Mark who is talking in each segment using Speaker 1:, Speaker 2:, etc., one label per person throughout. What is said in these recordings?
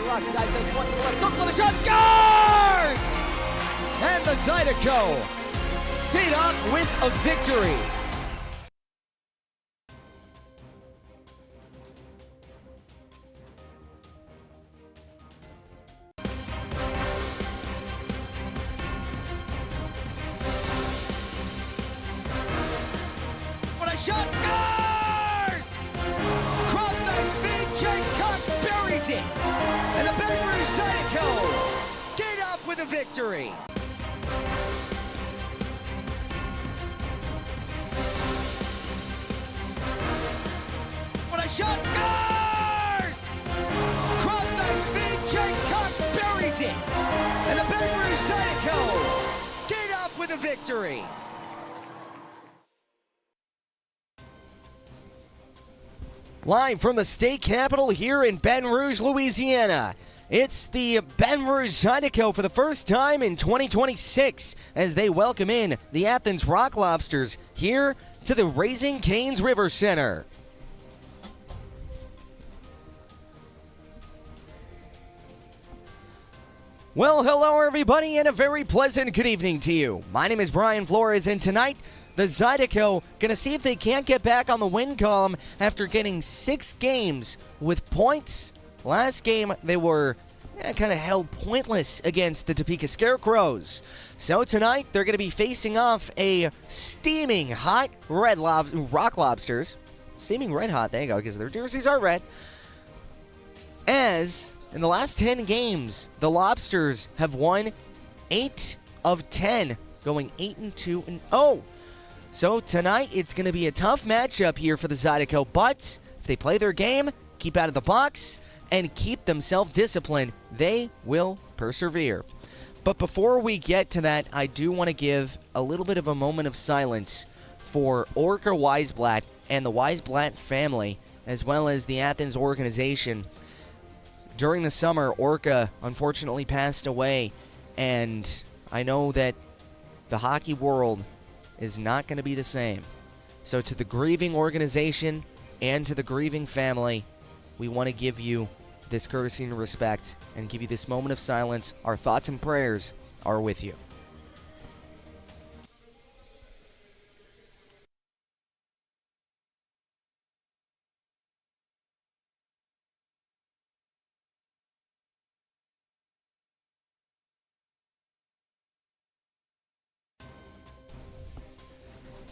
Speaker 1: Rock side says one to the left circle, and the shot scores! And the Zydeco skate off with a victory. What a shot scores! Cross-ice feed, Jake Cox buries it. And the Baton Rouge Zydeco skate off with a victory. What a shot scores! Cross-ice feed, Jake Cox buries it. And the Baton Rouge Zydeco skate off with a victory. Live from the state capitol here in Baton Rouge, Louisiana, it's the Baton Rouge Zydeco for the first time in 2026 as they welcome in the Athens Rock Lobsters here to the Raising Cane's River Center. Well, hello everybody, and a very pleasant good evening to you. My name is Brian Flores, and tonight, the Zydeco gonna see if they can't get back on the win column after getting 6 games with points. Last game, they were kind of held pointless against the Topeka Scarecrows. So tonight, they're gonna be facing off a steaming hot Rock Lobsters. Steaming red hot, there you go, because their jerseys are red. As in the last 10 games, the Lobsters have won 8 of 10, going 8-2-0. So tonight, it's going to be a tough matchup here for the Zydeco, but if they play their game, keep out of the box, and keep themselves disciplined, they will persevere. But before we get to that, I do want to give a little bit of a moment of silence for Orca Weisblatt and the Weisblatt family, as well as the Athens organization. During the summer, Orca unfortunately passed away, and I know that the hockey world is not going to be the same. So to the grieving organization and to the grieving family, we want to give you this courtesy and respect and give you this moment of silence. Our thoughts and prayers are with you.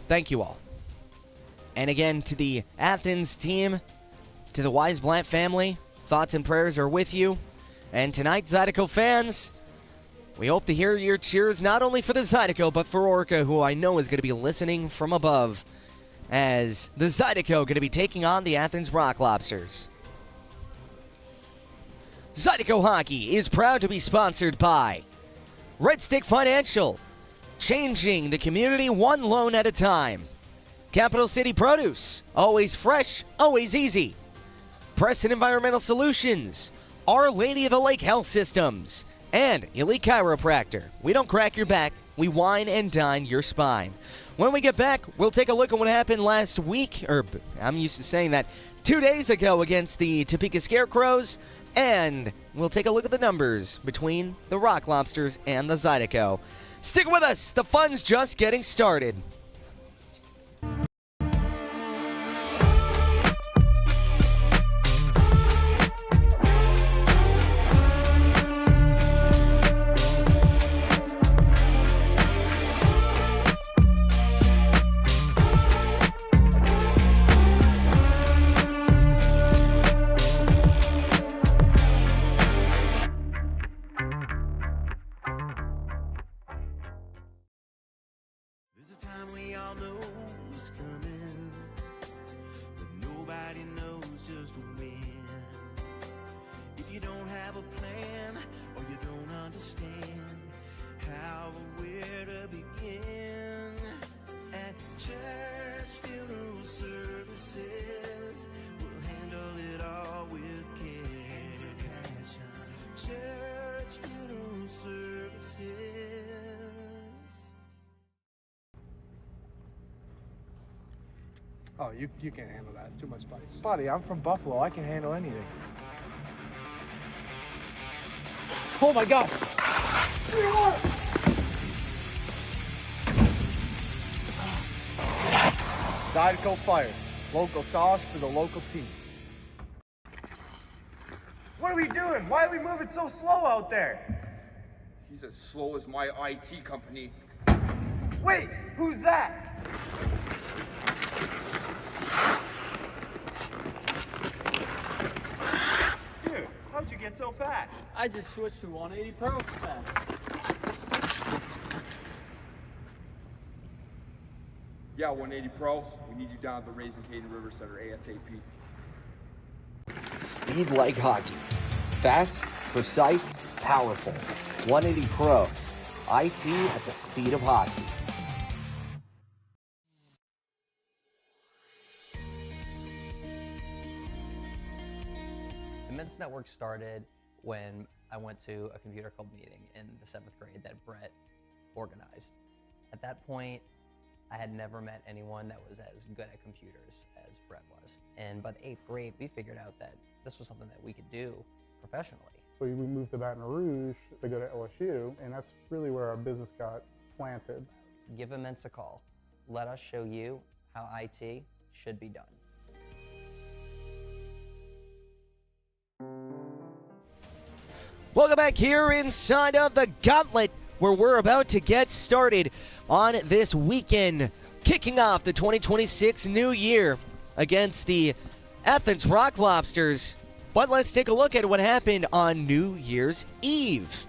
Speaker 1: Thank you all. And again, to the Athens team, to the Weisblatt family, thoughts and prayers are with you. And tonight, Zydeco fans, we hope to hear your cheers not only for the Zydeco, but for Orca, who I know is going to be listening from above, as the Zydeco going to be taking on the Athens Rock Lobsters. Zydeco Hockey is proud to be sponsored by Red Stick Financial, changing the community one loan at a time. Capital City Produce, always fresh, always easy. Preston Environmental Solutions, Our Lady of the Lake Health Systems, and Elite Chiropractor. We don't crack your back, we wine and dine your spine. When we get back, we'll take a look at what happened last week, or I'm used to saying that, 2 days ago against the Topeka Scarecrows, and we'll take a look at the numbers between the Rock Lobsters and the Zydeco. Stick with us, the fun's just getting started.
Speaker 2: Time we all know is coming, but nobody knows just when. If you don't have a plan or you don't understand how or where to begin, at church funeral services, we'll handle it all with care and passion. Church funeral services.
Speaker 3: Oh, you can't handle that. It's too much spice. Buddy, I'm from Buffalo. I can handle anything. Oh my gosh. Zydeco fired. Local sauce for the local team.
Speaker 4: What are we doing? Why are we moving so slow out there?
Speaker 5: He's as slow as my IT company.
Speaker 4: Wait, who's that? Dude, how'd you get so fast?
Speaker 6: I just switched to 180 Pro fast.
Speaker 5: Yeah, 180 Pro. We need you down at the Raising Caden River Center ASAP.
Speaker 1: Speed like hockey. Fast, precise, powerful. 180 Pros. IT at the speed of hockey.
Speaker 7: The Men's Network started when I went to a computer club meeting in the 7th grade that Brett organized. At that point, I had never met anyone that was as good at computers as Brett was. And by the 8th grade, we figured out that this was something that we could do professionally.
Speaker 8: So we moved to Baton Rouge to go to LSU, and that's really where our business got planted.
Speaker 7: Give Immense a call. Let us show you how IT should be done.
Speaker 1: Welcome back here inside of the Gauntlet, where we're about to get started on this weekend, kicking off the 2026 new year against the Athens Rock Lobsters. But let's take a look at what happened on New Year's Eve.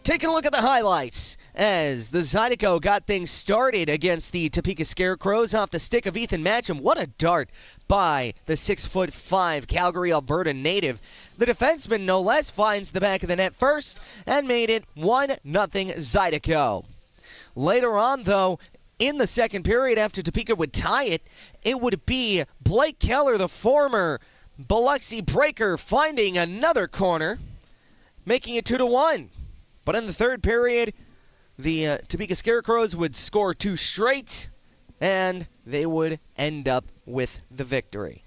Speaker 1: Taking a look at the highlights as the Zydeco got things started against the Topeka Scarecrows off the stick of Ethan Matcham. What a dart by the 6'5" Calgary, Alberta native. The defenseman, no less, finds the back of the net first and made it 1-0 Zydeco. Later on, though, in the second period, after Topeka would tie it, it would be Blake Keller, the former Biloxi Breaker, finding another corner, making it 2-1. But in the third period, the Topeka Scarecrows would score 2 straight, and they would end up with the victory.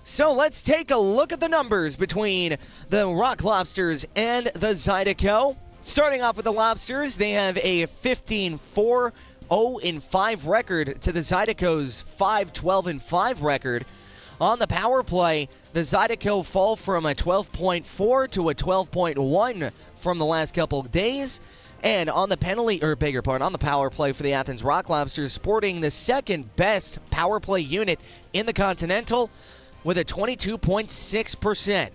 Speaker 1: So let's take a look at the numbers between the Rock Lobsters and the Zydeco. Starting off with the Lobsters, they have a 15-4, 0-5 record to the Zydeco's 5-12-5 record. On the power play, the Zydeco fall from a 12.4 to a 12.1 from the last couple of days. And on the on the power play for the Athens Rock Lobsters, sporting the second best power play unit in the Continental with a 22.6%.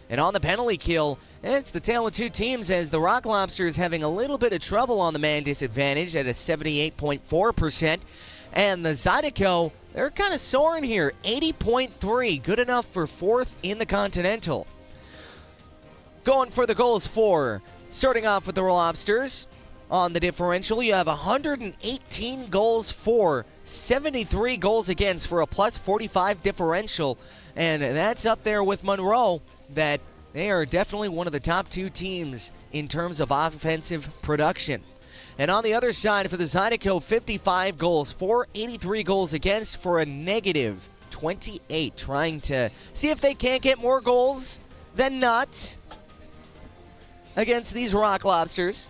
Speaker 1: And on the penalty kill, it's the tale of two teams, as the Rock Lobsters having a little bit of trouble on the man disadvantage at a 78.4%. And the Zydeco, they're kind of soaring here, 80.3, good enough for 4th in the Continental. Going for the goals for, starting off with the Lobsters, on the differential, you have 118 goals for, 73 goals against for a plus 45 differential. And that's up there with Monroe, that they are definitely one of the top 2 teams in terms of offensive production. And on the other side for the Zydeco, 55 goals for, 83 goals against for a negative 28. Trying to see if they can't get more goals than not against these Rock Lobsters.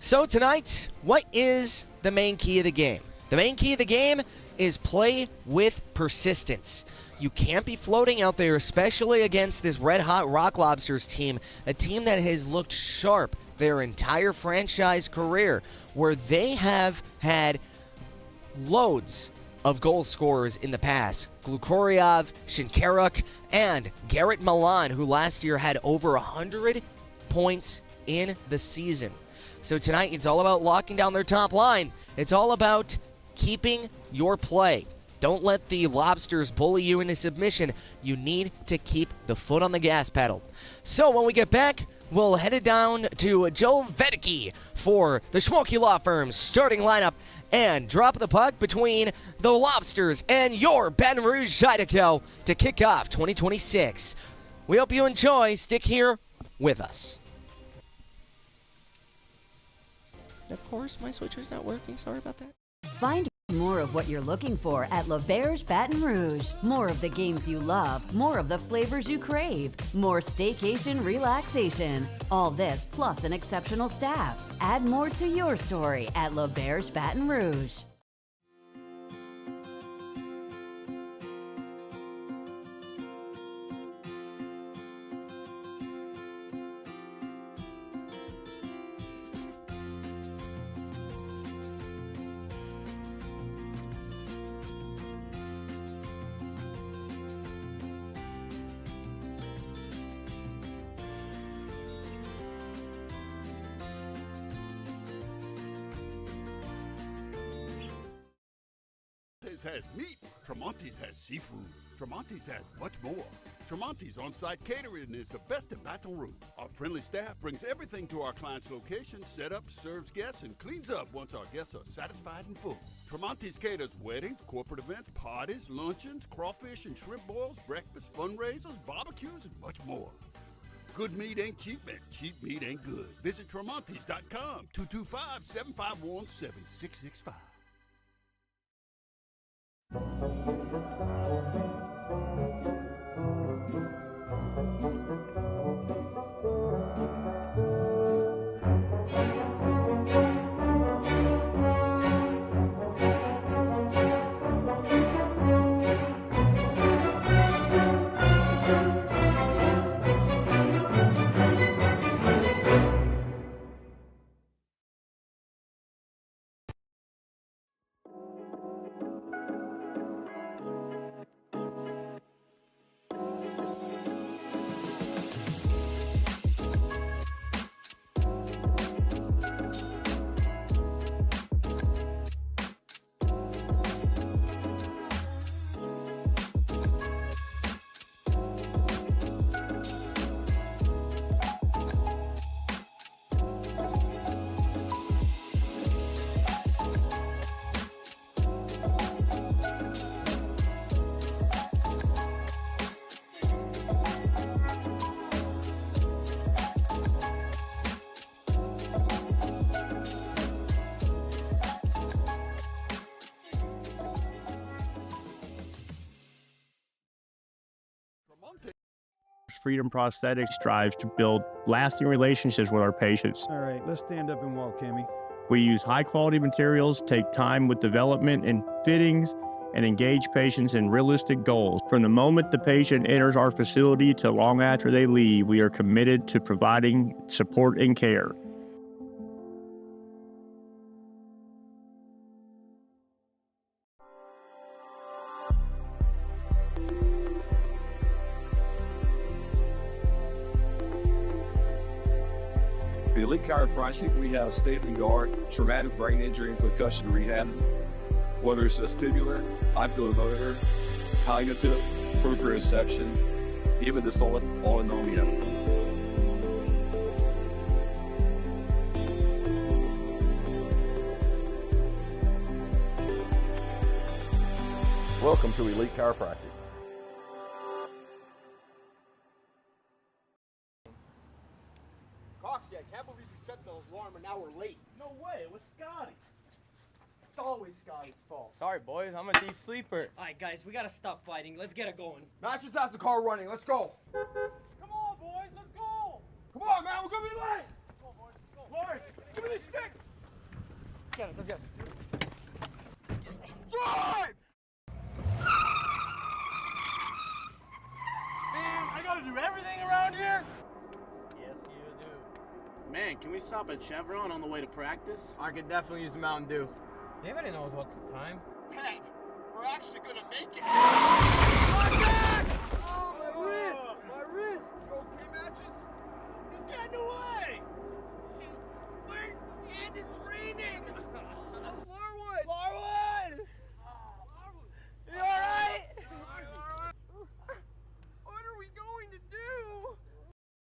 Speaker 1: So tonight, what is the main key of the game? The main key of the game is play with persistence. You can't be floating out there, especially against this red-hot Rock Lobsters team, a team that has looked sharp their entire franchise career, where they have had loads of goal scorers in the past. Glukoryev, Shinkaruk, and Garrett Milan, who last year had over 100 points in the season. So tonight, it's all about locking down their top line. It's all about keeping your play. Don't let the Lobsters bully you into submission. You need to keep the foot on the gas pedal. So when we get back, we'll head it down to Joe Vedeke for the Schmokey Law Firm's starting lineup and drop the puck between the Lobsters and your Baton Rouge Zydeco to kick off 2026. We hope you enjoy. Stick here with us. Of course, my switcher's not working. Sorry about that.
Speaker 9: Find More of what you're looking for at L'Auberge Baton Rouge. More of the games you love, more of the flavors you crave, more staycation relaxation. All this plus an exceptional staff. Add more to your story at L'Auberge Baton Rouge.
Speaker 10: Has meat. Tremonti's has seafood. Tremonti's has much more. Tremonti's on-site catering is the best in Baton Rouge. Our friendly staff brings everything to our client's location, set up, serves guests, and cleans up once our guests are satisfied and full. Tremonti's caters weddings, corporate events, parties, luncheons, crawfish and shrimp boils, breakfast, fundraisers, barbecues, and much more. Good meat ain't cheap, and cheap meat ain't good. Visit Tremonti's.com, 225-751-7665.
Speaker 11: Freedom Prosthetics strives to build lasting relationships with our patients.
Speaker 12: All right, let's stand up and walk, Cammy.
Speaker 11: We use high-quality materials, take time with development and fittings, and engage patients in realistic goals. From the moment the patient enters our facility to long after they leave, we are committed to providing support and care.
Speaker 5: The Elite Chiropractic, we have state-of-the-art traumatic brain injury and concussion rehab, whether it's vestibular, oculomotor, cognitive, proprioception, even dysautonomia.
Speaker 13: Welcome to Elite Chiropractic.
Speaker 3: Coxie, I can't believe you set the alarm an hour late.
Speaker 4: No way, it was Scotty. It's always Scotty's fault.
Speaker 6: Sorry, boys. I'm a deep sleeper.
Speaker 14: All right, guys, we gotta stop fighting. Let's get it going.
Speaker 3: Matt just has the car running. Let's go.
Speaker 6: Come on, boys. Let's go.
Speaker 3: Come on, man. We're gonna be late.
Speaker 6: Come on, boys. Let's go.
Speaker 3: Lawrence, give me this stick.
Speaker 6: Get it. Let's go.
Speaker 3: Drive! Man, I gotta do everything around here.
Speaker 6: Yes, you do.
Speaker 15: Man, can we stop at Chevron on the way to practice?
Speaker 6: I could definitely use a Mountain Dew. Anybody knows what's the time?
Speaker 3: Pat, we're actually gonna make it.
Speaker 6: My back! Oh, my wrist! My wrist!
Speaker 3: You okay, Matches?
Speaker 15: He's getting away!
Speaker 3: Wait, and it's raining. Larwood!
Speaker 6: Larwood! You alright?
Speaker 3: What are we going to do?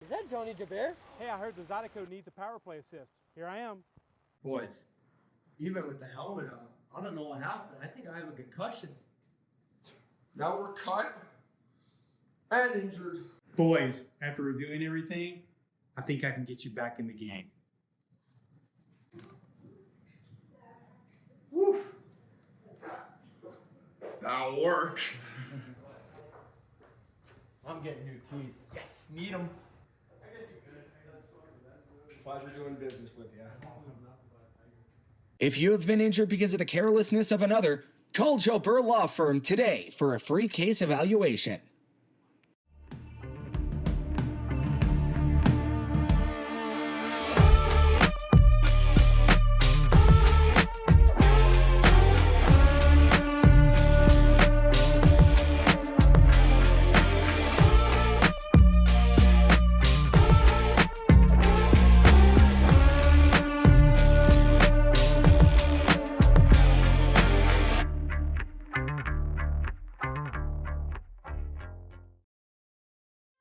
Speaker 6: Is that Johnny Jabir?
Speaker 8: Hey, I heard the Zydeco needs a power play assist. Here I am.
Speaker 16: Boys, even with the helmet on, I don't know what happened. I think I have a concussion.
Speaker 5: Now we're cut and injured.
Speaker 16: Boys, after reviewing everything, I think I can get you back in the game.
Speaker 5: Woo.
Speaker 4: That'll work. I'm getting new teeth. Yes, need them. Pleasure doing business with you.
Speaker 13: If you have been injured because of the carelessness of another, call Joe Burr Law Firm today for a free case evaluation.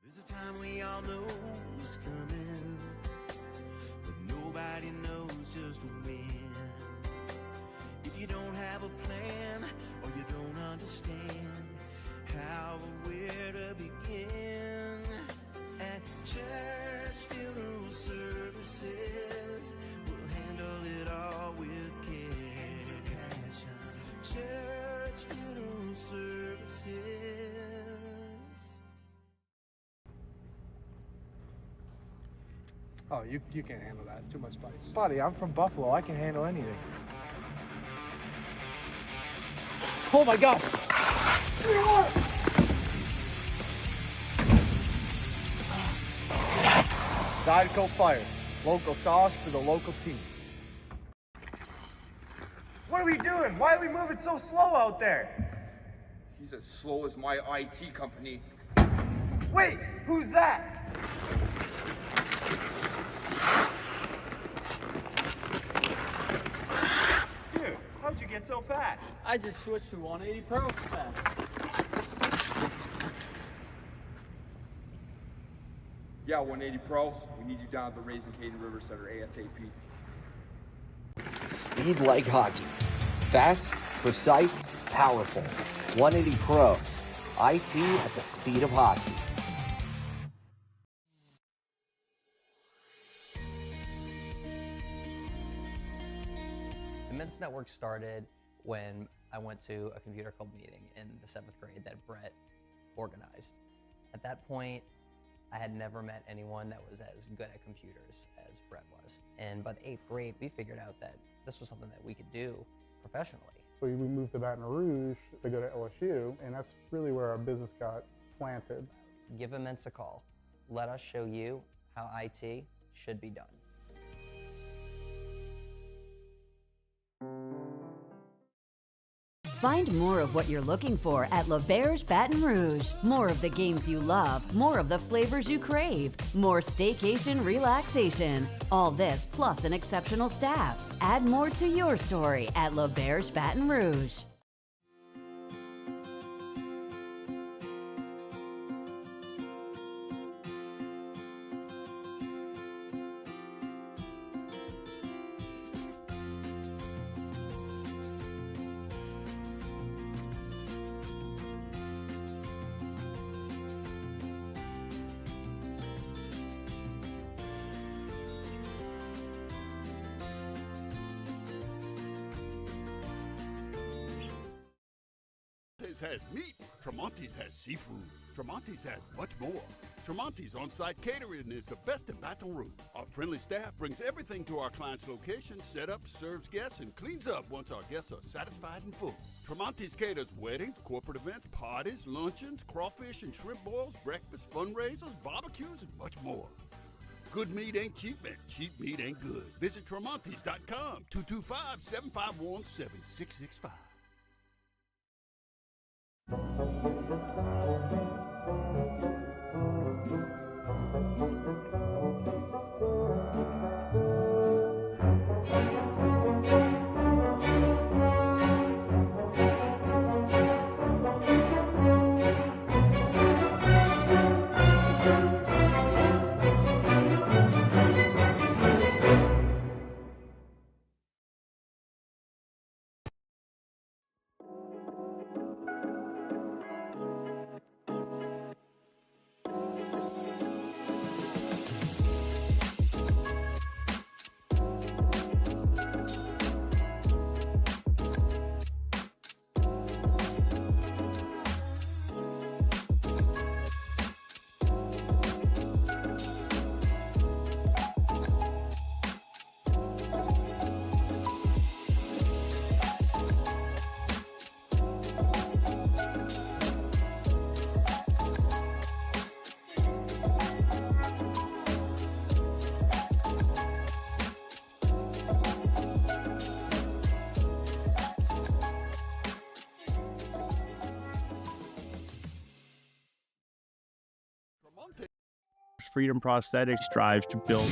Speaker 2: There's a time we all know is coming, but nobody knows just when. If you don't have a plan or you don't understand how or where to begin, at church funeral services, we'll handle it all with care and passion. Church funeral services.
Speaker 3: Oh, you can't handle that. It's too much spice. Buddy, I'm from Buffalo. I can handle anything. Oh my God! Zydeco fire. Local sauce for the local team.
Speaker 4: What are we doing? Why are we moving so slow out there?
Speaker 17: He's as slow as my IT company.
Speaker 4: Wait, who's that? Dude, how'd you get so fast?
Speaker 14: I just switched to 180 Pro fast.
Speaker 17: Yeah, 180 Pros. We need you down at the Raising Cane River Center ASAP.
Speaker 18: Speed like hockey. Fast, precise, powerful. 180 Pros. IT at the speed of hockey.
Speaker 7: The Men's Network started when I went to a computer club meeting in the 7th grade that Brett organized. At that point, I had never met anyone that was as good at computers as Brett was. And by the 8th grade, we figured out that this was something that we could do professionally.
Speaker 8: We moved to Baton Rouge to go to LSU, and that's really where our business got planted.
Speaker 7: Give Immense a call. Let us show you how IT should be done.
Speaker 9: Find more of what you're looking for at L'Auberge Baton Rouge. More of the games you love, more of the flavors you crave, more staycation relaxation. All this plus an exceptional staff. Add more to your story at L'Auberge Baton Rouge.
Speaker 10: Has meat. Tremonti's has seafood. Tremonti's has much more. Tremonti's on-site catering is the best in Baton Rouge. Our friendly staff brings everything to our client's location, set up, serves guests, and cleans up once our guests are satisfied and full. Tremonti's caters weddings, corporate events, parties, luncheons, crawfish and shrimp boils, breakfast, fundraisers, barbecues, and much more. Good meat ain't cheap, and cheap meat ain't good. Visit Tremonti's.com, 225-751-7665.
Speaker 11: Freedom Prosthetics strives to build.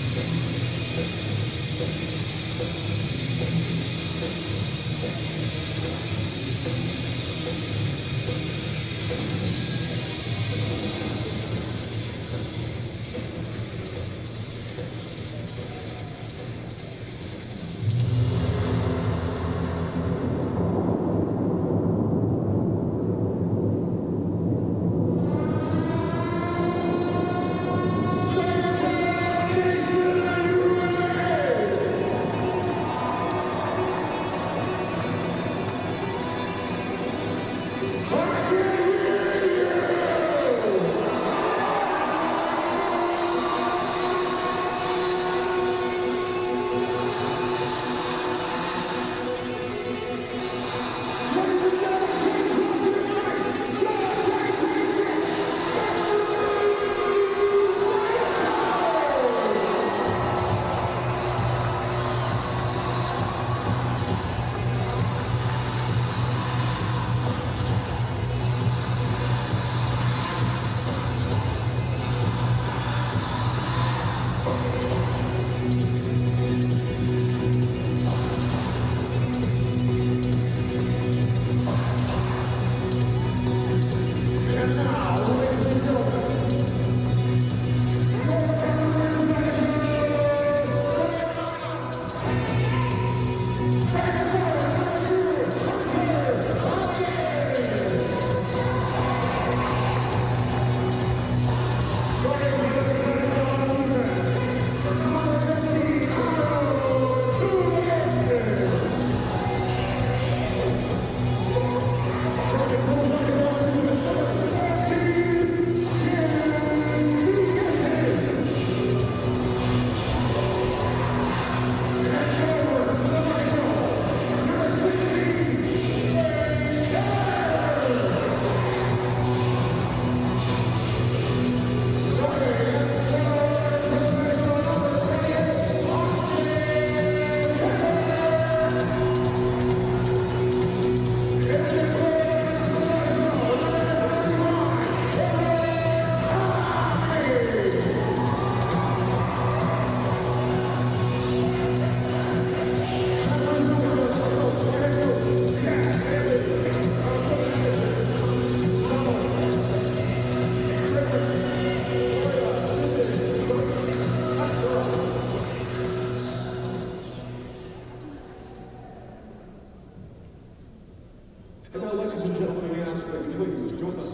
Speaker 19: And now, ladies and gentlemen, we ask that you please join us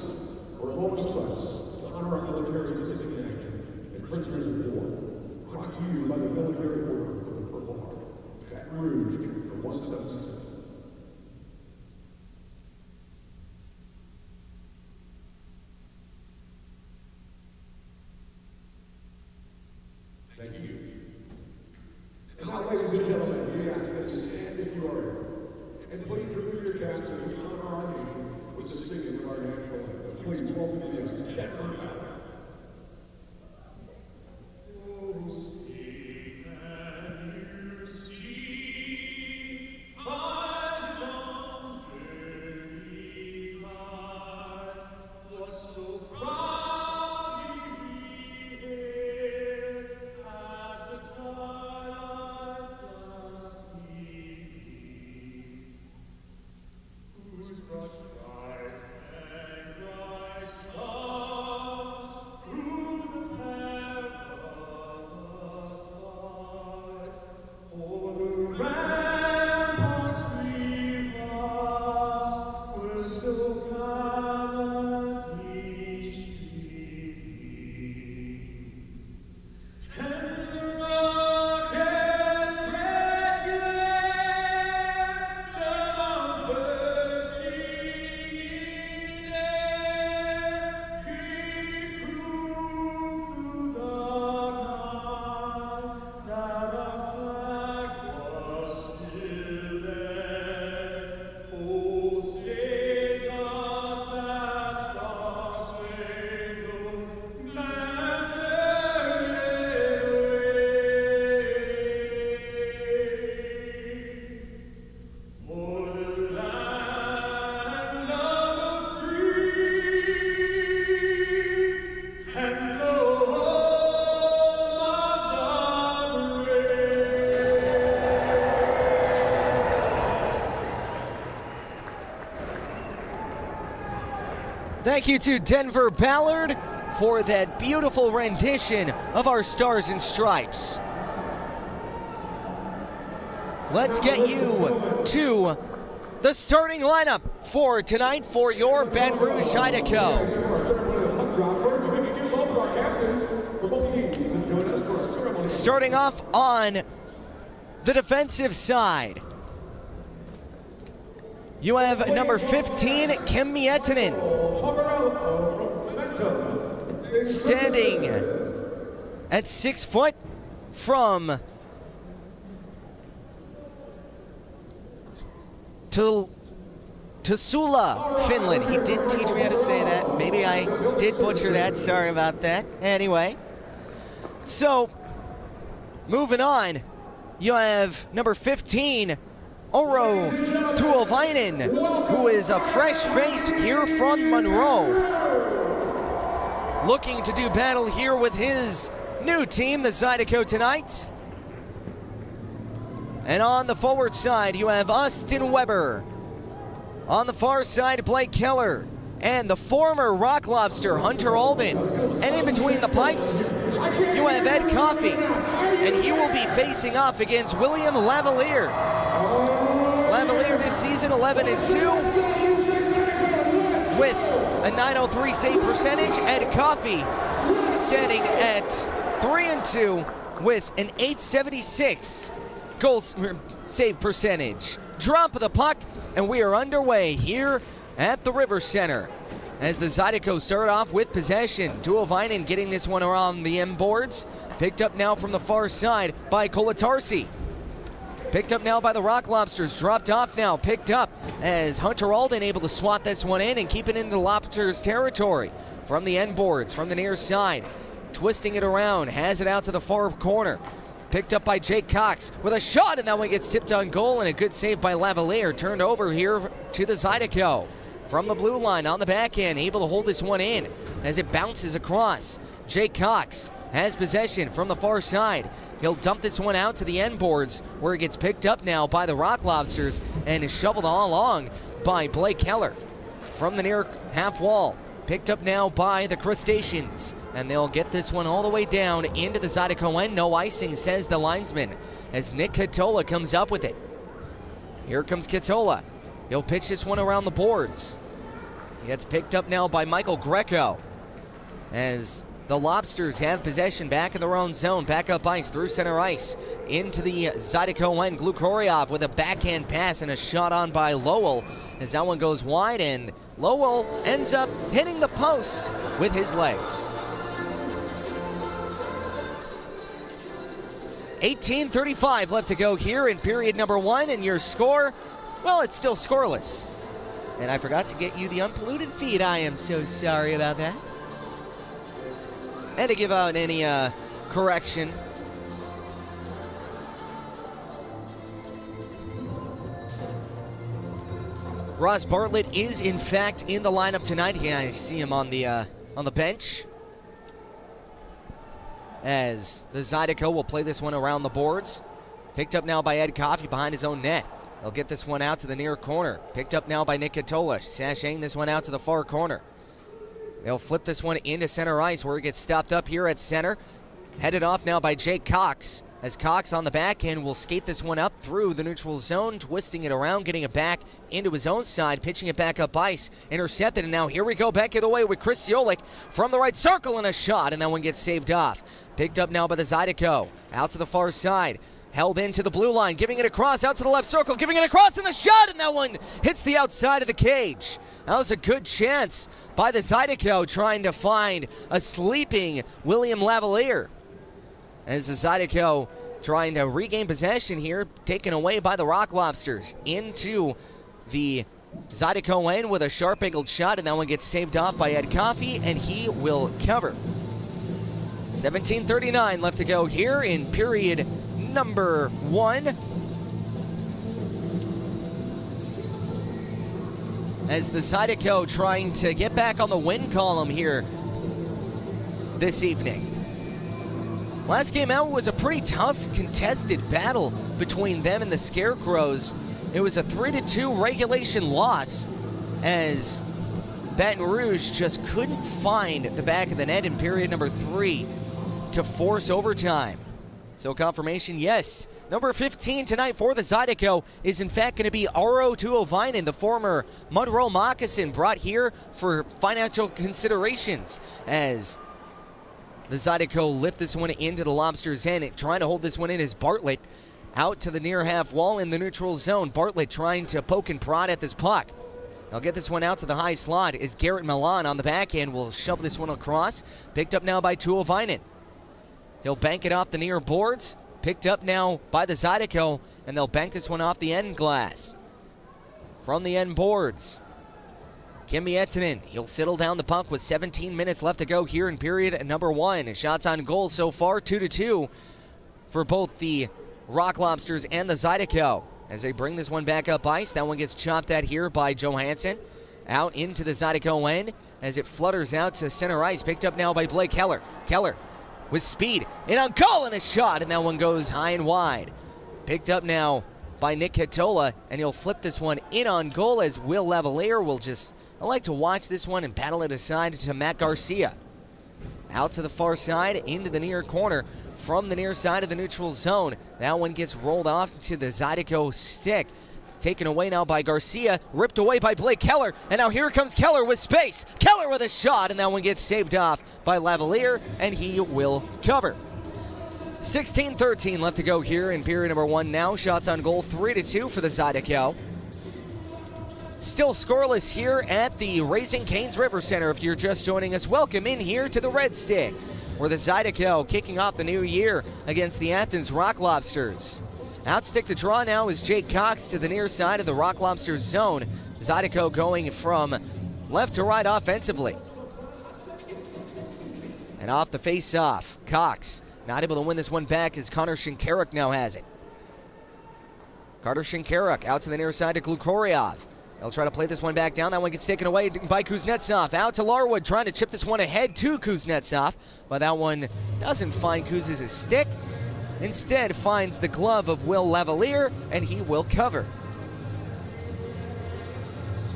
Speaker 19: for a moment of silence to honor our military missing in action and prisoners of war. Brought to you by the Military Order of the Purple Heart. Baton Rouge, for 177. Thank you. And now, ladies and gentlemen, we ask that you stand if you are able. And please remove your caps as we honor our nation with the singing of our national anthem. Please welcome the guests, Jeffrey. Oh, speak, can you see my lungs beneath my what so proudly we hailed at the twilight's last gleaming, whose broad stripes and bright stars
Speaker 1: Thank you to Denver Ballard for that beautiful rendition of our Stars and Stripes. Let's get you to the starting lineup for tonight for your Baton Rouge Zydeco. Starting off on the defensive side, you have number 15, Kim Miettinen, standing at 6 foot from Tuusula, Finland. He did teach me how to say that. Maybe I did butcher that. Sorry about that. Anyway, so moving on, you have number 15, Oro Tuovainen, who is a fresh face here from Monroe, looking to do battle here with his new team, the Zydeco, tonight. And on the forward side, you have Austin Weber. On the far side, Blake Keller and the former Rock Lobster, Hunter Alden. And in between the pipes, you have Ed Coffey, and he will be facing off against William Lavalier. Lavalier this season 11-2 with a .903 save percentage. Ed Coffey standing at 3-2 with an .876 goal save percentage. Drop of the puck, and we are underway here at the River Center as the Zydeco start off with possession. Tuovainen getting this one around the end boards. Picked up now from the far side by Kolatarsi. Picked up now by the Rock Lobsters. Dropped off now. Picked up as Hunter Alden able to swat this one in and keep it in the Lobsters' territory. From the end boards, from the near side. Twisting it around. Has it out to the far corner. Picked up by Jake Cox with a shot, and that one gets tipped on goal, and a good save by Lavalier. Turned over here to the Zydeco. From the blue line on the back end, able to hold this one in as it bounces across. Jake Cox has possession from the far side. He'll dump this one out to the end boards where it gets picked up now by the Rock Lobsters and is shoveled all along by Blake Keller. From the near half wall, picked up now by the Crustaceans, and they'll get this one all the way down into the Zydeco end. No icing, says the linesman, as Nick Katola comes up with it. Here comes Katola. He'll pitch this one around the boards. He gets picked up now by Michael Greco as the Lobsters have possession back in their own zone. Back up ice through center ice into the Zydeco end. Glukhoriev with a backhand pass and a shot on by Lowell as that one goes wide, and Lowell ends up hitting the post with his legs. 18:35 left to go here in period number 1, and your score, well, it's still scoreless. And I forgot to get you the unpolluted feed. I am so sorry about that. And to give out any correction. Ross Bartlett is in fact in the lineup tonight. Yeah, I see him on the bench. As the Zydeco will play this one around the boards. Picked up now by Ed Coffey behind his own net. They'll get this one out to the near corner. Picked up now by Nick Katola, sashaying this one out to the far corner. They'll flip this one into center ice where it gets stopped up here at center. Headed off now by Jake Cox, as Cox on the back end will skate this one up through the neutral zone, twisting it around, getting it back into his own side, pitching it back up ice, intercepted, and now here we go back the way with Chris Yolik from the right circle, and a shot, and that one gets saved off. Picked up now by the Zydeco, out to the far side. Held into the blue line, giving it across, out to the left circle, giving it across, and the shot, and that one hits the outside of the cage. That was a good chance by the Zydeco trying to find a sleeping William Lavalier. As the Zydeco trying to regain possession here, taken away by the Rock Lobsters into the Zydeco end with a sharp angled shot, and that one gets saved off by Ed Coffey, and he will cover. 17:39 left to go here in period number 1. As the Zydeco trying to get back on the win column here this evening. Last game out was a pretty tough contested battle between them and the Scarecrows. It was a 3-2 regulation loss as Baton Rouge just couldn't find the back of the net in period number 3 to force overtime. So confirmation, yes. Number 15 tonight for the Zydeco is in fact going to be Aro Tuovainen, the former Monroe Moccasin, brought here for financial considerations as the Zydeco lift this one into the Lobsters' end. Trying to hold this one in is Bartlett out to the near half wall in the neutral zone. Bartlett trying to poke and prod at this puck. They'll get this one out to the high slot as Garrett Milan on the backhand will shove this one across. Picked up now by Tuovainen. He'll bank it off the near boards. Picked up now by the Zydeco, and they'll bank this one off the end glass. From the end boards, Kimmy Ettinen, he'll settle down the puck with 17 minutes left to go here in period number 1. Shots on goal so far, 2-2 for both the Rock Lobsters and the Zydeco. As they bring this one back up ice, that one gets chopped at here by Johansson. Out into the Zydeco end as it flutters out to center ice. Picked up now by Blake Keller. Keller with speed, in on goal and a shot, and that one goes high and wide. Picked up now by Nick Catola, and he'll flip this one in on goal as Will Lavalier will just, I like to watch this one and battle it aside to Matt Garcia. Out to the far side, into the near corner, from the near side of the neutral zone. That one gets rolled off to the Zydeco stick. Taken away now by Garcia, ripped away by Blake Keller, and now here comes Keller with space. Keller with a shot, and that one gets saved off by Lavalier, and he will cover. 16-13 left to go here in period number 1 now. Shots on goal, 3-2 for the Zydeco. Still scoreless here at the Raising Cane's River Center. If you're just joining us, welcome in here to the Red Stick, where the Zydeco kicking off the new year against the Athens Rock Lobsters. Outstick the draw now is Jake Cox to the near side of the Rock Lobsters zone. Zydeco going from left to right offensively. And off the face-off, Cox not able to win this one back as Connor Shinkaruk now has it. Carter Shinkaruk out to the near side to Glukoryov. They'll try to play this one back down. That one gets taken away by Kuznetsov. Out to Larwood, trying to chip this one ahead to Kuznetsov. But that one doesn't find Kuz's stick. Instead finds the glove of Will Lavalier, and he will cover.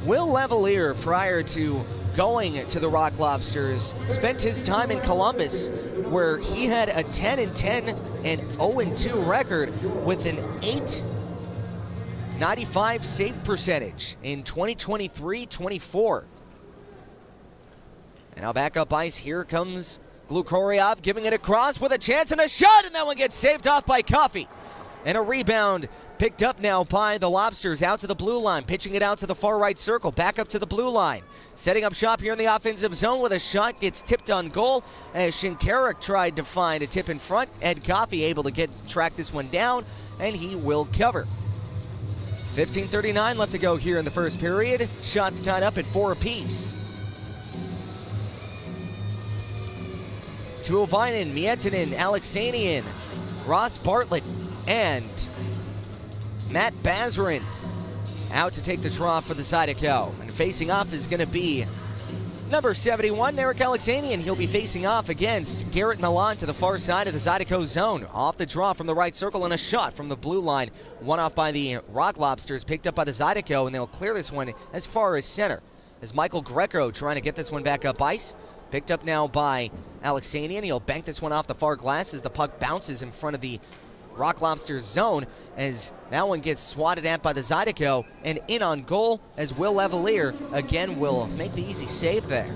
Speaker 1: Will Lavalier, prior to going to the Rock Lobsters, spent his time in Columbus, where he had a 10-10 and 0-2 record with an 895 save percentage in 2023-24. And now back up ice, here comes Glukoryov giving it across with a chance and a shot, and that one gets saved off by Coffey. And a rebound picked up now by the Lobsters out to the blue line, pitching it out to the far right circle, back up to the blue line. Setting up shop here in the offensive zone with a shot, gets tipped on goal as Shinkaruk tried to find a tip in front. Ed Coffey able to track this one down, and he will cover. 15:39 left to go here in the first period. Shots tied up at 4 apiece. Tuovainen, Miettinen, Alexanian, Ross Bartlett, and Matt Bazarin out to take the draw for the Zydeco. And facing off is going to be number 71, Eric Alexanian. He'll be facing off against Garrett Milan to the far side of the Zydeco zone. Off the draw from the right circle and a shot from the blue line. One off by the Rock Lobsters, picked up by the Zydeco, and they'll clear this one as far as center. As Michael Greco trying to get this one back up ice. Picked up now by Alexanian. He'll bank this one off the far glass as the puck bounces in front of the Rock Lobsters zone as that one gets swatted at by the Zydeco, and in on goal as Will Lavalier again will make the easy save there.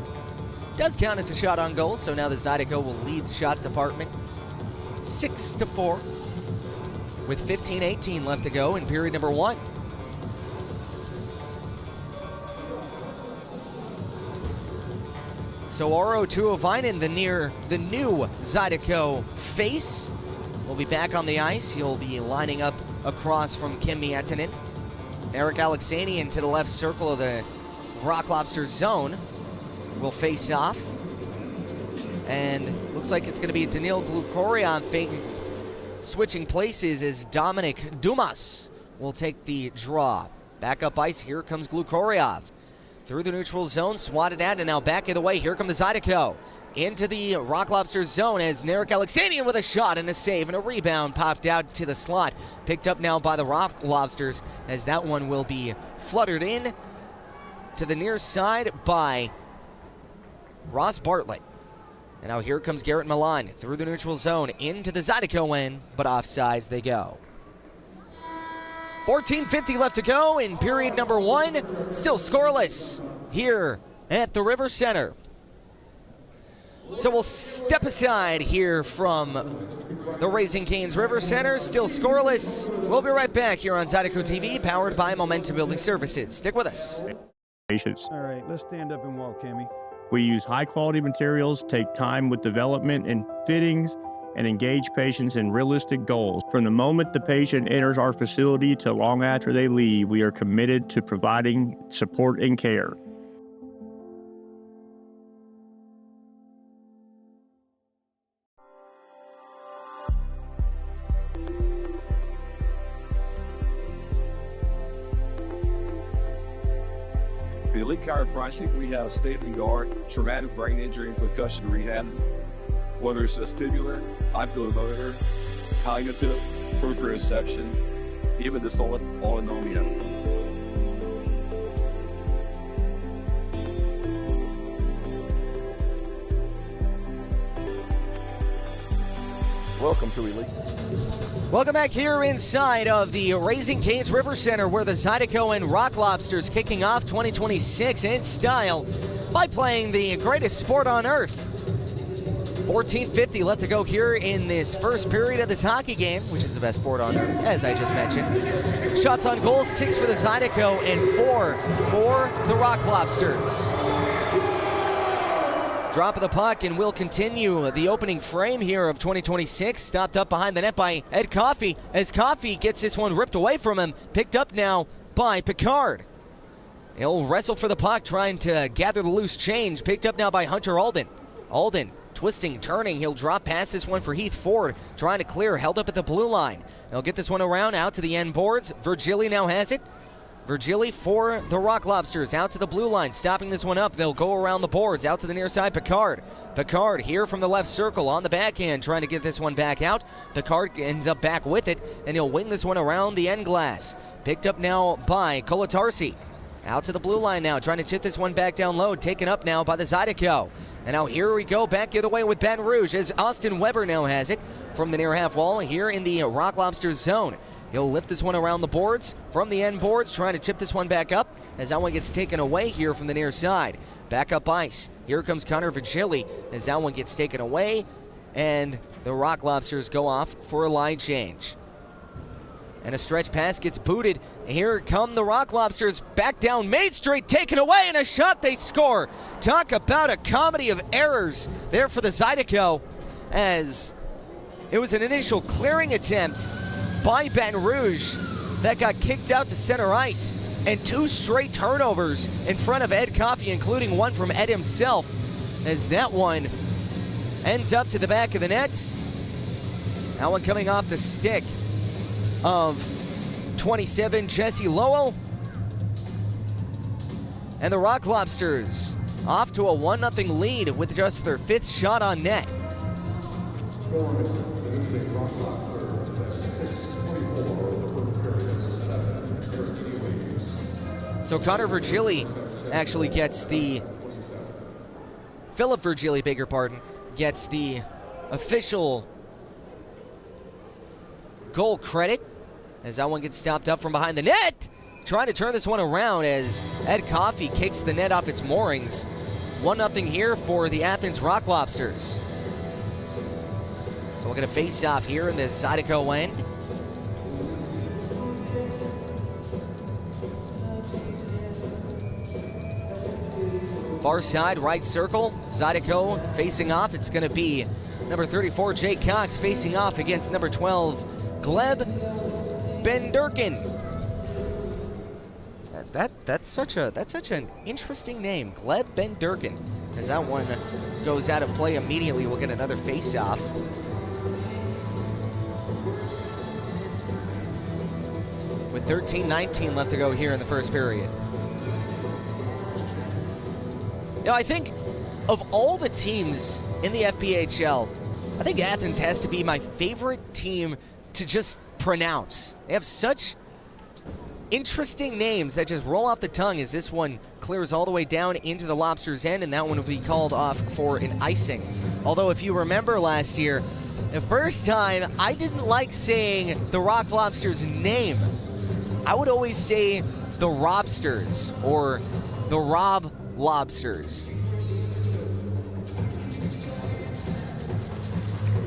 Speaker 1: Does count as a shot on goal, so now the Zydeco will lead the shot department 6-4 with 15:18 left to go in period number 1. So Aro Tuovainen, the new Zydeco face, will be back on the ice. He'll be lining up across from Kim Miettinen. Eric Alexanian to the left circle of the Rock Lobsters zone will face off. And looks like it's going to be Danil Glukoryov switching places as Dominic Dumas will take the draw. Back up ice, here comes Glukoryov. Through the neutral zone, swatted at, and now back of the way. Here come the Zydeco. Into the Rock Lobsters zone as Narek Alexanian with a shot and a save, and a rebound popped out to the slot. Picked up now by the Rock Lobsters as that one will be fluttered in to the near side by Ross Bartlett. And now here comes Garrett Milan through the neutral zone into the Zydeco end, but offsides they go. 14:50 left to go in period number 1. Still scoreless here at the River Center. So we'll step aside here from the Raising Cane's River Center. Still scoreless. We'll be right back here on Zydeco TV, powered by Momentum Building Services. Stick with us.
Speaker 12: All right, let's stand up and walk, Cammy.
Speaker 11: We use high-quality materials, take time with development and fittings, and engage patients in realistic goals. From the moment the patient enters our facility to long after they leave, we are committed to providing support and care.
Speaker 5: The Elite Chiropractic, we have state-of-the-art traumatic brain injury and concussion rehab, whether it's vestibular, oculomotor, cognitive, proprioception, even dysautonomia.
Speaker 18: Welcome to Elite.
Speaker 1: Welcome back here inside of the Raising Cane's River Center, where the Zydeco and Rock Lobsters kicking off 2026 in style by playing the greatest sport on earth. 14:50 left to go here in this first period of this hockey game, which is the best sport on earth, as I just mentioned. Shots on goal, 6 for the Zydeco and 4 for the Rock Lobsters. Drop of the puck, and we'll continue the opening frame here of 2026. Stopped up behind the net by Ed Coffey, as Coffey gets this one ripped away from him. Picked up now by Picard. He'll wrestle for the puck, trying to gather the loose change. Picked up now by Hunter Alden. Alden twisting, turning. He'll drop past this one for Heath Ford, trying to clear, held up at the blue line. He'll get this one around, out to the end boards. Virgili now has it. Virgili for the Rock Lobsters, out to the blue line, stopping this one up. They'll go around the boards, out to the near side, Picard. Picard here from the left circle on the backhand, trying to get this one back out. Picard ends up back with it, and he'll wing this one around the end glass. Picked up now by Kolatarsi. Out to the blue line now, trying to chip this one back down low, taken up now by the Zydeco. And now here we go, back the other way with Baton Rouge, as Austin Weber now has it from the near half wall here in the Rock Lobsters zone. He'll lift this one around the boards, from the end boards, trying to chip this one back up, as that one gets taken away here from the near side. Back up ice. Here comes Connor Vigili, as that one gets taken away, and the Rock Lobsters go off for a line change. And a stretch pass gets booted. Here come the Rock Lobsters, back down Main Street, taken away, and a shot, they score. Talk about a comedy of errors there for the Zydeco, as it was an initial clearing attempt by Baton Rouge that got kicked out to center ice, and 2 straight turnovers in front of Ed Coffey, including one from Ed himself, as that one ends up to the back of the net. That one coming off the stick of 27, Jesse Lowell. And the Rock Lobsters off to a 1-0 lead with just their 5th shot on net. So Connor Virgili actually gets the, Philip Virgili, beg your pardon, gets the official goal credit, as that one gets stopped up from behind the net. Trying to turn this one around as Ed Coffey kicks the net off its moorings. 1-0 here for the Athens Rock Lobsters. So we'll get a face-off here in the Zydeco end. Far side, right circle, Zydeco facing off. It's going to be number 34, Jay Cox, facing off against number 12, Gleb Benderkin. That's such an interesting name, Gleb Benderkin. As that one goes out of play immediately, we'll get another face-off. With 13:19 left to go here in the first period. You know, I think of all the teams in the FPHL, I think Athens has to be my favorite team to just pronounce. They have such interesting names that just roll off the tongue as this one clears all the way down into the Lobsters' end, and that one will be called off for an icing. Although if you remember last year, the first time I didn't like saying the Rock Lobsters' name. I would always say the Robsters or the Rob Lobsters.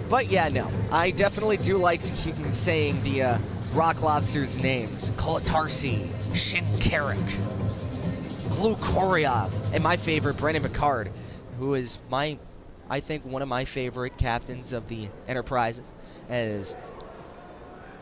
Speaker 1: But yeah, no, I definitely do like saying the Rock Lobsters' names. Kolatarsi, Shinkarik, Glukoryov, and my favorite, Brendan McCard, who is I think one of my favorite captains of the Enterprises. As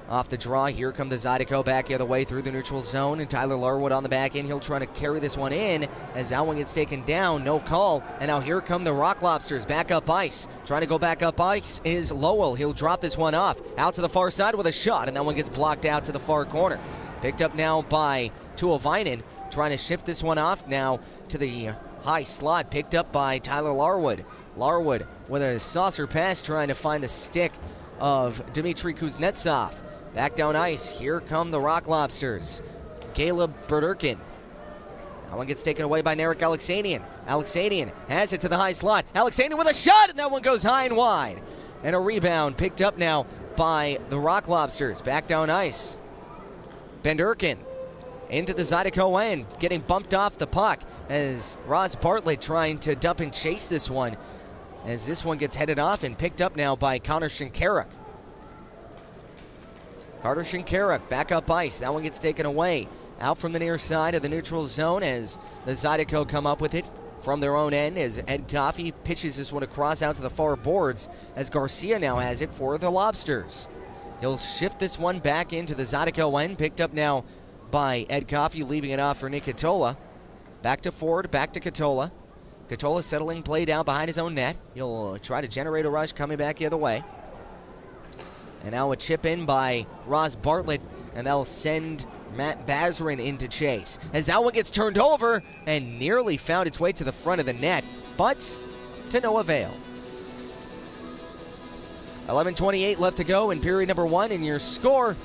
Speaker 1: off the draw, here come the Zydeco back the other way through the neutral zone, and Tyler Larwood on the back end. He'll try to carry this one in as that one gets taken down. No call. And now here come the Rock Lobsters back up ice. Trying to go back up ice is Lowell. He'll drop this one off out to the far side with a shot, and that one gets blocked out to the far corner. Picked up now by Tuovainen, trying to shift this one off now to the high slot. Picked up by Tyler Larwood. Larwood with a saucer pass trying to find the stick of Dmitry Kuznetsov. Back down ice, here come the Rock Lobsters. Caleb Berdurkin. That one gets taken away by Narek Alexanian. Alexanian has it to the high slot. Alexanian with a shot, and that one goes high and wide. And a rebound picked up now by the Rock Lobsters. Back down ice. Bendurkin into the Zydeco end, getting bumped off the puck as Ross Bartlett trying to dump and chase this one. As this one gets headed off and picked up now by Connor Shinkarik. Carter Shinkarik back up ice. That one gets taken away. Out from the near side of the neutral zone as the Zydeco come up with it from their own end as Ed Coffey pitches this one across out to the far boards as Garcia now has it for the Lobsters. He'll shift this one back into the Zydeco end. Picked up now by Ed Coffey, leaving it off for Nick Katola. Back to Ford, back to Katola. Katola settling play down behind his own net. He'll try to generate a rush coming back the other way. And now a chip in by Ross Bartlett, and that'll send Matt Bazarin into chase. As that one gets turned over and nearly found its way to the front of the net, but to no avail. 11:28 left to go in period number one, and your score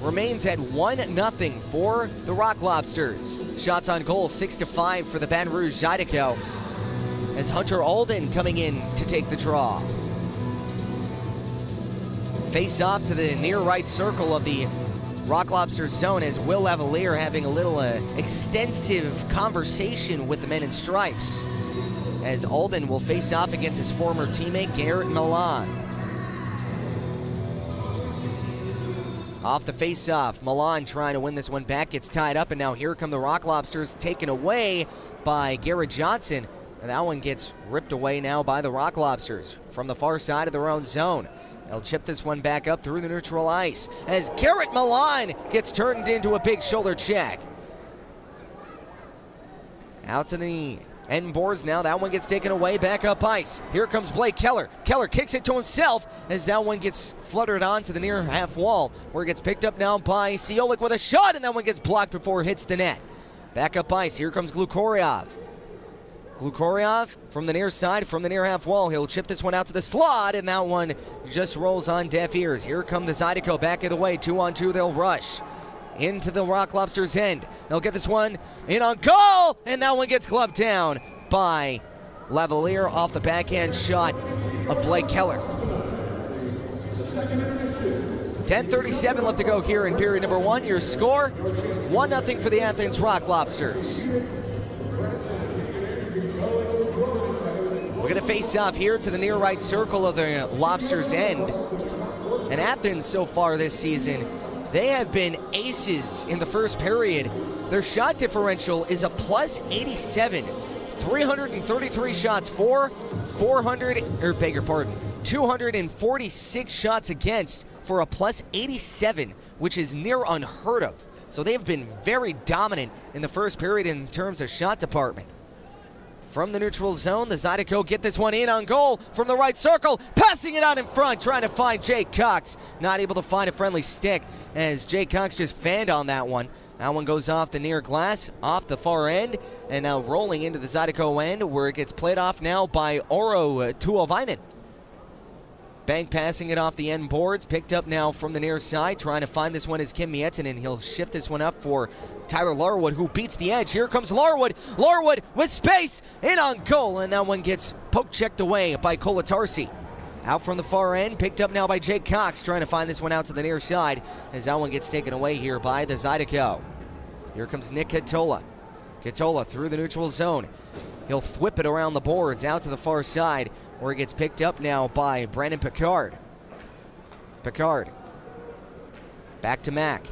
Speaker 1: remains at 1-0 for the Rock Lobsters. Shots on goal, 6-5 for the Baton Rouge Zydeco, as Hunter Alden coming in to take the draw. Face off to the near right circle of the Rock Lobsters zone as Will Lavalier having a little extensive conversation with the men in stripes, as Alden will face off against his former teammate Garrett Milan. Off the face-off, Milan trying to win this one back, gets tied up, and now here come the Rock Lobsters, taken away by Garrett Johnson, and that one gets ripped away now by the Rock Lobsters from the far side of their own zone. They'll chip this one back up through the neutral ice as Garrett Milan gets turned into a big shoulder check. Out to the end boards now. That one gets taken away, back up ice. Here comes Blake Keller. Keller kicks it to himself as that one gets fluttered onto the near half wall, where it gets picked up now by Siolik with a shot, and that one gets blocked before it hits the net. Back up ice. Here comes Glukoryov. Glukoryov from the near side, from the near half wall. He'll chip this one out to the slot, and that one just rolls on deaf ears. Here come the Zydeco back of the way. 2-on-2, they'll rush into the Rock Lobsters' end. They'll get this one in on goal, and that one gets gloved down by Lavalier off the backhand shot of Blake Keller. 10:37 left to go here in period number one. Your score, 1-0 for the Athens Rock Lobsters. We're going to face off here to the near right circle of the Lobsters' end. And Athens so far this season, they have been aces in the first period. Their shot differential is a plus 87. 333 shots for, 246 shots against for a plus 87, which is near unheard of. So they have been very dominant in the first period in terms of shot department. From the neutral zone, the Zydeco get this one in on goal from the right circle, passing it out in front, trying to find Jake Cox. Not able to find a friendly stick as Jake Cox just fanned on that one. That one goes off the near glass, off the far end, and now rolling into the Zydeco end, where it gets played off now by Oro Tuovainen. Bank passing it off the end boards. Picked up now from the near side. Trying to find this one is Kim Miettinen. He'll shift this one up for Tyler Larwood, who beats the edge. Here comes Larwood. Larwood with space. In on goal. And that one gets poke-checked away by Kolatarsi. Out from the far end. Picked up now by Jake Cox. Trying to find this one out to the near side. As that one gets taken away here by the Zydeco. Here comes Nick Katola. Katola through the neutral zone. He'll whip it around the boards out to the far side, where it gets picked up now by Brandon Picard. Picard. Back to Mack.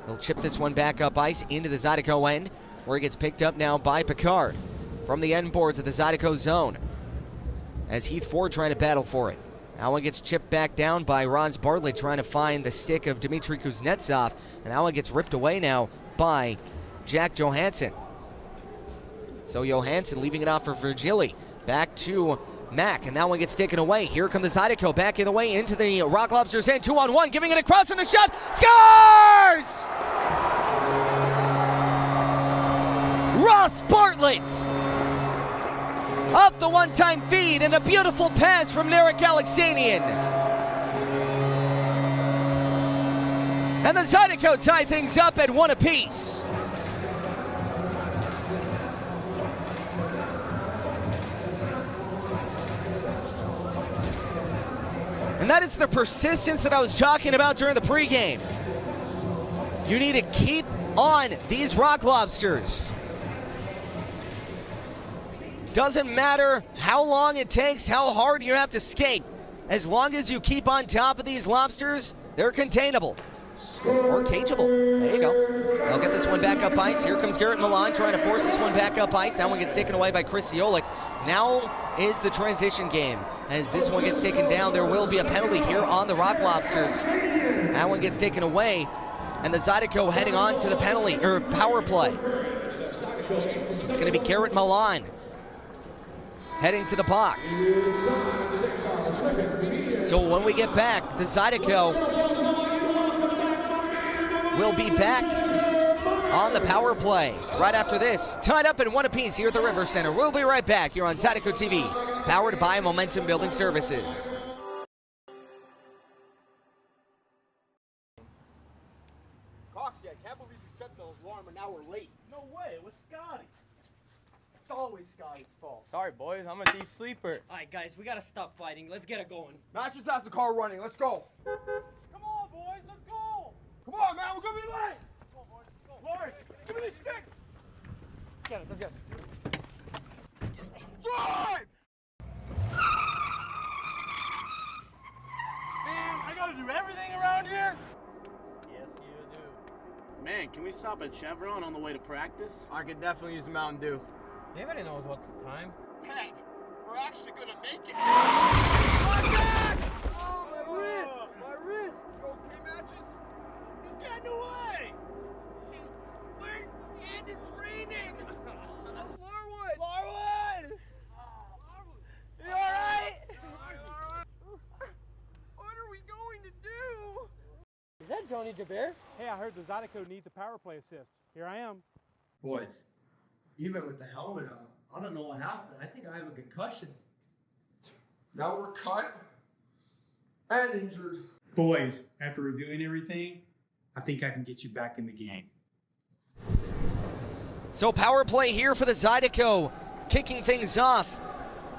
Speaker 1: He'll chip this one back up ice into the Zydeco end, where it gets picked up now by Picard. From the end boards of the Zydeco zone. As Heath Ford trying to battle for it. That one gets chipped back down by Ron Bartlett trying to find the stick of Dmitry Kuznetsov. And that one gets ripped away now by Jack Johansson. So Johansson leaving it off for Virgili. Back to Mack, and that one gets taken away. Here come the Zydeco back in the way into the Rock Lobsters end. 2-on-1, giving it across and a shot. Scores! Ross Bartlett! Off the one-time feed and a beautiful pass from Narek Alexanian. And the Zydeco tie things up at 1 apiece. And that is the persistence that I was talking about during the pregame. You need to keep on these Rock Lobsters. Doesn't matter how long it takes, how hard you have to skate. As long as you keep on top of these lobsters, they're containable. Or cageable. There you go. They'll get this one back up ice. Here comes Garrett Milan trying to force this one back up ice. That one gets taken away by Chris Siolik. Now is the transition game. As this one gets taken down, there will be a penalty here on the Rock Lobsters. That one gets taken away. And the Zydeco heading on to the penalty, or power play. It's going to be Garrett Milan heading to the box. So when we get back, the Zydeco will be back on the power play right after this. Tied up in 1 apiece here at the River Center. We'll be right back here on Zydeco TV, powered by Momentum Building Services.
Speaker 16: Coxie, I can't believe you set the alarm an hour late. No way, it was Scotty. It's always Scotty's fault.
Speaker 14: Sorry, boys. I'm a deep sleeper.
Speaker 6: All right, guys, we gotta stop fighting. Let's get it going.
Speaker 16: Matt just has the car running. Let's go.
Speaker 6: Come on, boys. Let's go.
Speaker 16: Come on, man. We're going to be late. Let's go, boys. Let's go. Lawrence, give me this stick.
Speaker 6: Get it. Let's get it.
Speaker 16: Drive! Man, I got to do everything around here?
Speaker 14: Yes, you do.
Speaker 15: Man, can we stop at Chevron on the way to practice?
Speaker 14: I could definitely use a Mountain Dew. Anybody knows what's the time?
Speaker 16: Matt, we're actually going to make it.
Speaker 6: Oh, my wrist. My wrist.
Speaker 16: You okay, Matches? He's getting away. Wait, and it's raining. Larwood.
Speaker 6: Larwood.
Speaker 16: You all right? What are we going to do?
Speaker 6: Is that Johnny Jabir?
Speaker 3: Hey, I heard the Zydeco need the power play assist. Here I am.
Speaker 16: Boys, even with the helmet on, I don't know what happened. I think I have a concussion. Now we're cut and injured.
Speaker 20: Boys, after reviewing everything, I think I can get you back in the game.
Speaker 1: So power play here for the Zydeco, kicking things off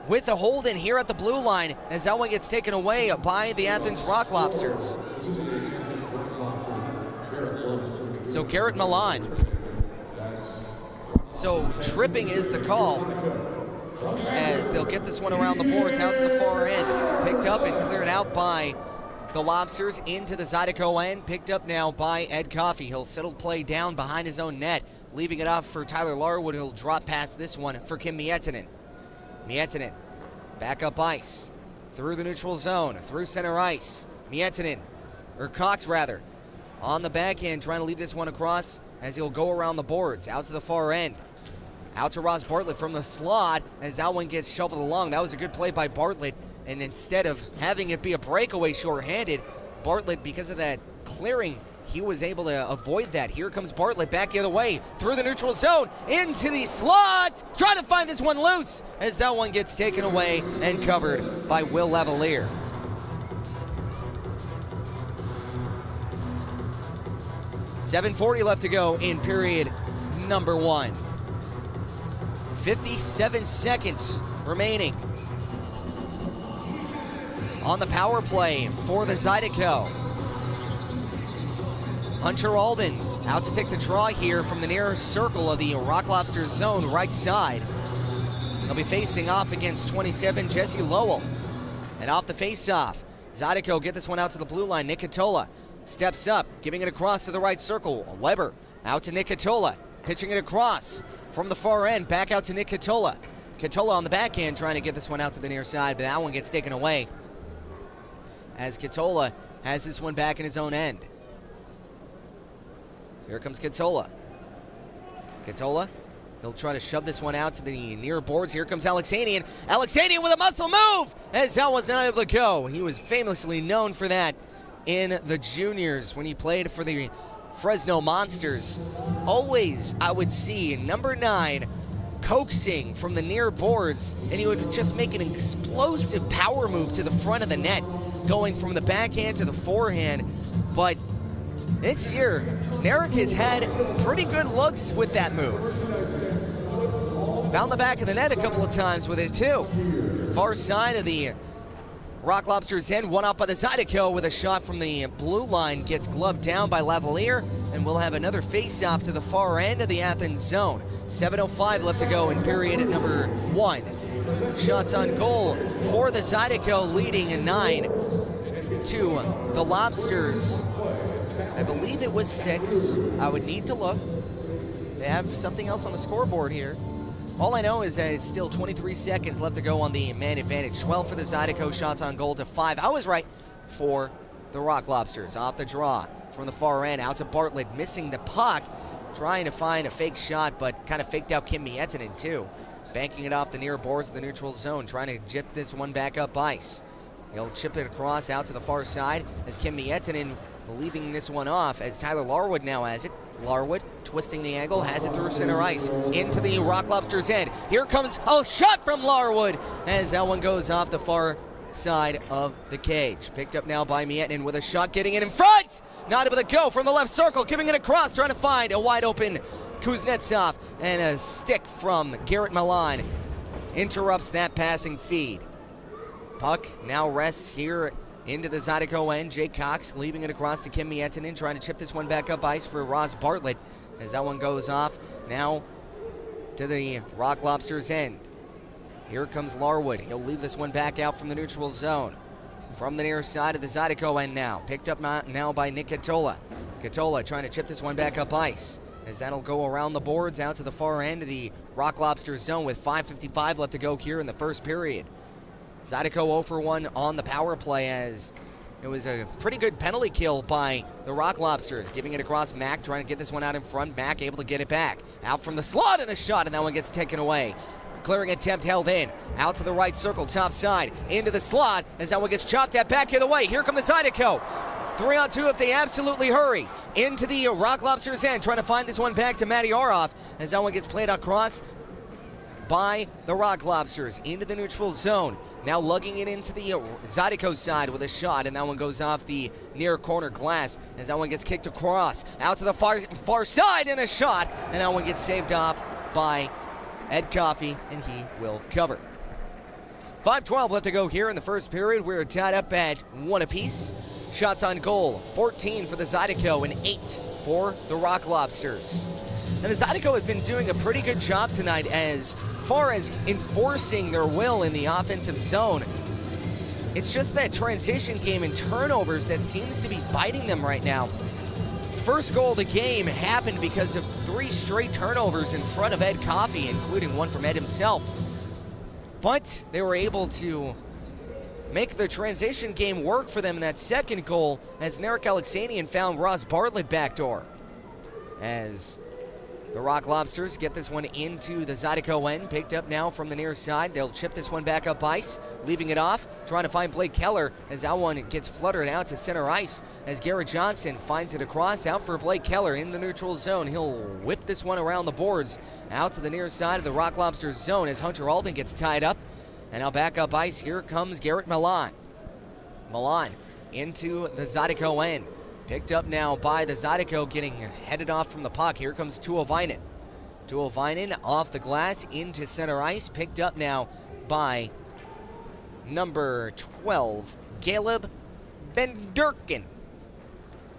Speaker 1: with a hold in here at the blue line as that one gets taken away by the Athens Rock Lobsters. So Garrett Milan. So tripping is the call as they'll get this one around the boards out to the far end. Picked up and cleared out by the Lobsters into the Zydeco end. Picked up now by Ed Coffey. He'll settle play down behind his own net, leaving it off for Tyler Larwood. He'll drop past this one for Kim Miettinen. Miettinen back up ice through the neutral zone, through center ice. Miettinen, or Cox rather, on the back end trying to leave this one across as he'll go around the boards out to the far end. Out to Ross Bartlett from the slot as that one gets shuffled along. That was a good play by Bartlett, and instead of having it be a breakaway shorthanded, Bartlett, because of that clearing, he was able to avoid that. Here comes Bartlett back the other way through the neutral zone into the slot, trying to find this one loose as that one gets taken away and covered by Will Lavalier. 7:40 left to go in period number 1. 57 seconds remaining on the power play for the Zydeco. Hunter Alden out to take the draw here from the near circle of the Rock Lobsters zone right side. They'll be facing off against 27 Jesse Lowell. And off the face-off, Zydeco get this one out to the blue line. Nick Catola steps up, giving it across to the right circle. Weber out to Nick Catola, pitching it across from the far end, back out to Nick Catola. Catola on the backhand trying to get this one out to the near side, but that one gets taken away as Catola has this one back in his own end. Here comes Catola. Catola, he'll try to shove this one out to the near boards. Here comes Alexanian. Alexanian with a muscle move as that was not able to go. He was famously known for that in the juniors when he played for the Fresno Monsters. Always, I would see number 9 coaxing from the near boards, and he would just make an explosive power move to the front of the net, going from the backhand to the forehand. But this year, Narek has had pretty good looks with that move. Found the back of the net a couple of times with it too. Far side of the Rock Lobsters end, one off by the Zydeco with a shot from the blue line, gets gloved down by Lavalier, and we'll have another face-off to the far end of the Athens zone. 7:05 left to go in period number 1. Shots on goal for the Zydeco, leading a 9 to the Lobsters. I believe it was 6. I would need to look. They have something else on the scoreboard here. All I know is that it's still 23 seconds left to go on the man advantage. 12 for the Zydeco, shots on goal to 5. I was right for the Rock Lobsters. Off the draw from the far end, out to Bartlett, missing the puck, trying to find a fake shot, but kind of faked out Kim Miettinen too. Banking it off the near boards of the neutral zone, trying to chip this one back up ice. He'll chip it across out to the far side as Kim Miettinen leaving this one off as Tyler Larwood now has it. Larwood twisting the angle, has it through center ice into the Rock Lobsters end. Here comes a shot from Larwood as that one goes off the far side of the cage. Picked up now by Miettinen with a shot, getting it in front. Not able to go from the left circle, giving it across, trying to find a wide open Kuznetsov, and a stick from Garrett Milan interrupts that passing feed. Puck now rests here into the Zydeco end. Jake Cox leaving it across to Kim Miettinen, trying to chip this one back up ice for Ross Bartlett as that one goes off now to the Rock Lobsters end. Here comes Larwood. He'll leave this one back out from the neutral zone. From the near side of the Zydeco end now. Picked up now by Nick Catola. Catola trying to chip this one back up ice as that'll go around the boards out to the far end of the Rock Lobsters zone with 5:55 left to go here in the first period. Zydeco 0 for 1 on the power play as it was a pretty good penalty kill by the Rock Lobsters. Giving it across Mack, trying to get this one out in front. Mack able to get it back. Out from the slot and a shot, and that one gets taken away. Clearing attempt held in. Out to the right circle, top side. Into the slot as that one gets chopped at back the way. Here come the Zydeco. 3-on-2 if they absolutely hurry. Into the Rock Lobsters end, trying to find this one back to Matty Aroff as that one gets played across by the Rock Lobsters into the neutral zone. Now lugging it into the Zydeco side with a shot, and that one goes off the near corner glass as that one gets kicked across. Out to the far side and a shot, and that one gets saved off by Ed Coffey, and he will cover. 5:12 left to go here in the first period. We're tied up at 1 apiece. Shots on goal, 14 for the Zydeco and 8 for the Rock Lobsters. And the Zydeco have been doing a pretty good job tonight as far as enforcing their will in the offensive zone. It's just that transition game and turnovers that seems to be biting them right now. First goal of the game happened because of 3 straight turnovers in front of Ed Coffey, including one from Ed himself. But they were able to make the transition game work for them in that second goal as Narek Alexanian found Ross Bartlett backdoor. As the Rock Lobsters get this one into the Zydeco end, picked up now from the near side. They'll chip this one back up ice, leaving it off, trying to find Blake Keller as that one gets fluttered out to center ice as Garrett Johnson finds it across, out for Blake Keller in the neutral zone. He'll whip this one around the boards out to the near side of the Rock Lobsters zone as Hunter Alden gets tied up. And now back up ice, here comes Garrett Milan. Milan into the Zydeco end. Picked up now by the Zydeco, getting headed off from the puck. Here comes Tuovainen. Tuovainen off the glass into center ice. Picked up now by number 12, Caleb Benderkin.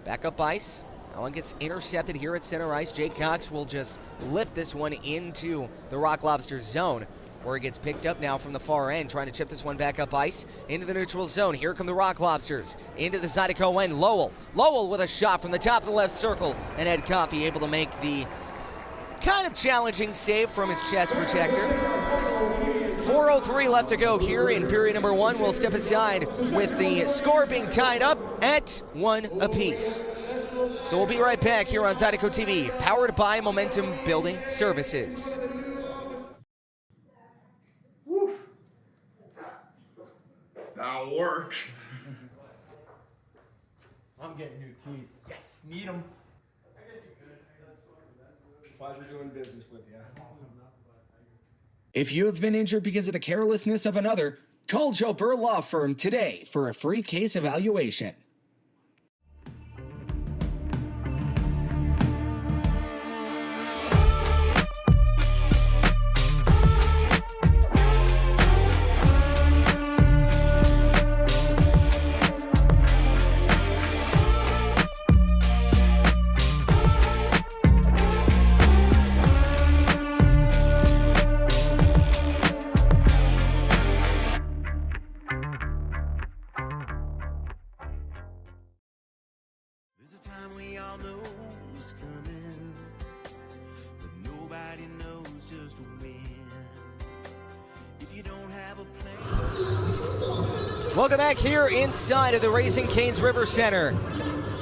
Speaker 1: Back up ice. That one gets intercepted here at center ice. Jake Cox will just lift this one into the Rock Lobsters zone, where it gets picked up now from the far end, trying to chip this one back up ice into the neutral zone. Here come the Rock Lobsters into the Zydeco end. Lowell with a shot from the top of the left circle, and Ed Coffey able to make the kind of challenging save from his chest protector. 4:03 left to go here in period number 1. We'll step aside with the score being tied up at 1 apiece. So we'll be right back here on Zydeco TV, powered by Momentum Building Services.
Speaker 17: That'll work.
Speaker 16: I'm getting new teeth. Yes, need them.
Speaker 17: Pleasure doing business with you.
Speaker 13: If you have been injured because of the carelessness of another, call Joe Burr Law Firm today for a free case evaluation.
Speaker 2: There's a time we all know is coming, but nobody knows just when. If you don't have a plan.
Speaker 1: Welcome back here inside of the Raising Cane's River Center,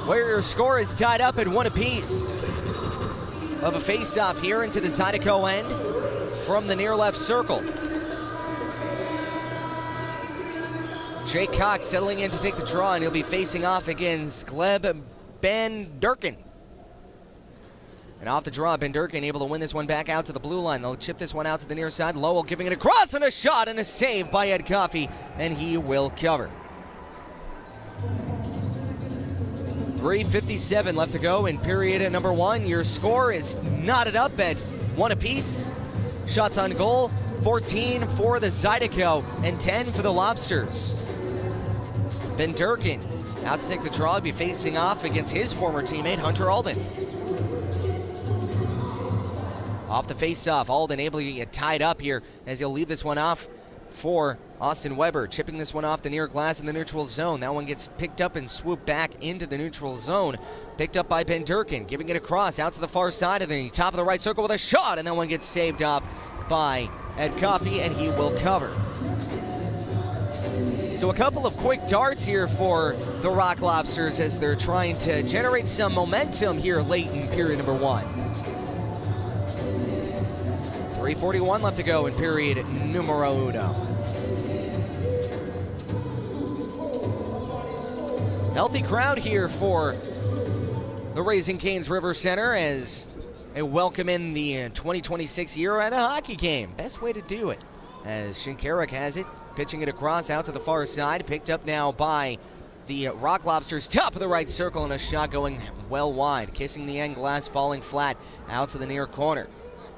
Speaker 1: where your score is tied up at 1 apiece. Of a face-off here into the Zydeco end from the near left circle. Jake Cox settling in to take the draw, and he'll be facing off against Gleb Benderkin. And off the draw, Benderkin able to win this one back out to the blue line. They'll chip this one out to the near side. Lowell giving it across, and a shot and a save by Ed Coffey, and he will cover. 3:57 left to go in period number 1. Your score is knotted up at 1 apiece. Shots on goal, 14 for the Zydeco and 10 for the Lobsters. Benderkin out to take the draw, be facing off against his former teammate, Hunter Alden. Off the face-off, Alden able to get tied up here as he'll leave this one off for Austin Weber, chipping this one off the near glass in the neutral zone. That one gets picked up and swooped back into the neutral zone. Picked up by Benderkin, giving it across out to the far side of the top of the right circle with a shot, and that one gets saved off by Ed Coffey, and he will cover. So a couple of quick darts here for the Rock Lobsters as they're trying to generate some momentum here late in period number 1. 3:41 left to go in period numero 1. Healthy crowd here for the Raising Cane's River Center as they welcome in the 2026 year at a hockey game. Best way to do it, as Shinkarik has it, pitching it across out to the far side, picked up now by the Rock Lobsters, top of the right circle, and a shot going well wide, kissing the end glass, falling flat out to the near corner.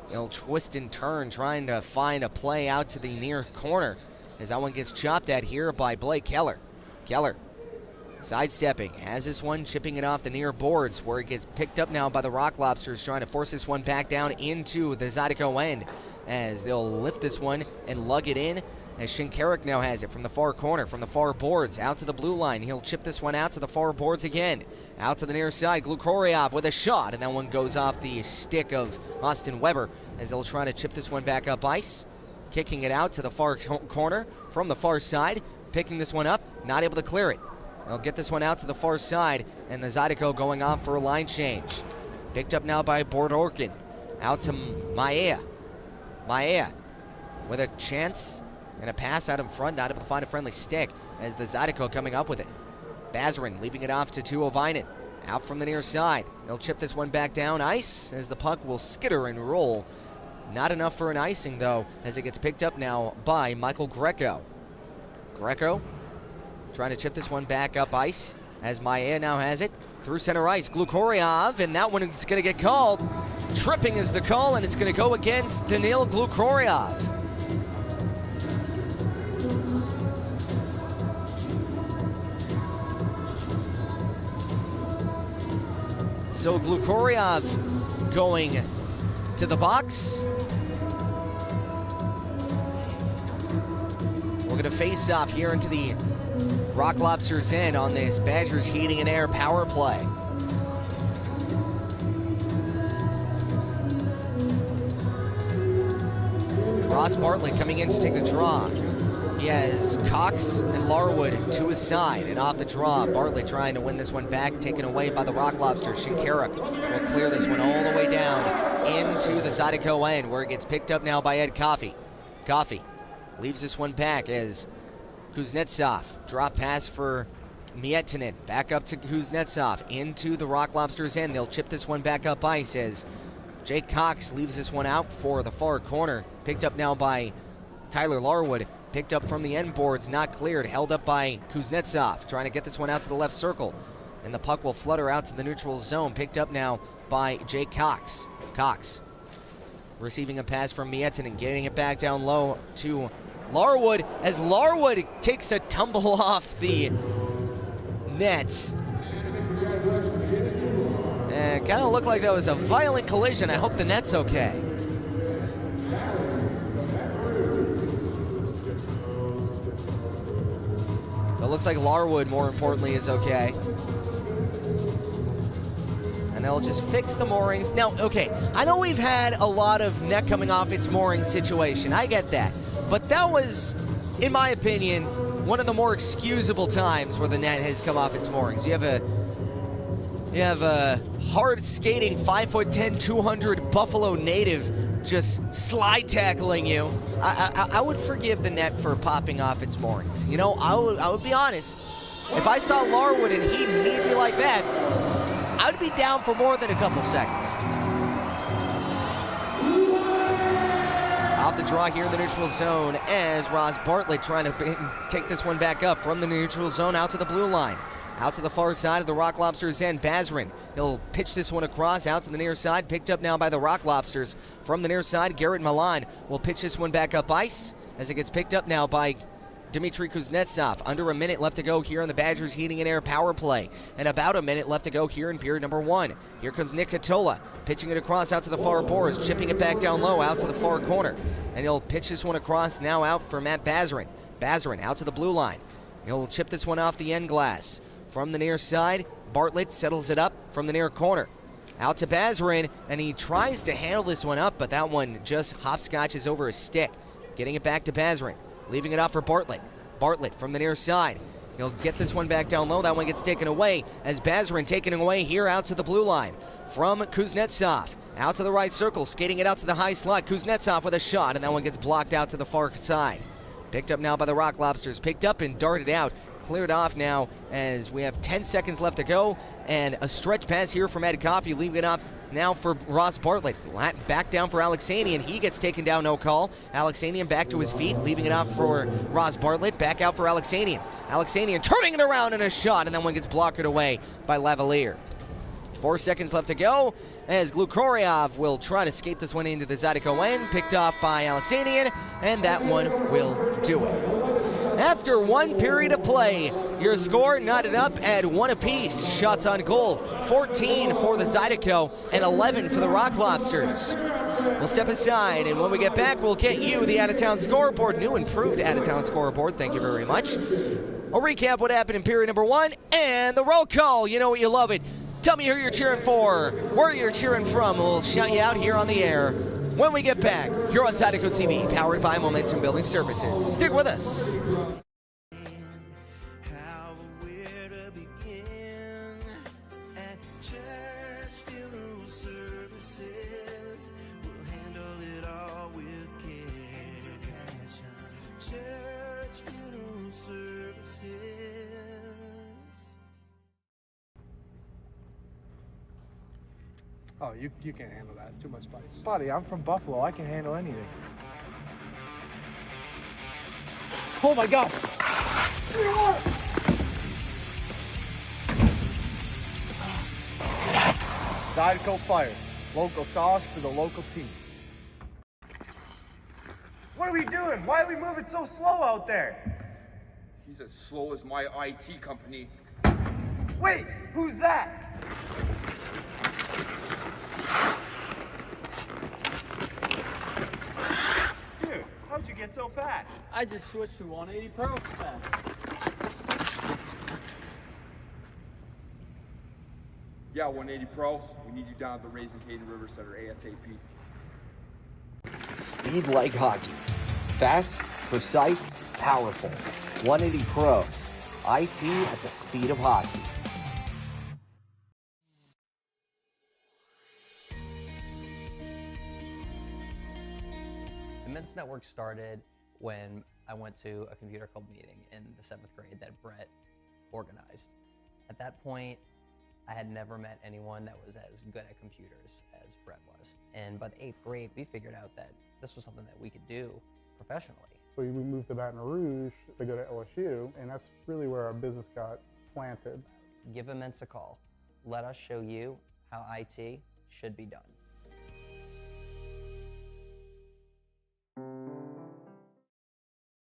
Speaker 1: He'll twist and turn, trying to find a play out to the near corner, as that one gets chopped at here by Blake Keller. Keller sidestepping, has this one, chipping it off the near boards, where it gets picked up now by the Rock Lobsters, trying to force this one back down into the Zydeco end, as they'll lift this one and lug it in, as Shinkarik now has it from the far corner, from the far boards, out to the blue line. He'll chip this one out to the far boards again. Out to the near side, Glukoriov with a shot, and that one goes off the stick of Austin Weber, as they'll try to chip this one back up ice. Kicking it out to the far corner from the far side, picking this one up, not able to clear it. They'll get this one out to the far side, and the Zydeco going off for a line change. Picked up now by Bordorkin. Out to Maea. Maea with a chance and a pass out in front, not able to find a friendly stick, as the Zydeco coming up with it. Bazarin leaving it off to Tuovainen. Out from the near side. They'll chip this one back down ice, as the puck will skitter and roll. Not enough for an icing, though, as it gets picked up now by Michael Greco. Greco trying to chip this one back up ice, as Maea now has it. through center ice. Glukoryov, and that one is going to get called. Tripping is the call, and it's going to go against Danil Glukoryov. So Glukoryov going to the box. We're going to face off here into the Rock Lobsters end on this Badgers Heating and Air power play. Ross Bartlett coming in to take the draw. He has Cox and Larwood to his side, and off the draw, Bartlett trying to win this one back, taken away by the Rock Lobsters. Shinkaruk will clear this one all the way down into the Zydeco end, where it gets picked up now by Ed Coffey. Coffey leaves this one back as Kuznetsov, drop pass for Miettinen, back up to Kuznetsov, into the Rock Lobsters end. They'll chip this one back up ice as Jake Cox leaves this one out for the far corner. Picked up now by Tyler Larwood. Picked up from the end boards, not cleared. Held up by Kuznetsov, trying to get this one out to the left circle. And the puck will flutter out to the neutral zone. Picked up now by Jake Cox. Cox receiving a pass from Miettinen, getting it back down low to Larwood, as Larwood takes a tumble off the net. And it kind of looked like that was a violent collision. I hope the net's okay. It looks like Larwood, more importantly, is okay. And they'll just fix the moorings. Now, okay, I know we've had a lot of net coming off its mooring situation. I get that. But that was, in my opinion, one of the more excusable times where the net has come off its moorings. You have a hard skating 5'10", 200 Buffalo native just slide tackling you. I would forgive the net for popping off its moorings. You know, I would be honest. If I saw Larwood and he need me like that, I would be down for more than a couple seconds. Off the draw here in the neutral zone as Ross Bartlett trying to take this one back up from the neutral zone out to the blue line. Out to the far side of the Rock Lobsters end, Bazarin. He'll pitch this one across out to the near side, picked up now by the Rock Lobsters. From the near side, Garrett Milan will pitch this one back up ice as it gets picked up now by Dmitry Kuznetsov. Under a minute left to go here on the Badgers Heating and Air power play. And about a minute left to go here in period number 1. Here comes Nick Katola, pitching it across out to the far boards, chipping it back down low out to the far corner. And he'll pitch this one across now out for Matt Bazarin. Bazarin out to the blue line. He'll chip this one off the end glass. From the near side, Bartlett settles it up from the near corner. Out to Bazarin, and he tries to handle this one up, but that one just hopscotches over his stick. Getting it back to Bazarin, leaving it off for Bartlett. Bartlett from the near side. He'll get this one back down low. That one gets taken away as Bazarin taken away here out to the blue line. From Kuznetsov, out to the right circle, skating it out to the high slot. Kuznetsov with a shot, and that one gets blocked out to the far side. Picked up now by the Rock Lobsters. Picked up and darted out. Cleared off now as we have 10 seconds left to go. And a stretch pass here from Ed Coffey, leaving it up now for Ross Bartlett. Back down for Alexanian. He gets taken down, no call. Alexanian back to his feet, leaving it up for Ross Bartlett. Back out for Alexanian. Alexanian turning it around in a shot, and that one gets blocked away by Lavalier. 4 seconds left to go as Glukoryov will try to skate this one into the Zydeco end. Picked off by Alexanian, and that one will do it. After one period of play, your score knotted up at 1 apiece. Shots on goal, 14 for the Zydeco and 11 for the Rock Lobsters. We'll step aside, and when we get back, we'll get you the out-of-town scoreboard, new improved out-of-town scoreboard. Thank you very much. I'll recap what happened in period number 1 and the roll call. You know what, you love it. Tell me who you're cheering for, where you're cheering from. We'll shout you out here on the air when we get back. You're on Zydeco TV, powered by Momentum Building Services. Stick with us.
Speaker 3: Oh, you can't handle that. It's too much spice. Buddy, I'm from Buffalo. I can handle anything. Oh my God! Zydeco Fire. Local sauce for the local team.
Speaker 4: What are we doing? Why are we moving so slow out there?
Speaker 17: He's as slow as my IT company.
Speaker 4: Wait, who's that? Dude, how'd you get so fast?
Speaker 14: I just switched to 180 Pro fast.
Speaker 17: Yeah, 180 Pros. We need you down at the Raising Caden River Center ASAP.
Speaker 18: Speed like hockey. Fast, precise, powerful. 180 Pro. IT at the speed of hockey.
Speaker 7: The Men's Network started when I went to a computer club meeting in the 7th grade that Brett organized. At that point, I had never met anyone that was as good at computers as Brett was. And by the 8th grade, we figured out that this was something that we could do professionally.
Speaker 8: So we moved to Baton Rouge to go to LSU, and that's really where our business got planted.
Speaker 7: Give Immense a call. Let us show you how IT should be done.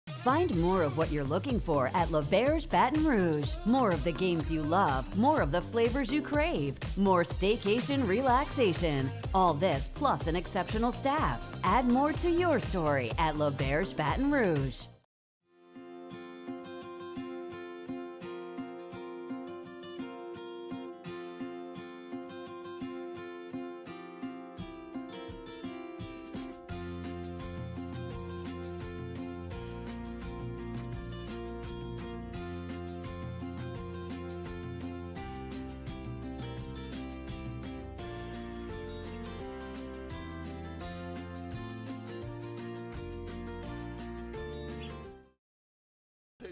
Speaker 9: Find more of what you're looking for at Lobsters Baton Rouge. More of the games you love, more of the flavors you crave, more staycation relaxation. All this plus an exceptional staff. Add more to your story at Lobsters Baton Rouge.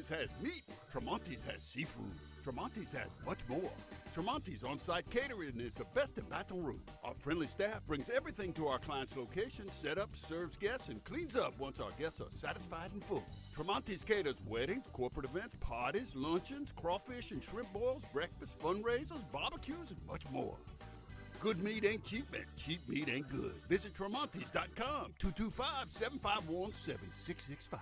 Speaker 10: Has meat. Tremonti's has seafood. Tremonti's has much more. Tremonti's on-site catering is the best in Baton Rouge. Our friendly staff brings everything to our client's location, set up, serves guests, and cleans up once our guests are satisfied and full. Tremonti's caters weddings, corporate events, parties, luncheons, crawfish and shrimp boils, breakfast, fundraisers, barbecues, and much more. Good meat ain't cheap, and cheap meat ain't good. Visit Tremonti's.com, 225-751-7665.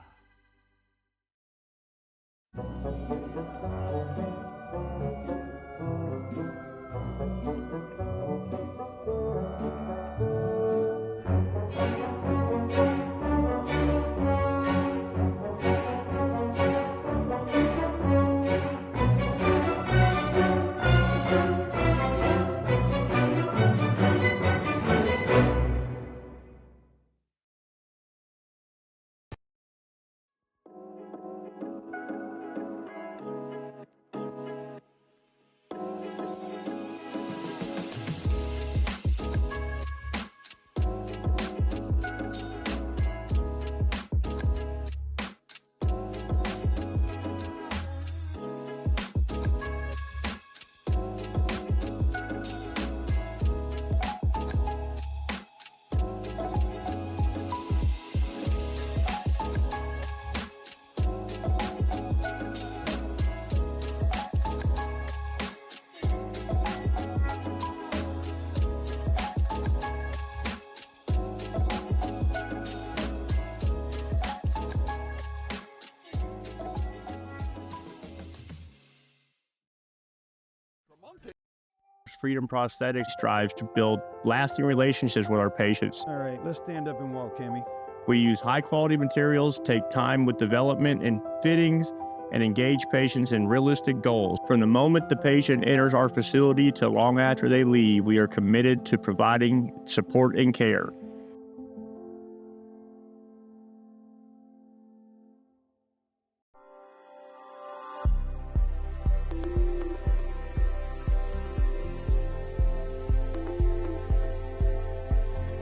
Speaker 11: Freedom Prosthetics strives to build lasting relationships with our patients.
Speaker 12: All right, let's stand up and walk, Kimmy.
Speaker 11: We use high-quality materials, take time with development and fittings, and engage patients in realistic goals. From the moment the patient enters our facility to long after they leave, we are committed to providing support and care.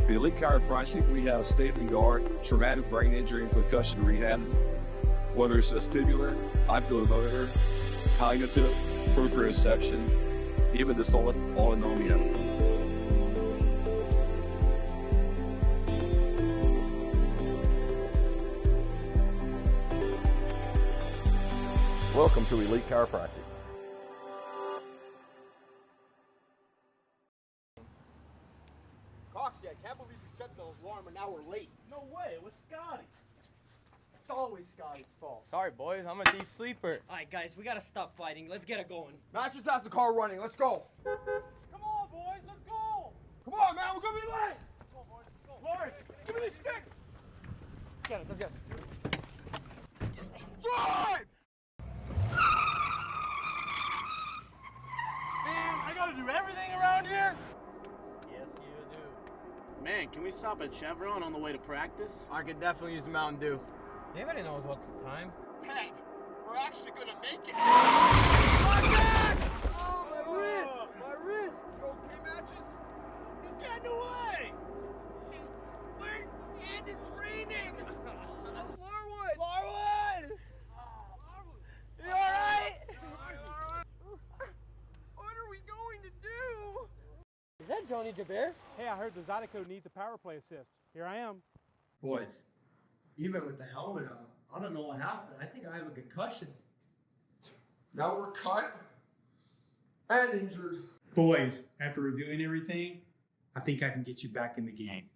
Speaker 5: The Elite Chiropractic, we have state-of-the-art traumatic brain injury and concussion rehab. Whether it's vestibular, oculomotor, cognitive, proprioception, even dysautonomia.
Speaker 21: Welcome to Elite Chiropractic.
Speaker 16: alarm and now we're late. No way, it was Scotty. It's always Scotty's fault.
Speaker 14: Sorry, boys. I'm a deep sleeper.
Speaker 6: All right, guys, we gotta stop fighting. Let's get it going.
Speaker 16: Matt just has the car running. Let's go.
Speaker 6: Come on, boys. Let's go.
Speaker 16: Come on, man. We're gonna be late. Come on, boys. Let's go. Lars, give me this stick.
Speaker 6: Get it. Let's go.
Speaker 16: Drive! Man, I gotta do everything around here.
Speaker 14: Yes, you do.
Speaker 15: Man, can we stop at Chevron on the way to practice?
Speaker 14: I could definitely use a Mountain Dew. Anybody knows what's the time?
Speaker 16: Pat, we're actually gonna make it.
Speaker 6: Oh, my wrist. My wrist.
Speaker 16: You okay, Matches? He's getting away. Wait, and it's raining. Larwood.
Speaker 6: Larwood.
Speaker 16: You all right? What are we going to do?
Speaker 6: Is that Johnny Jabir?
Speaker 3: Hey, I heard the Zydeco needs a power play assist. Here I am.
Speaker 4: Boys, even with the helmet on, I don't know what happened. I think I have a concussion.
Speaker 16: Now we're cut and injured.
Speaker 20: Boys, after reviewing everything, I think I can get you back in the game.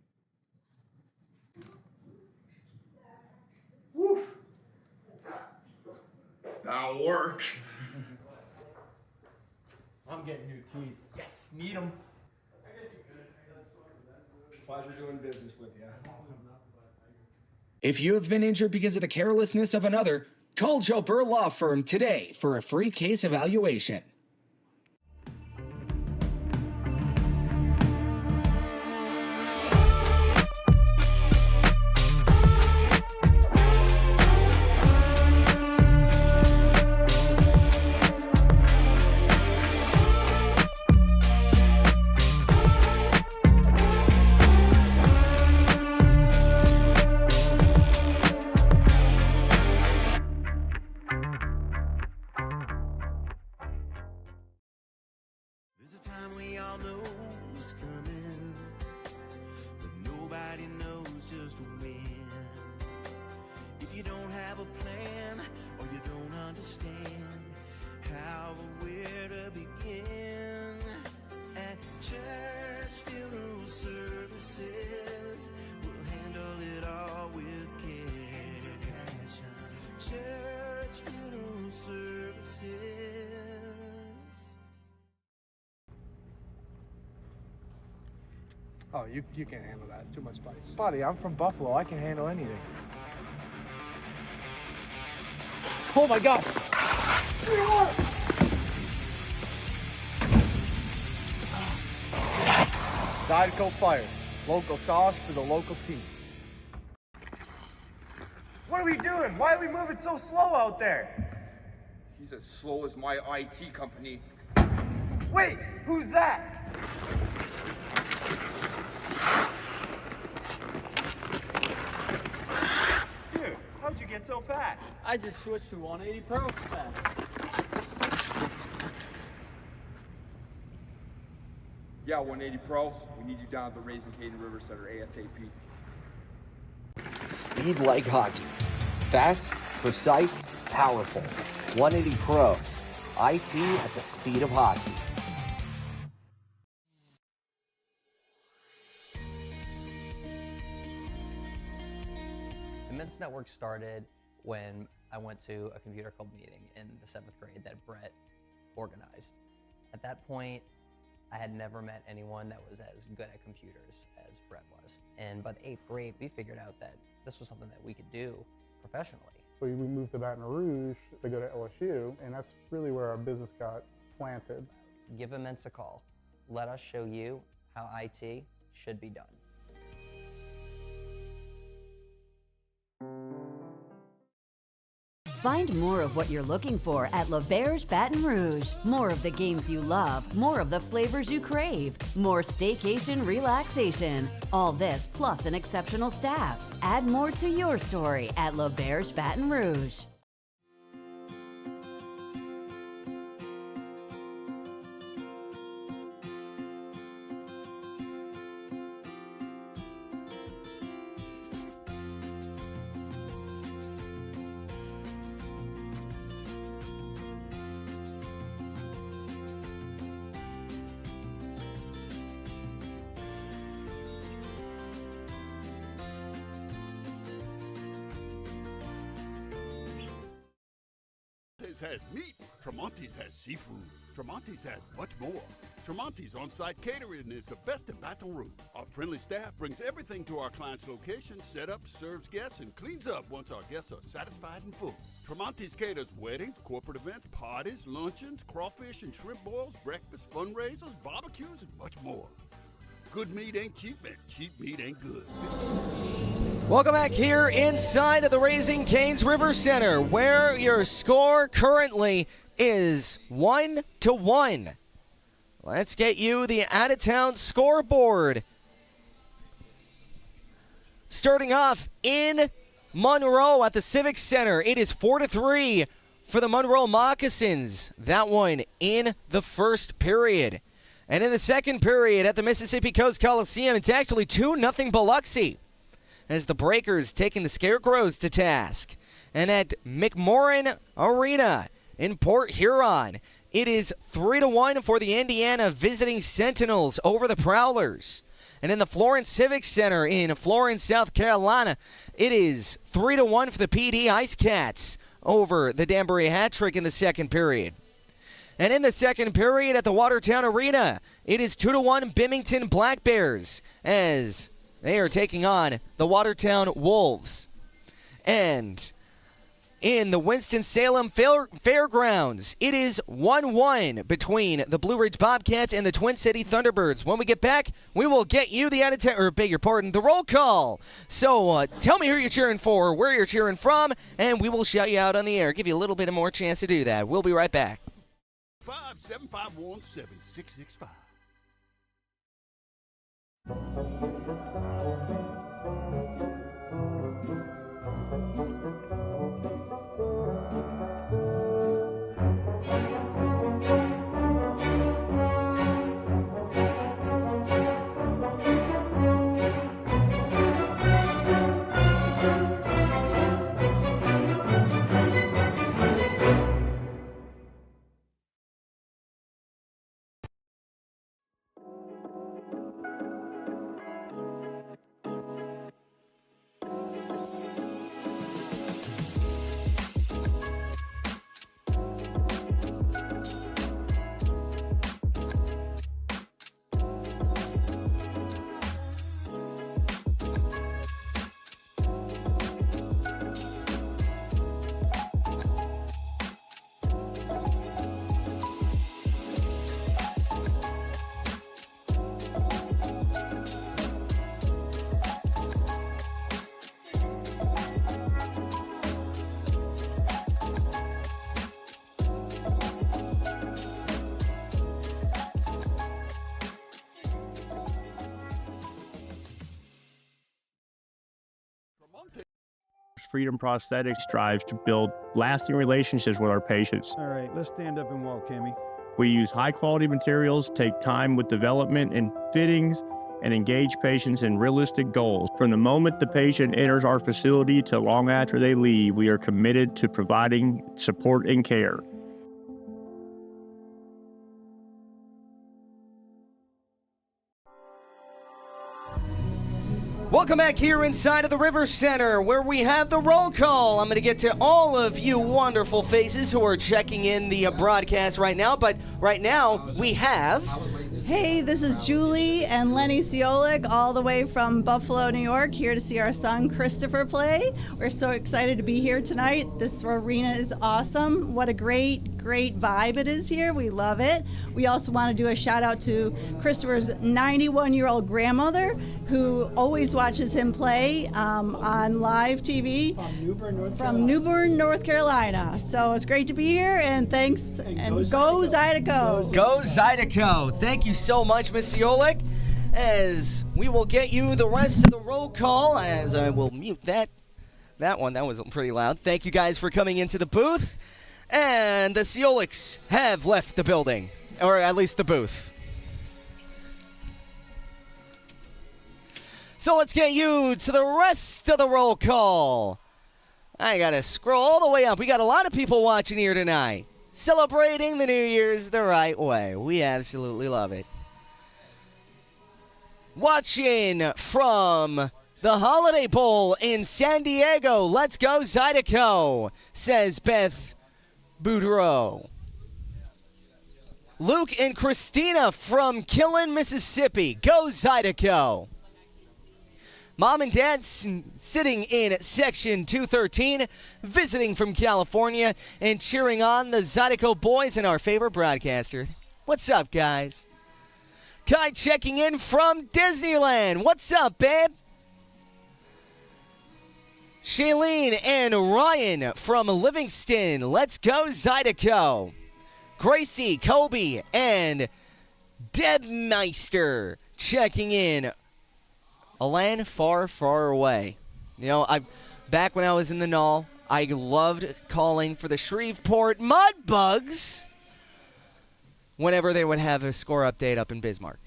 Speaker 16: Woo.
Speaker 17: That'll work.
Speaker 16: I'm getting new teeth. Yes, need them.
Speaker 17: Pleasure doing business with you.
Speaker 13: If you have been injured because of the carelessness of another, call Joe Burr Law Firm today for a free case evaluation.
Speaker 2: There's a time we all know is coming, but nobody knows just when. If you don't have a plan or you don't understand how or where to begin, at church funeral services, we'll handle it all with care. Church funeral services.
Speaker 3: Oh, you can't handle that. It's too much spice. Buddy, I'm from Buffalo. I can handle anything. Oh my gosh! Zydeco Fire. Local sauce for the local team.
Speaker 4: What are we doing? Why are we moving so slow out there?
Speaker 17: He's as slow as my IT company.
Speaker 4: Wait, who's that? Dude, how'd you get so fast?
Speaker 14: I just switched to 180 Pro fast.
Speaker 17: Yeah, 180 Pro. We need you down at the Raising Caden River Center ASAP.
Speaker 18: Speed like hockey. Fast, precise, powerful. 180 Pro. IT at the speed of hockey.
Speaker 7: The Men's Network started when I went to a computer club meeting in the 7th grade that Brett organized. At that point, I had never met anyone that was as good at computers as Brett was. And by the 8th grade, we figured out that this was something that we could do professionally.
Speaker 8: We moved to Baton Rouge to go to LSU, and that's really where our business got planted.
Speaker 7: Give Immense a call. Let us show you how IT should be done.
Speaker 9: Find more of what you're looking for at Lobsters Baton Rouge. More of the games you love, more of the flavors you crave, more staycation relaxation. All this plus an exceptional staff. Add more to your story at Lobsters Baton Rouge.
Speaker 10: Tremonti's has meat. Tremonti's has seafood. Tremonti's has much more. Tremonti's on-site catering is the best in Baton Rouge. Our friendly staff brings everything to our client's location, set up, serves guests, and cleans up once our guests are satisfied and full. Tremonti's caters weddings, corporate events, parties, luncheons, crawfish and shrimp boils, breakfast, fundraisers, barbecues, and much more. Good meat ain't cheap, and cheap meat ain't good.
Speaker 1: Welcome back here inside of the Raising Cane's River Center, where your score currently is 1-1. Let's get you the out-of-town scoreboard. Starting off in Monroe at the Civic Center, it is 4-3 for the Monroe Moccasins. That one in the first period. And in the second period at the Mississippi Coast Coliseum, it's actually 2-0 Biloxi, as the Breakers taking the Scarecrows to task. And at McMorran Arena in Port Huron, it is 3-1 for the Indiana Visiting Sentinels over the Prowlers. And in the Florence Civic Center in Florence, South Carolina, it is 3-1 for the PD Ice Cats over the Danbury Hat-Trick in the second period. And in the second period at the Watertown Arena, it is 2-1 Bimington Black Bears as they are taking on the Watertown Wolves. And in the Winston-Salem Fairgrounds, it is 1-1 between the Blue Ridge Bobcats and the Twin City Thunderbirds. When we get back, we will get you the roll call. So tell me who you're cheering for, where you're cheering from, and we will shout you out on the air, give you a little bit more chance to do that. We'll be right back.
Speaker 10: 575176665.
Speaker 11: Freedom Prosthetics strives to build lasting relationships with our patients.
Speaker 12: All right, let's stand up and walk, Kimmy.
Speaker 11: We use high-quality materials, take time with development and fittings, and engage patients in realistic goals. From the moment the patient enters our facility to long after they leave, we are committed to providing support and care.
Speaker 1: Welcome back here inside of the River Center, where we have the roll call. I'm going to get to all of you wonderful faces who are checking in the broadcast right now, but right now we have...
Speaker 21: Hey, this is Julie and Lenny Ciolik, all the way from Buffalo, New York, here to see our son Christopher play. We're so excited to be here tonight. This arena is awesome. What a great vibe it is here. We love it. We also want to do a shout out to Christopher's 91-year-old grandmother, who always watches him play on live TV from Newbern, North Carolina. So it's great to be here, and thanks, and go Zydeco.
Speaker 1: Go Zydeco. Thank you so much, Miss Ciolik, as we will get you the rest of the roll call, as I will mute that one. That was pretty loud. Thank you guys for coming into the booth. And the Cioliks have left the building, or at least the booth. So let's get you to the rest of the roll call. I gotta scroll all the way up. We got a lot of people watching here tonight, celebrating the New Year's the right way. We absolutely love it. Watching from the Holiday Bowl in San Diego, let's go Zydeco, says Beth Boudreaux. Luke and Christina from Killen, Mississippi. Go Zydeco. Mom and Dad sitting in section 213, visiting from California, and cheering on the Zydeco boys and our favorite broadcaster. What's up, guys? Kai checking in from Disneyland. What's up, babe? Shailene and Ryan from Livingston. Let's go, Zydeco. Gracie, Kobe, and Debmeister checking in. A land far, far away. You know, back when I was in the Knoll, I loved calling for the Shreveport Mudbugs whenever they would have a score update up in Bismarck.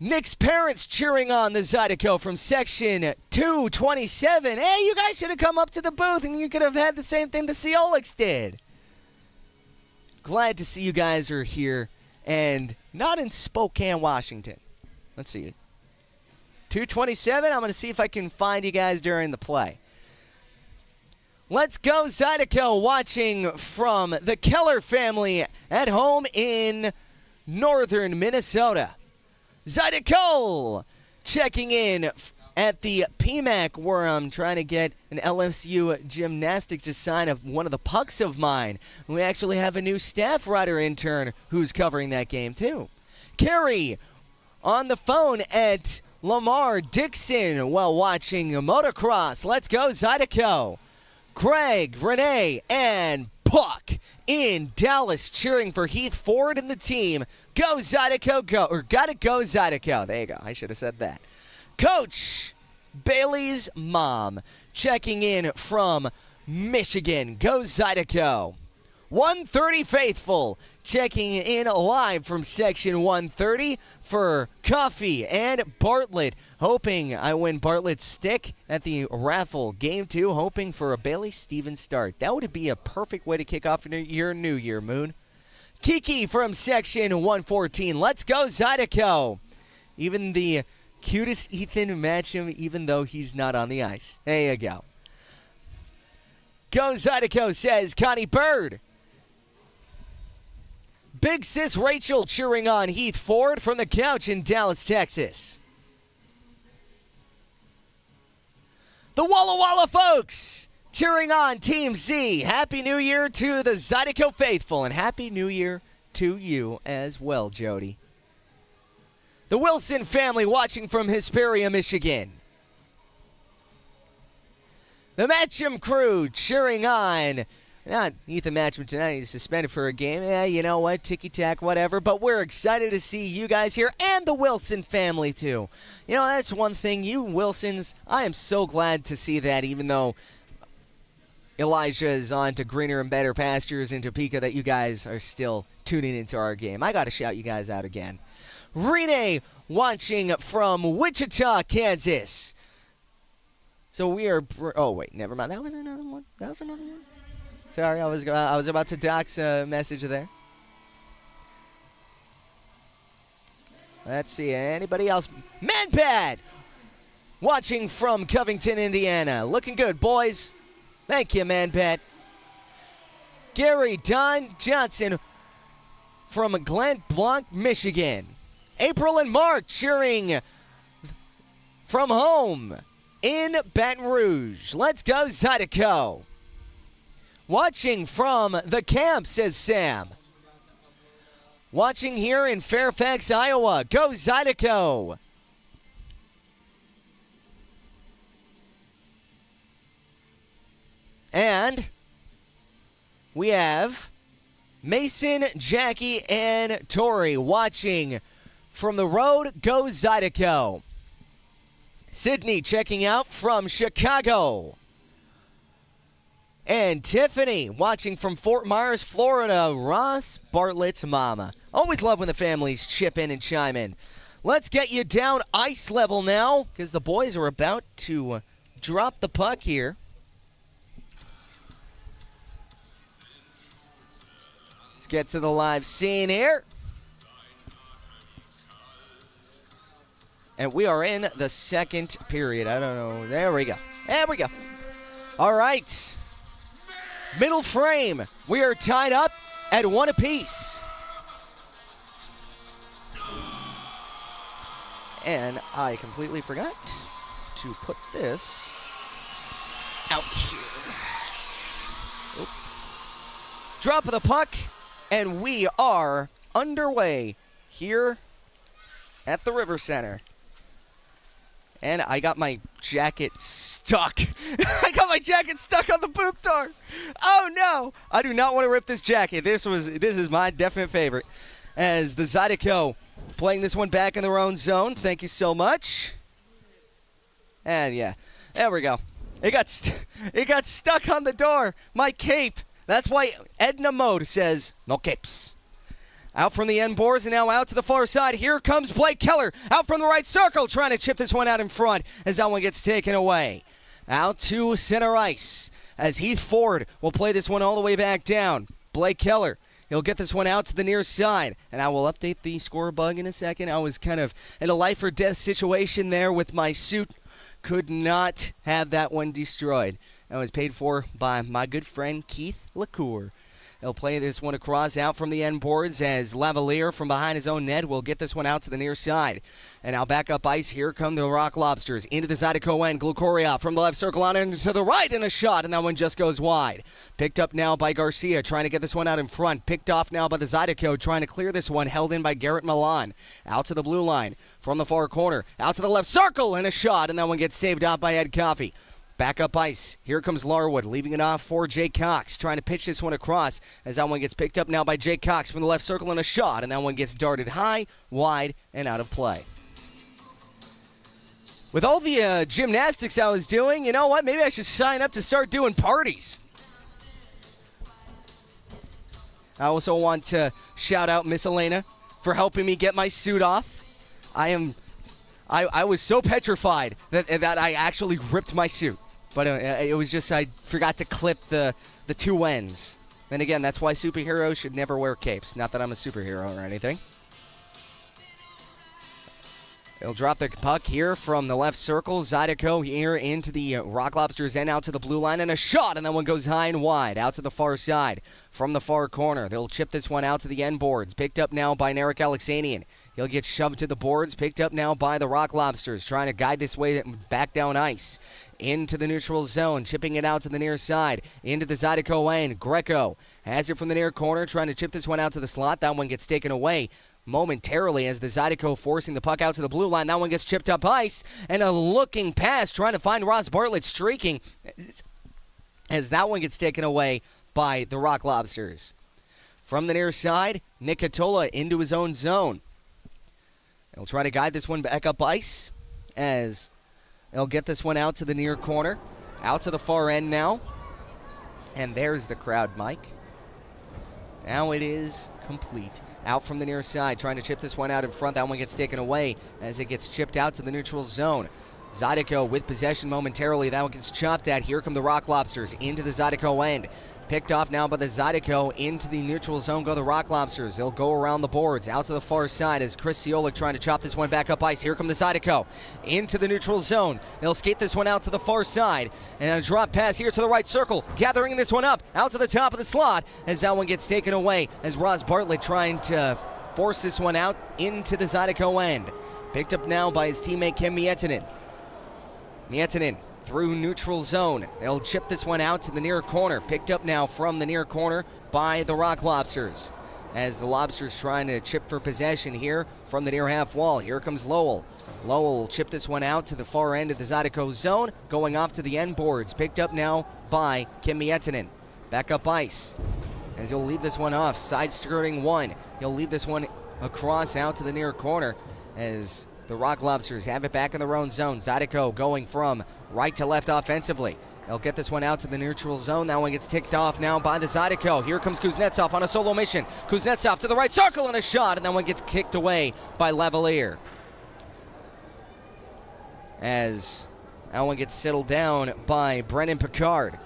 Speaker 1: Nick's parents cheering on the Zydeco from section 227. Hey, you guys should have come up to the booth and you could have had the same thing the Ciolix did. Glad to see you guys are here and not in Spokane, Washington. Let's see. 227, I'm going to see if I can find you guys during the play. Let's go Zydeco, watching from the Keller family at home in northern Minnesota. Zydeco checking in at the PMAC where I'm trying to get an LSU gymnastics to sign one of the pucks of mine. We actually have a new staff writer intern who's covering that game too. Carrie on the phone at Lamar Dixon while watching motocross. Let's go Zydeco. Craig, Renee, and Puck in Dallas cheering for Heath Ford and the team. Go Zydeco, go. Or gotta go Zydeco. There you go. I should have said that. Coach Bailey's mom checking in from Michigan. Go Zydeco. 130 Faithful checking in live from section 130 for Coffee and Bartlett. Hoping I win Bartlett's stick at the raffle. Game 2, hoping for a Bailey Stevens start. That would be a perfect way to kick off your new year, Moon. Kiki from section 114. Let's go Zydeco. Even the cutest Ethan match him even though he's not on the ice. There you go. Go Zydeco, says Connie Bird. Big sis Rachel cheering on Heath Ford from the couch in Dallas, Texas. The Walla Walla folks cheering on Team Z. Happy New Year to the Zydeco faithful, and Happy New Year to you as well, Jody. The Wilson family watching from Hesperia, Michigan. The Matcham crew cheering on. Not Ethan Matcham tonight. He's suspended for a game. Yeah, you know what? Ticky-tack, whatever. But we're excited to see you guys here and the Wilson family, too. You know, that's one thing. You Wilsons, I am so glad to see that, even though Elijah is on to greener and better pastures in Topeka, that you guys are still tuning into our game. I got to shout you guys out again. Renee watching from Wichita, Kansas. So we are... Oh, wait. Never mind. That was another one. Sorry, I was about to dox a message there. Let's see, anybody else? Manpad! Watching from Covington, Indiana. Looking good, boys. Thank you, Manpad. Gary Don Johnson from Glen Blanc, Michigan. April and Mark cheering from home in Baton Rouge. Let's go, Zydeco. Watching from the camp, says Sam. Watching here in Fairfax, Iowa. Go Zydeco. And we have Mason, Jackie, and Tori watching from the road. Go Zydeco. Sydney checking out from Chicago. And Tiffany watching from Fort Myers, Florida. Ross Bartlett's mama. Always love when the families chip in and chime in. Let's get you down ice level now, because the boys are about to drop the puck here. Let's get to the live scene here. And we are in the second period. I don't know. There we go. There we go. All right. Middle frame. We are tied up at 1 apiece. And I completely forgot to put this out here. Oop. Drop of the puck, and we are underway here at the River Center. And I got my jacket stuck. I got my jacket stuck on the booth door. Oh no! I do not want to rip this jacket. This is my definite favorite. As the Zydeco playing this one back in their own zone. Thank you so much. And yeah, there we go. It got stuck on the door. My cape. That's why Edna Mode says no capes. Out from the end boards and now out to the far side. Here comes Blake Keller out from the right circle, trying to chip this one out in front as that one gets taken away. Out to center ice as Heath Ford will play this one all the way back down. Blake Keller, he'll get this one out to the near side. And I will update the score bug in a second. I was kind of in a life or death situation there with my suit. Could not have that one destroyed. I was paid for by my good friend Keith LaCour. He'll play this one across out from the end boards as Lavalier from behind his own net will get this one out to the near side. And now back up ice. Here come the Rock Lobsters into the Zydeco end. Glucoria from the left circle on into the right and a shot, and that one just goes wide. Picked up now by Garcia, trying to get this one out in front. Picked off now by the Zydeco, trying to clear this one. Held in by Garrett Milan. Out to the blue line from the far corner. Out to the left circle and a shot, and that one gets saved out by Ed Coffey. Back up ice. Here comes Larwood, leaving it off for Jake Cox, trying to pitch this one across as that one gets picked up now by Jake Cox from the left circle and a shot, and that one gets darted high, wide, and out of play. With all the gymnastics I was doing, you know what? Maybe I should sign up to start doing parties. I also want to shout out Miss Elena for helping me get my suit off. I was so petrified that I actually ripped my suit. But it was just I forgot to clip the two ends. And again, that's why superheroes should never wear capes. Not that I'm a superhero or anything. He'll drop the puck here from the left circle. Zydeco here into the Rock Lobsters end out to the blue line. And a shot, and that one goes high and wide out to the far side. From the far corner, they'll chip this one out to the end boards. Picked up now by Narek Alexanian. He'll get shoved to the boards, picked up now by the Rock Lobsters, trying to guide this way back down ice. Into the neutral zone, chipping it out to the near side. Into the Zydeco end. Greco has it from the near corner, trying to chip this one out to the slot. That one gets taken away momentarily as the Zydeco forcing the puck out to the blue line. That one gets chipped up ice, and a looking pass, trying to find Ross Bartlett streaking as that one gets taken away by the Rock Lobsters. From the near side, Nick Catola into his own zone. He'll try to guide this one back up ice as he'll get this one out to the near corner. Out to the far end now. And there's the crowd, Mike. Now it is complete. Out from the near side, trying to chip this one out in front. That one gets taken away as it gets chipped out to the neutral zone. Zydeco with possession momentarily. That one gets chopped at. Here come the Rock Lobsters into the Zydeco end. Picked off now by the Zydeco into the neutral zone go the Rock Lobsters. They'll go around the boards out to the far side as Chris Ciolik trying to chop this one back up ice. Here come the Zydeco into the neutral zone. They'll skate this one out to the far side. And a drop pass here to the right circle. Gathering this one up out to the top of the slot as that one gets taken away as Ross Bartlett trying to force this one out into the Zydeco end. Picked up now by his teammate Kim Miettinen. Miettinen through neutral zone. They'll chip this one out to the near corner. Picked up now from the near corner by the Rock Lobsters. As the Lobsters trying to chip for possession here from the near half wall. Here comes Lowell. Lowell will chip this one out to the far end of the Zydeco zone. Going off to the end boards. Picked up now by Kim Miettinen. Back up ice. As he'll leave this one off. Side skirting one. He'll leave this one across out to the near corner. As the Rock Lobsters have it back in their own zone. Zydeco going from right to left offensively. They'll get this one out to the neutral zone. That one gets ticked off now by the Zydeco. Here comes Kuznetsov on a solo mission. Kuznetsov to the right circle and a shot, and that one gets kicked away by Lavalier. As that one gets settled down by Brennan Picard.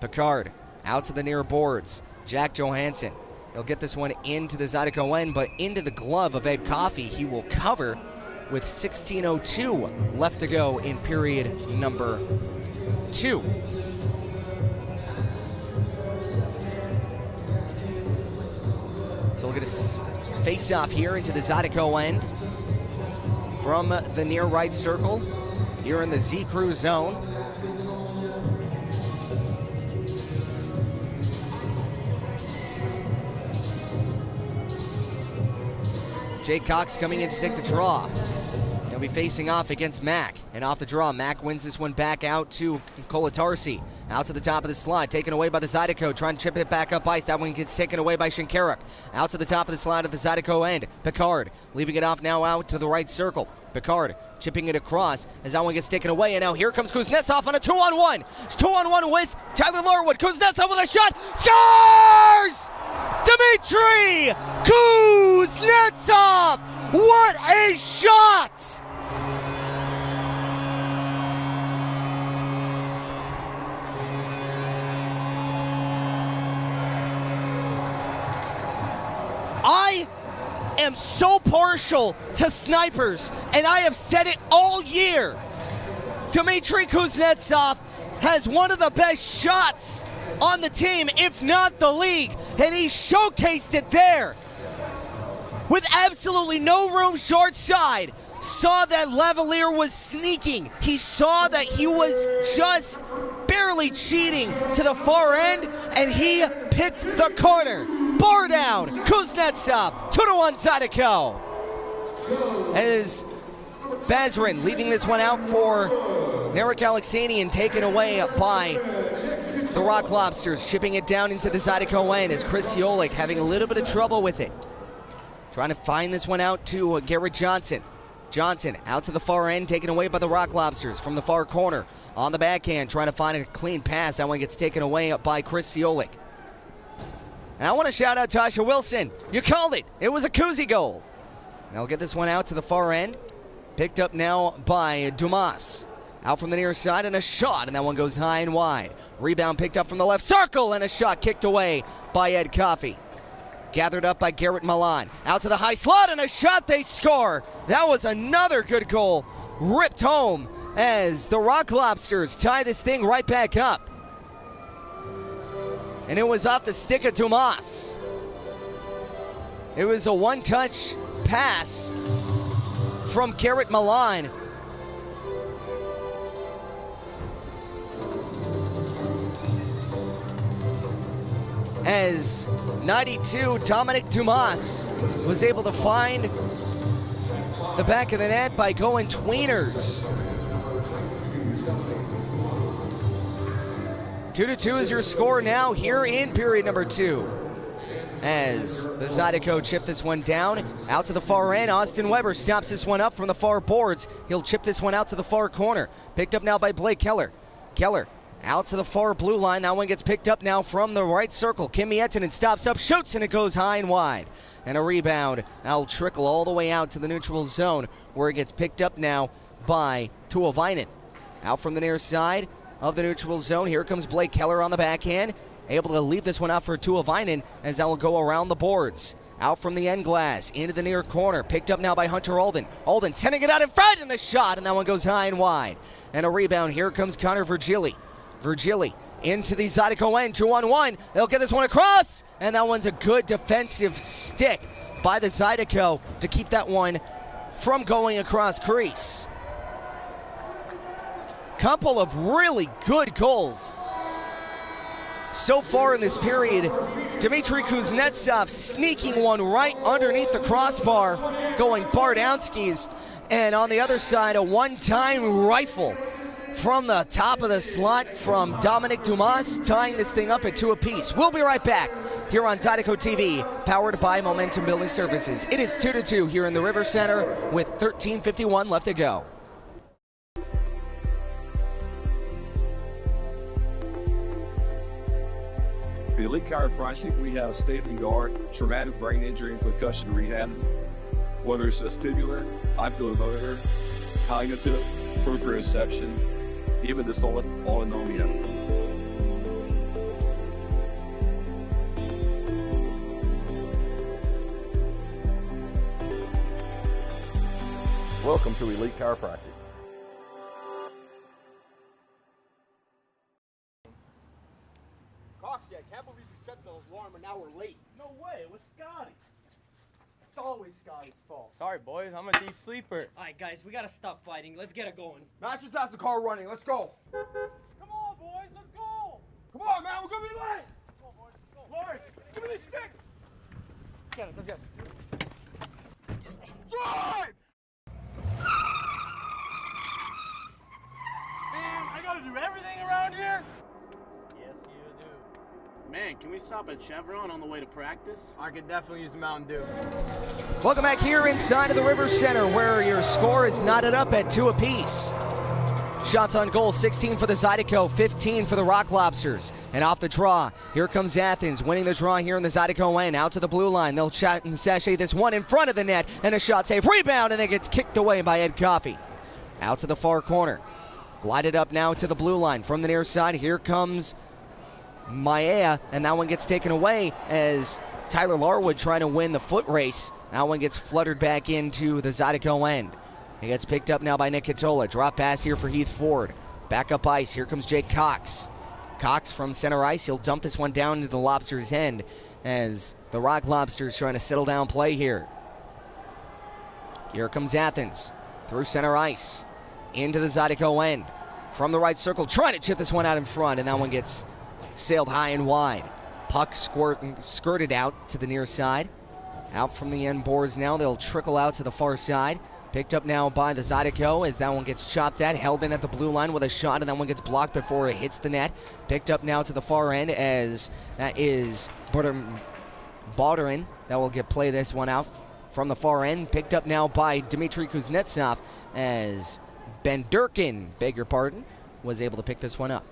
Speaker 1: Picard out to the near boards. Jack Johansson. He'll get this one into the Zydeco end, but into the glove of Ed Coffey. He will cover with 16:02 left to go in period number 2. So we'll get a face-off here into the Zydeco end from the near right circle here in the Z Crew zone. Jake Cox coming in to take the draw. He'll be facing off against Mack. And off the draw, Mack wins this one back out to Kolatarsi. Out to the top of the slot, taken away by the Zydeco, trying to chip it back up ice. That one gets taken away by Shinkaruk. Out to the top of the slot at the Zydeco end. Picard leaving it off now out to the right circle. Picard chipping it across as that one gets taken away. And now here comes Kuznetsov on a 2-on-1. 2-on-1 with Tyler Larwood. Kuznetsov with a shot. Scores! Dmitry Kuznetsov! What a shot! I am so partial to snipers, and I have said it all year. Dmitry Kuznetsov has one of the best shots on the team, if not the league, and he showcased it there. With absolutely no room short side, saw that Lavalier was sneaking. He saw that he was just barely cheating to the far end, and he picked the corner. Bar down, Kuznetsov, 2-1 Zydeco. As Bazrin leaving this one out for Narek Alexanian, taken away by the Rock Lobsters, chipping it down into the Zydeco end as Chris Yolik having a little bit of trouble with it. Trying to find this one out to Garrett Johnson. Johnson out to the far end, taken away by the Rock Lobsters from the far corner. On the backhand, trying to find a clean pass. That one gets taken away by Chris Yolik. And I want to shout out Tasha Wilson. You called it. It was a koozie goal. And I'll get this one out to the far end. Picked up now by Dumas. Out from the near side and a shot, and that one goes high and wide. Rebound picked up from the left circle and a shot kicked away by Ed Coffey. Gathered up by Garrett Milan. Out to the high slot and a shot, they score. That was another good goal. Ripped home as the Rock Lobsters tie this thing right back up. And it was off the stick of Dumas. It was a one-touch pass from Garrett Milan. As 92 Dominic Dumas was able to find the back of the net by going tweeners. 2-2 is your score now here in period number 2. As the Zydeco chip this one down, out to the far end. Austin Weber stops this one up from the far boards. He'll chip this one out to the far corner. Picked up now by Blake Keller. Keller out to the far blue line. That one gets picked up now from the right circle. Kimmy Ettinen stops up, shoots, and it goes high and wide. And a rebound. That'll trickle all the way out to the neutral zone, where it gets picked up now by Tuovainen. Out from the near side of the neutral zone. Here comes Blake Keller on the backhand. Able to leave this one out for Tuovainen as that will go around the boards. Out from the end glass, into the near corner. Picked up now by Hunter Alden. Alden sending it out in front, and a shot, and that one goes high and wide. And a rebound. Here comes Connor Virgili. Virgili into the Zydeco end, 2-on-1. They'll get this one across, and that one's a good defensive stick by the Zydeco to keep that one from going across crease. Couple of really good goals so far in this period. Dmitry Kuznetsov sneaking one right underneath the crossbar, going Bardowski's, and on the other side, a one-time rifle from the top of the slot from Dominic Dumas, tying this thing up at 2 apiece. We'll be right back here on Zydeco TV, powered by Momentum Building Services. It is 2-2 here in the River Center with 13:51 left to go.
Speaker 5: The Elite Chiropractic, we have state-of-the-art traumatic brain injury and concussion rehab. Whether it's vestibular, oculomotor, cognitive, proprioception, even dysautonomia.
Speaker 19: Welcome to Elite Chiropractic.
Speaker 15: Coxie, I can't believe you set the alarm an hour late.
Speaker 4: No way, it was Scotty.
Speaker 16: always Scotty's fault.
Speaker 14: Sorry, boys. I'm a deep sleeper.
Speaker 6: All right, guys, we gotta stop fighting. Let's get it going.
Speaker 16: Matt just has the car running. Let's go.
Speaker 6: Come on, boys. Let's go.
Speaker 16: Come on, man. We're gonna be late. Come on, boys. Let's go. Lawrence, give me this stick.
Speaker 6: Get it. Let's get it.
Speaker 16: Drive!
Speaker 15: Man, I gotta do everything around here? Yes, you do. Man, can we stop at Chevron on the way to practice?
Speaker 14: I could definitely use a Mountain Dew.
Speaker 1: Welcome back here inside of the River Center, where your score is knotted up at 2 apiece. Shots on goal, 16 for the Zydeco, 15 for the Rock Lobsters. And off the draw, here comes Athens, winning the draw here in the Zydeco end. Out to the blue line, they'll shot and sachet this one in front of the net, and a shot save, rebound, and it gets kicked away by Ed Coffey. Out to the far corner, glided up now to the blue line. From the near side, here comes Maya, and that one gets taken away as Tyler Larwood trying to win the foot race. That one gets fluttered back into the Zydeco end. It gets picked up now by Nick Catola. Drop pass here for Heath Ford. Back up ice. Here comes Jake Cox. Cox from center ice. He'll dump this one down into the Lobsters' end as the Rock Lobsters trying to settle down play here. Here comes Athens through center ice into the Zydeco end. From the right circle, trying to chip this one out in front, and that one gets sailed high and wide. Puck skirted out to the near side. Out from the end boards now. They'll trickle out to the far side. Picked up now by the Zydeco as that one gets chopped at, held in at the blue line with a shot, and that one gets blocked before it hits the net. Picked up now to the far end as that is Bauderin. That will play this one out from the far end. Picked up now by Dmitry Kuznetsov as Ben Durkin, beg your pardon, was able to pick this one up.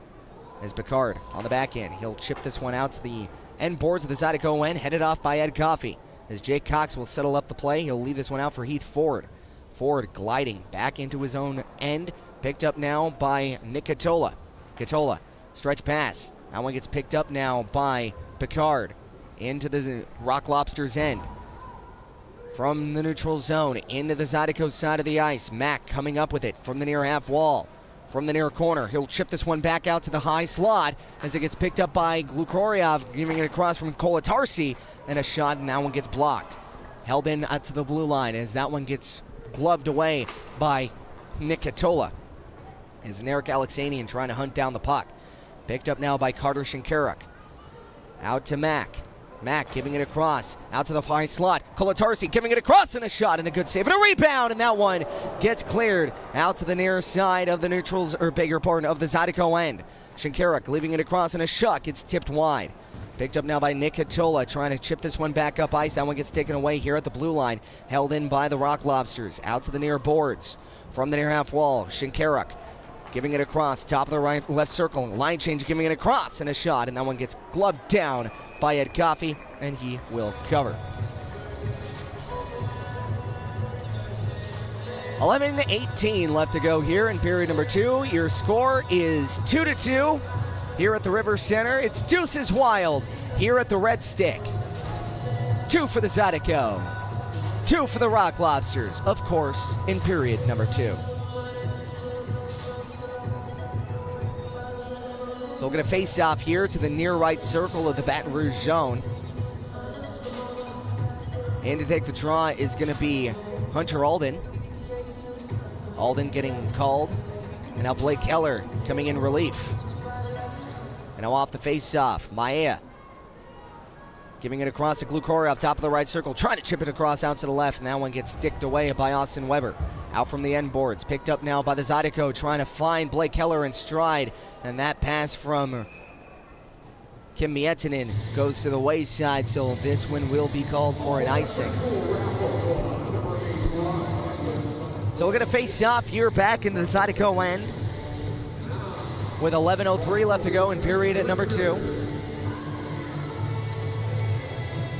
Speaker 1: As Picard on the back end, he'll chip this one out to the end boards of the Zydeco end, headed off by Ed Coffey. As Jake Cox will settle up the play, he'll leave this one out for Heath Ford. Ford gliding back into his own end. Picked up now by Nick Catola. Catola, stretch pass. That one gets picked up now by Picard into the Rock Lobsters end. From the neutral zone into the Zydeco side of the ice. Mack coming up with it from the near half wall. From the near corner, he'll chip this one back out to the high slot as it gets picked up by Glukoriov, giving it across from Kolatarsi, and a shot, and that one gets blocked. Held in out to the blue line as that one gets gloved away by Nick Catola. As Narek Alexanian trying to hunt down the puck. Picked up now by Carter Shinkaruk. Out to Mack. Mack giving it across. Out to the high slot. Kolatarsi giving it across, and a shot and a good save and a rebound, and that one gets cleared out to the near side of the neutrals, or beg your pardon, of the Zydeco end. Shinkaruk leaving it across, and a shot gets tipped wide. Picked up now by Nick Catola, trying to chip this one back up ice. That one gets taken away here at the blue line. Held in by the Rock Lobsters. Out to the near boards. From the near half wall, Shinkaruk giving it across. Top of the right, left circle. Line change, giving it across, and a shot. And that one gets gloved down by Ed Coffey, and he will cover. 11:18 left to go here in period number 2. Your score is 2-2. Here at the River Center, it's Deuces Wild here at the Red Stick. 2 for the Zydeco, 2 for the Rock Lobsters, of course, in period number 2. So we're going to face off here to the near right circle of the Baton Rouge zone. And to take the draw is going to be Hunter Alden. Alden getting called. And now Blake Keller coming in relief. And now off the face-off, Maya giving it across to Glukoriov, top of the right circle, trying to chip it across out to the left, and that one gets sticked away by Austin Weber. Out from the end boards, picked up now by the Zydeco, trying to find Blake Keller in stride, and that pass from Kim Mietinen goes to the wayside, so this one will be called for an icing. So we're going to face off here back in the Zydeco end with 11:03 left to go in period at number 2.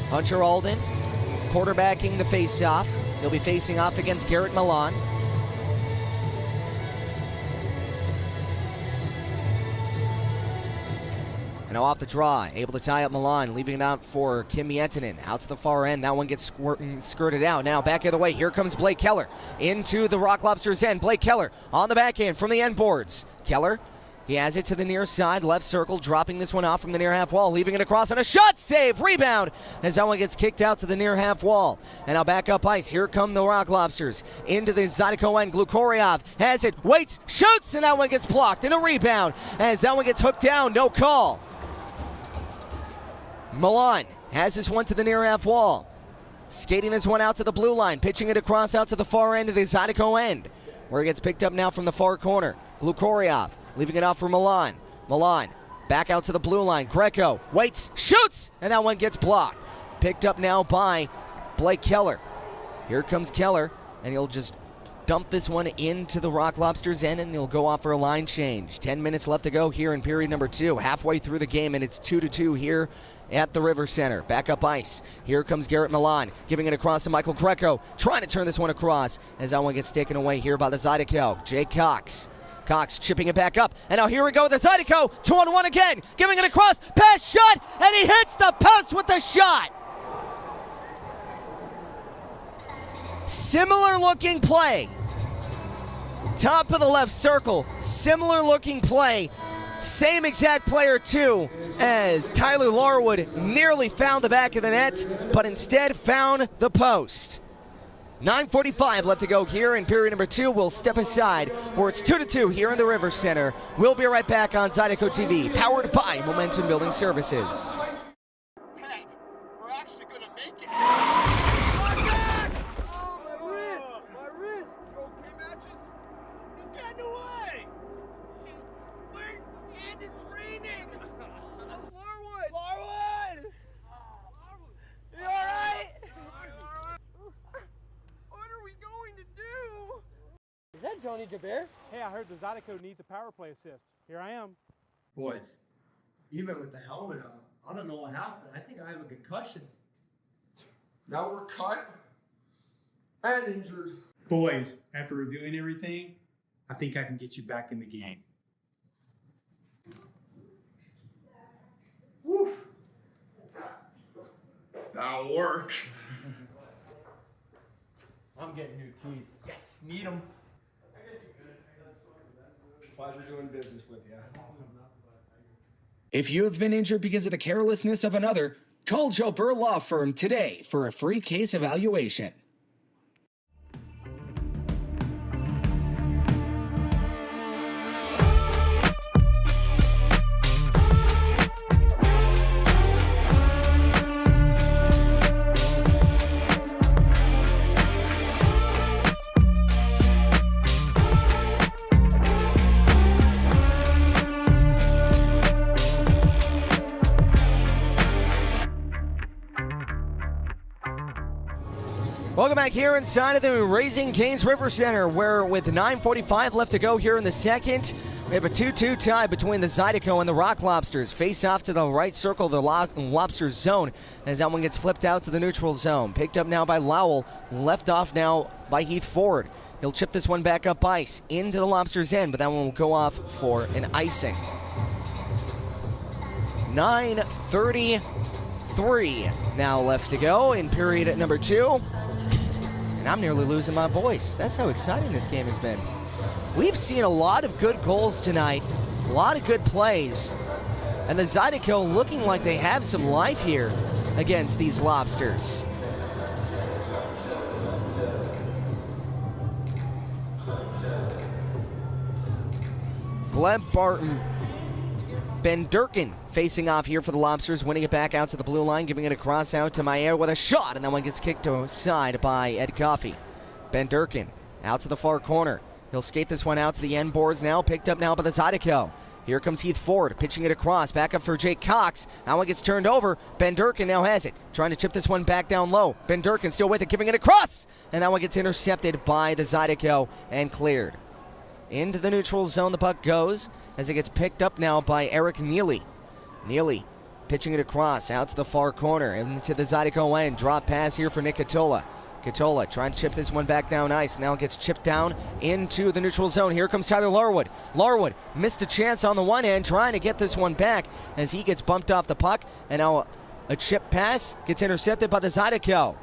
Speaker 1: Hunter Alden quarterbacking the face-off. He'll be facing off against Garrett Milan. And now off the draw, able to tie up Milan, leaving it out for Kim Mietinen. Out to the far end, that one gets skirted out. Now back the other way, here comes Blake Keller into the Rock Lobsters end. Blake Keller on the back end from the end boards. Keller, He has it to the near side, left circle, dropping this one off from the near half wall, leaving it across, and a shot save, rebound, as that one gets kicked out to the near half wall. And now back up ice, here come the Rock Lobsters, into the Zydeco end, Glukoriov has it, waits, shoots, and that one gets blocked, and a rebound, as that one gets hooked down, no call. Milan has this one to the near half wall, skating this one out to the blue line, pitching it across out to the far end of the Zydeco end, where it gets picked up now from the far corner. Glukoriov leaving it off for Milan. Milan back out to the blue line. Greco waits, shoots, and that one gets blocked. Picked up now by Blake Keller. Here comes Keller, and he'll just dump this one into the Rock Lobsters end, and he'll go off for a line change. 10 minutes left to go here in period number 2. Halfway through the game, and it's 2-2 here at the River Center. Back up ice. Here comes Garrett Milan, giving it across to Michael Greco, trying to turn this one across, as that one gets taken away here by the Zydeco. Jake Cox. Cox chipping it back up, and now here we go with the Zydeco, 2-on-1 again, giving it across, pass shot, and he hits the post with the shot. Similar looking play. Top of the left circle, similar looking play. Same exact player too, as Tyler Larwood nearly found the back of the net, but instead found the post. 9:45 left to go here in period number 2. We'll step aside where it's 2-2 here in the River Center. We'll be right back on Zydeco TV, powered by Momentum Building Services.
Speaker 6: Hey, we're actually gonna make it. My back! Oh, my wrist! My wrist! You okay, Matches? He's getting away! And it's raining! Larwood! Larwood! You alright? What are we going to do?
Speaker 3: Is that Johnny Jabir? Hey, I heard the Zydeco needs a power play assist. Here I am.
Speaker 4: Boys, even with the helmet on, I don't know what happened. I think I have a concussion. Now we're cut and injured.
Speaker 20: Boys, after reviewing everything, I think I can get you back in the game.
Speaker 4: Woo.
Speaker 17: That'll work.
Speaker 4: I'm getting new teeth. Yes, need them.
Speaker 17: Pleasure doing business with you.
Speaker 13: If you have been injured because of the carelessness of another, call Joe Burr Law Firm today for a free case evaluation.
Speaker 1: Welcome back here inside of the Raising Cane's River Center, where with 9:45 left to go here in the second, we have a 2-2 tie between the Zydeco and the Rock Lobsters. Face off to the right circle of the Lobsters zone as that one gets flipped out to the neutral zone. Picked up now by Lowell, left off now by Heath Ford. He'll chip this one back up ice into the Lobsters' end, but that one will go off for an icing. 9:33 now left to go in period number 2. And I'm nearly losing my voice. That's how exciting this game has been. We've seen a lot of good goals tonight, a lot of good plays, and the Zydeco looking like they have some life here against these Lobsters. Gleb Barton, Ben Durkin facing off here for the Lobsters, winning it back out to the blue line, giving it across out to Mayer with a shot, and that one gets kicked aside by Ed Coffey. Ben Durkin out to the far corner. He'll skate this one out to the end boards now, picked up now by the Zydeco. Here comes Heath Ford, pitching it across, back up for Jake Cox. That one gets turned over. Ben Durkin now has it, trying to chip this one back down low. Ben Durkin still with it, giving it across, and that one gets intercepted by the Zydeco and cleared. Into the neutral zone the puck goes as it gets picked up now by Eric Neely. Neely pitching it across out to the far corner into the Zydeco end. Drop pass here for Nick Katola. Katola trying to chip this one back down ice. Now gets chipped down into the neutral zone. Here comes Tyler Larwood. Larwood missed a chance on the one end, trying to get this one back as he gets bumped off the puck. And now a chip pass gets intercepted by the Zydeco.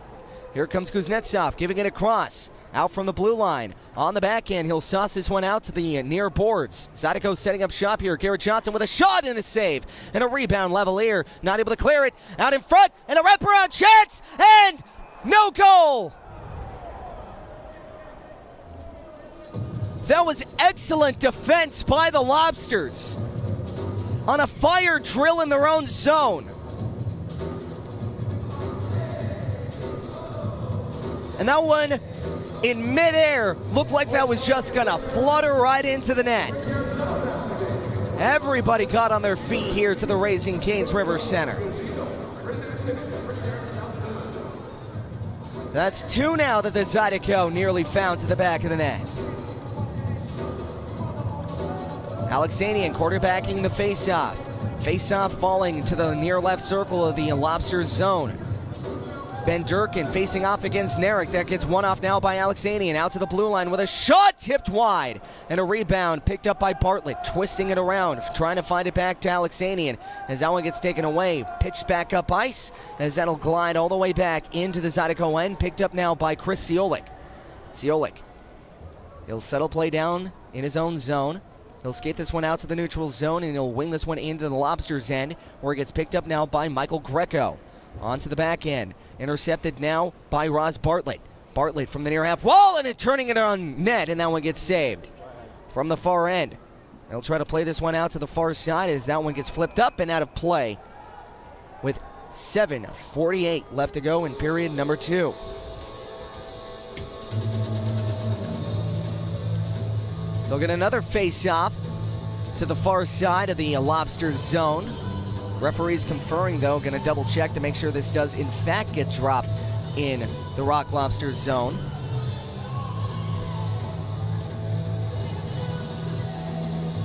Speaker 1: Here comes Kuznetsov, giving it across. Out from the blue line. On the back end, he'll sauce this one out to the near boards. Zydeco setting up shop here. Garrett Johnson with a shot and a save. And a rebound, Lavalier not able to clear it. Out in front, and a wraparound chance, and no goal! That was excellent defense by the Lobsters on a fire drill in their own zone. And that one in midair looked like that was just gonna flutter right into the net. Everybody got on their feet here to the Raising Cane's River Center. That's 2 now that the Zydeco nearly found to the back of the net. Alexanian quarterbacking the faceoff. Faceoff falling to the near left circle of the Lobsters zone. Ben Durkin facing off against Narek. That gets one off now by Alexanian. Out to the blue line with a shot tipped wide. And a rebound picked up by Bartlett. Twisting it around, trying to find it back to Alexanian. As that one gets taken away, pitched back up ice. As that'll glide all the way back into the Zydeco end. Picked up now by Chris Ciolik. Ciolik. He'll settle play down in his own zone. He'll skate this one out to the neutral zone, and he'll wing this one into the Lobsters' end, where it gets picked up now by Michael Greco. Onto the back end. Intercepted now by Roz Bartlett. Bartlett from the near half wall, and it turning it on net, and that one gets saved from the far end. They'll try to play this one out to the far side as that one gets flipped up and out of play with 7:48 left to go in period number 2. So we'll get another face-off to the far side of the Lobsters zone. Referees conferring, though, going to double check to make sure this does in fact get dropped in the Rock Lobsters zone.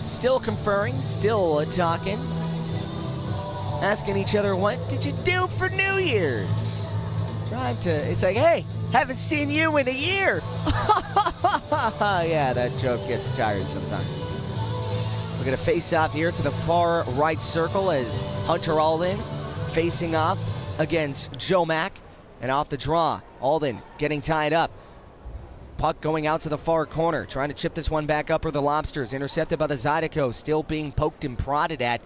Speaker 1: Still conferring, still talking. Asking each other, what did you do for New Year's? Trying to, it's like, hey, haven't seen you in a year. Yeah, that joke gets tired sometimes. We're going to face off here to the far right circle as Hunter Alden facing off against Joe Mack. And off the draw, Alden getting tied up. Puck going out to the far corner, trying to chip this one back up for the Lobsters. Intercepted by the Zydeco, still being poked and prodded at.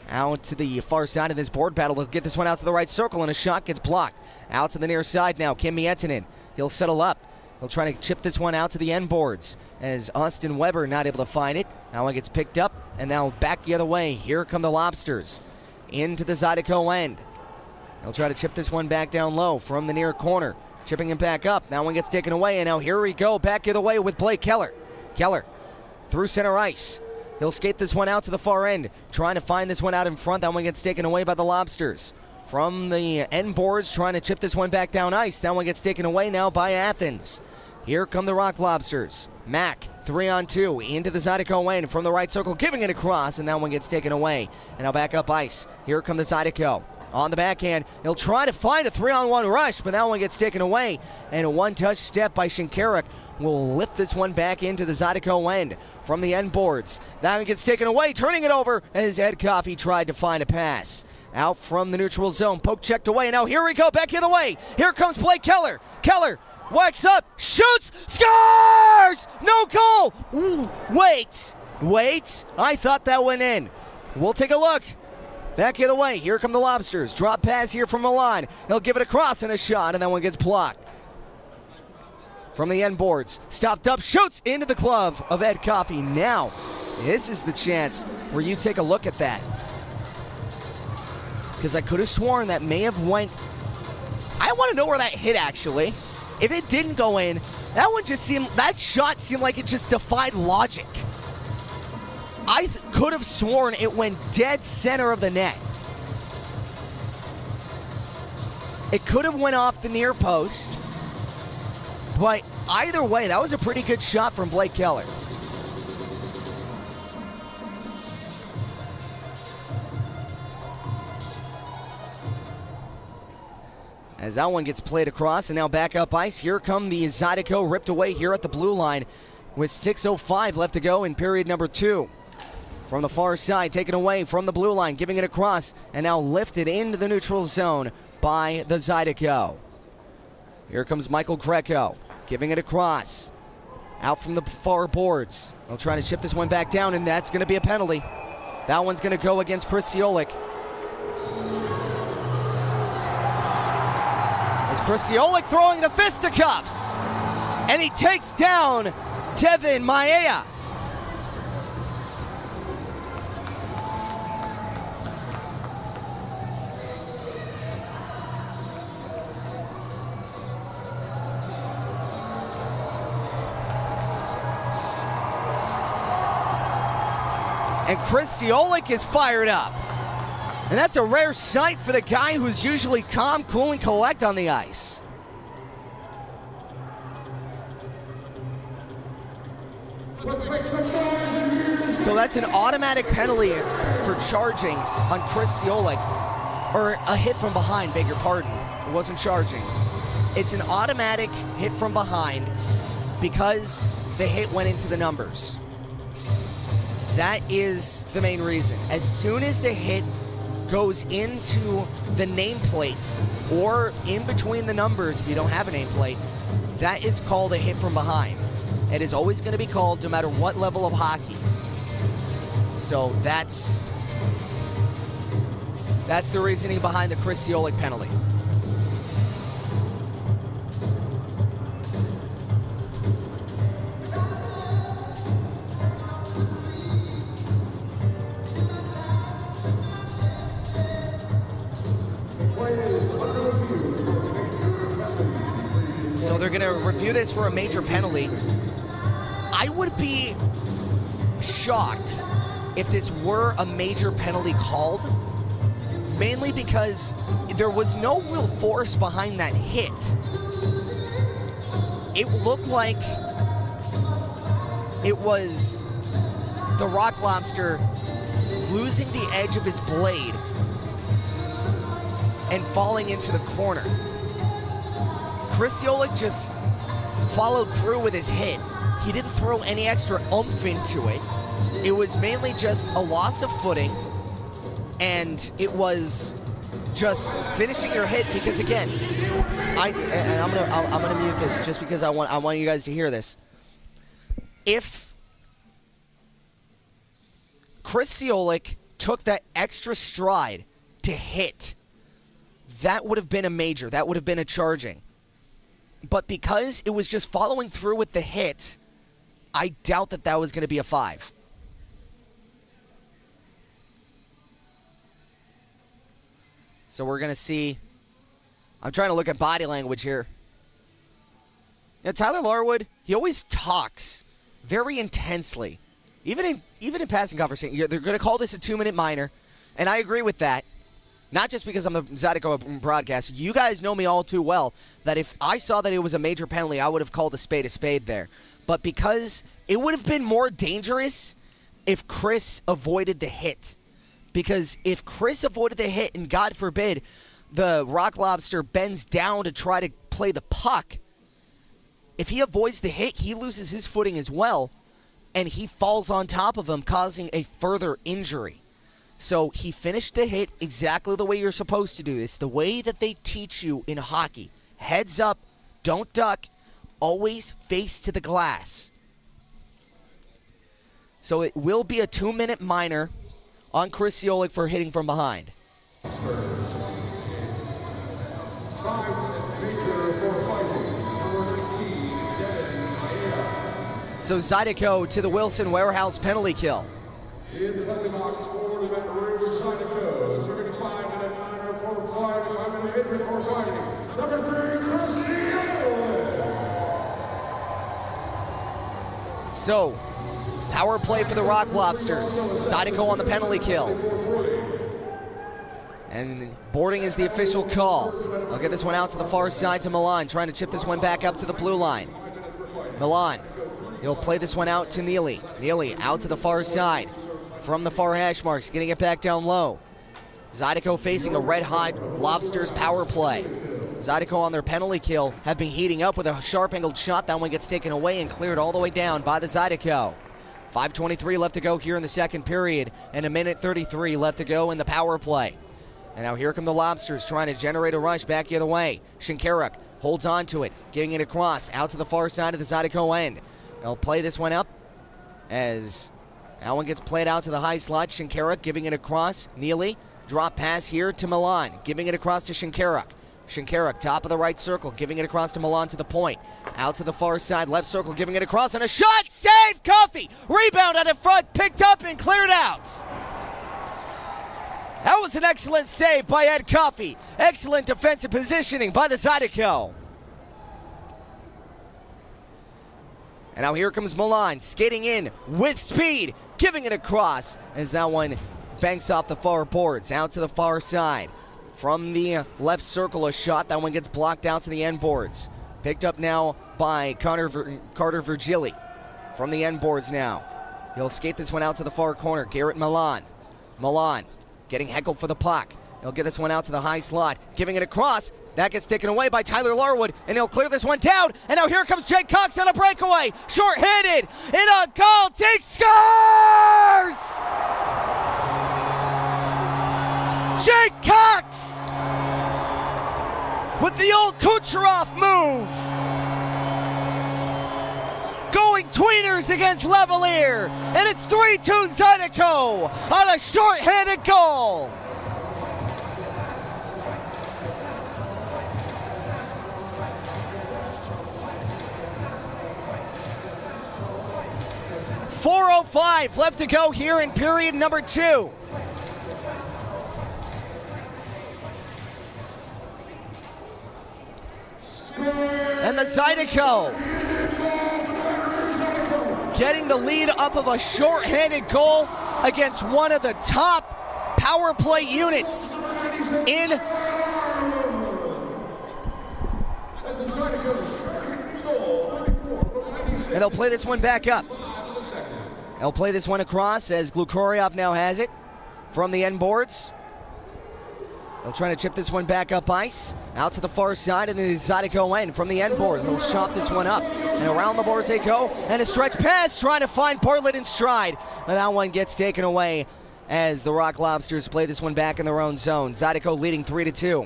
Speaker 1: Out to the far side of this board battle. They'll get this one out to the right circle, and a shot gets blocked. Out to the near side now, Kim Miettinen. He'll settle up. He'll try to chip this one out to the end boards as Austin Weber not able to find it. That one gets picked up, and now back the other way. Here come the Lobsters into the Zydeco end. He'll try to chip this one back down low from the near corner. Chipping it back up. That one gets taken away, and now here we go back the other way with Blake Keller. Keller through center ice. He'll skate this one out to the far end, trying to find this one out in front. That one gets taken away by the Lobsters. From the end boards, trying to chip this one back down ice. That one gets taken away now by Athens. Here come the Rock Lobsters. Mack, 3-on-2, into the Zydeco end from the right circle, giving it across, and that one gets taken away. And now back up ice. Here come the Zydeco. On the backhand, he'll try to find a 3-on-1 rush, but that one gets taken away. And a one-touch step by Shinkarik will lift this one back into the Zydeco end from the end boards. That one gets taken away, turning it over as Ed Coffey tried to find a pass. Out from the neutral zone, poke checked away, and now here we go, back the other way. Here comes Blake Keller. Keller whacks up, shoots, scores! No goal! Ooh, wait, I thought that went in. We'll take a look. Back the other way, here come the Lobsters. Drop pass here from Milan. He'll give it across and a shot, and that one gets blocked. From the end boards, stopped up, shoots into the glove of Ed Coffey. Now, this is the chance where you take a look at that. Because I could have sworn that may have went... I want to know where that hit, actually. If it didn't go in, that shot seemed like it just defied logic. I could have sworn it went dead center of the net. It could have went off the near post. But either way, that was a pretty good shot from Blake Keller. As that one gets played across, and now back up ice. Here come the Zydeco, ripped away here at the blue line with 6:05 left to go in period number 2. From the far side, taken away from the blue line, giving it across, and now lifted into the neutral zone by the Zydeco. Here comes Michael Greco, giving it across. Out from the far boards. They'll try to chip this one back down, and that's going to be a penalty. That one's going to go against Chris Ciolik. As Chris Ciolik throwing the fisticuffs. And he takes down Devin Maia. And Chris Ciolik is fired up. And that's a rare sight for the guy who's usually calm, cool, and collect on the ice. So that's an automatic penalty for charging on Chris Ciolik. Or a hit from behind, beg your pardon. It wasn't charging. It's an automatic hit from behind because the hit went into the numbers. That is the main reason. As soon as the hit goes into the nameplate or in between the numbers, if you don't have a nameplate, that is called a hit from behind. It is always going to be called no matter what level of hockey. So that's the reasoning behind the Chris Ciolik penalty. So they're going to review this for a major penalty. I would be shocked if this were a major penalty called, mainly because there was no real force behind that hit. It looked like it was the Rock Lobster losing the edge of his blade and falling into the corner. Chris Ciolik just followed through with his hit. He didn't throw any extra oomph into it. It was mainly just a loss of footing, and it was just finishing your hit because, again, I'm gonna mute this just because I want you guys to hear this. If Chris Ciolik took that extra stride to hit, that would have been a major. That would have been a charging. But because it was just following through with the hit, I doubt that that was going to be a 5. So we're going to see. I'm trying to look at body language here. Yeah, Tyler Larwood, he always talks very intensely. Even in passing conversation, they're going to call this a 2-minute minor, and I agree with that. Not just because I'm the Zydeco broadcaster. You guys know me all too well that if I saw that it was a major penalty, I would have called a spade there. But because it would have been more dangerous if Chris avoided the hit. Because if Chris avoided the hit, and God forbid, the Rock Lobster bends down to try to play the puck, if he avoids the hit, he loses his footing as well, and he falls on top of him, causing a further injury. So he finished the hit exactly the way you're supposed to do this, the way that they teach you in hockey. Heads up, don't duck, always face to the glass. So it will be a 2-minute minor on Chris Ciolik for hitting from behind. So Zydeco to the Wilson Warehouse penalty kill.
Speaker 19: In the penalty box for the Baton Rouge Zydeco, number 5 and a minor for 5 and a hit for fighting. Number 3, Chris Ciolik.
Speaker 1: So, power play for the Rock Lobsters. Zydeco on the penalty kill. And boarding is the official call. I'll get this one out to the far side to Milan, trying to chip this one back up to the blue line. Milan, he'll play this one out to Neely. Neely out to the far side. From the far hash marks, getting it back down low. Zydeco facing a red-hot Lobsters power play. Zydeco on their penalty kill have been heating up with a sharp-angled shot. That one gets taken away and cleared all the way down by the Zydeco. 5:23 left to go here in the second period, and 1:33 left to go in the power play. And now here come the Lobsters trying to generate a rush back the other way. Shinkaruk holds on to it, giving it across, out to the far side of the Zydeco end. They'll play this one up as that one gets played out to the high slot. Shinkaruk giving it across. Neely, drop pass here to Milan, giving it across to Shinkaruk. Shinkaruk, top of the right circle, giving it across to Milan to the point. Out to the far side, left circle, giving it across, and a shot! Save! Coffee! Rebound out in front, picked up and cleared out! That was an excellent save by Ed Coffey. Excellent defensive positioning by the Zydeco. And now here comes Milan, skating in with speed, giving it across as that one banks off the far boards, out to the far side. From the left circle, a shot. That one gets blocked out to the end boards. Picked up now by Carter Virgili. From the end boards now. He'll skate this one out to the far corner. Garrett Milan. Milan getting heckled for the puck. He'll get this one out to the high slot, giving it across. That gets taken away by Tyler Larwood, and he'll clear this one down. And now here comes Jake Cox on a breakaway. Short-handed, and a goal. Jake scores! Jake Cox with the old Kucherov move. Going tweeners against Levalier. And it's 3-2 Zydeco on a short-handed goal. .405 left to go here in period number 2. And the Zydeco getting the lead off of a short-handed goal against one of the top power play units in and they'll play this one back up. They'll play this one across as Glukoryov now has it from the end boards. They'll try to chip this one back up ice, out to the far side, and the Zydeco end from the end boards. They'll chop this one up, and around the boards they go, and a stretch pass trying to find Bartlett in stride. And that one gets taken away as the Rock Lobsters play this one back in their own zone. Zydeco leading 3-2.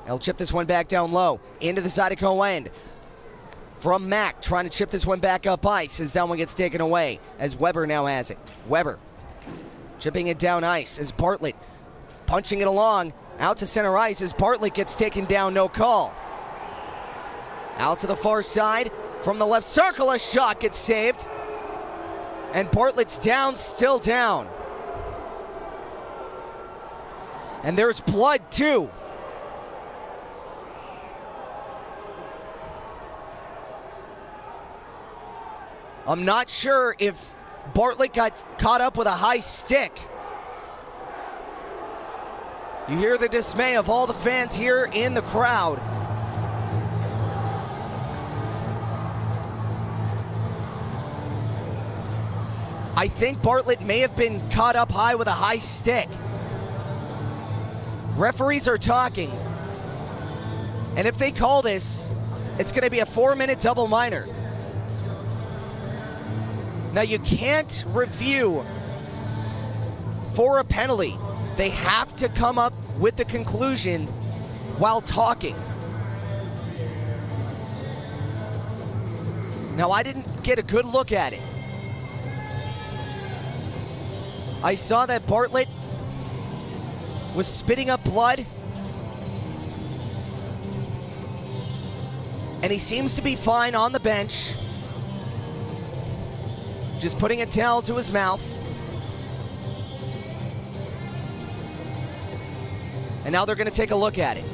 Speaker 1: They'll chip this one back down low, into the Zydeco end. From Mack, trying to chip this one back up ice as that one gets taken away, as Weber now has it. Weber chipping it down ice as Bartlett punching it along. Out to center ice as Bartlett gets taken down, no call. Out to the far side, from the left circle, a shot gets saved. And Bartlett's down, still down. And there's blood too. I'm not sure if Bartlett got caught up with a high stick. You hear the dismay of all the fans here in the crowd. I think Bartlett may have been caught up high with a high stick. Referees are talking. And if they call this, it's going to be a 4-minute double minor. Now you can't review for a penalty. They have to come up with the conclusion while talking. Now, I didn't get a good look at it. I saw that Bartlett was spitting up blood, and he seems to be fine on the bench, just putting a towel to his mouth. And now they're going to take a look at it.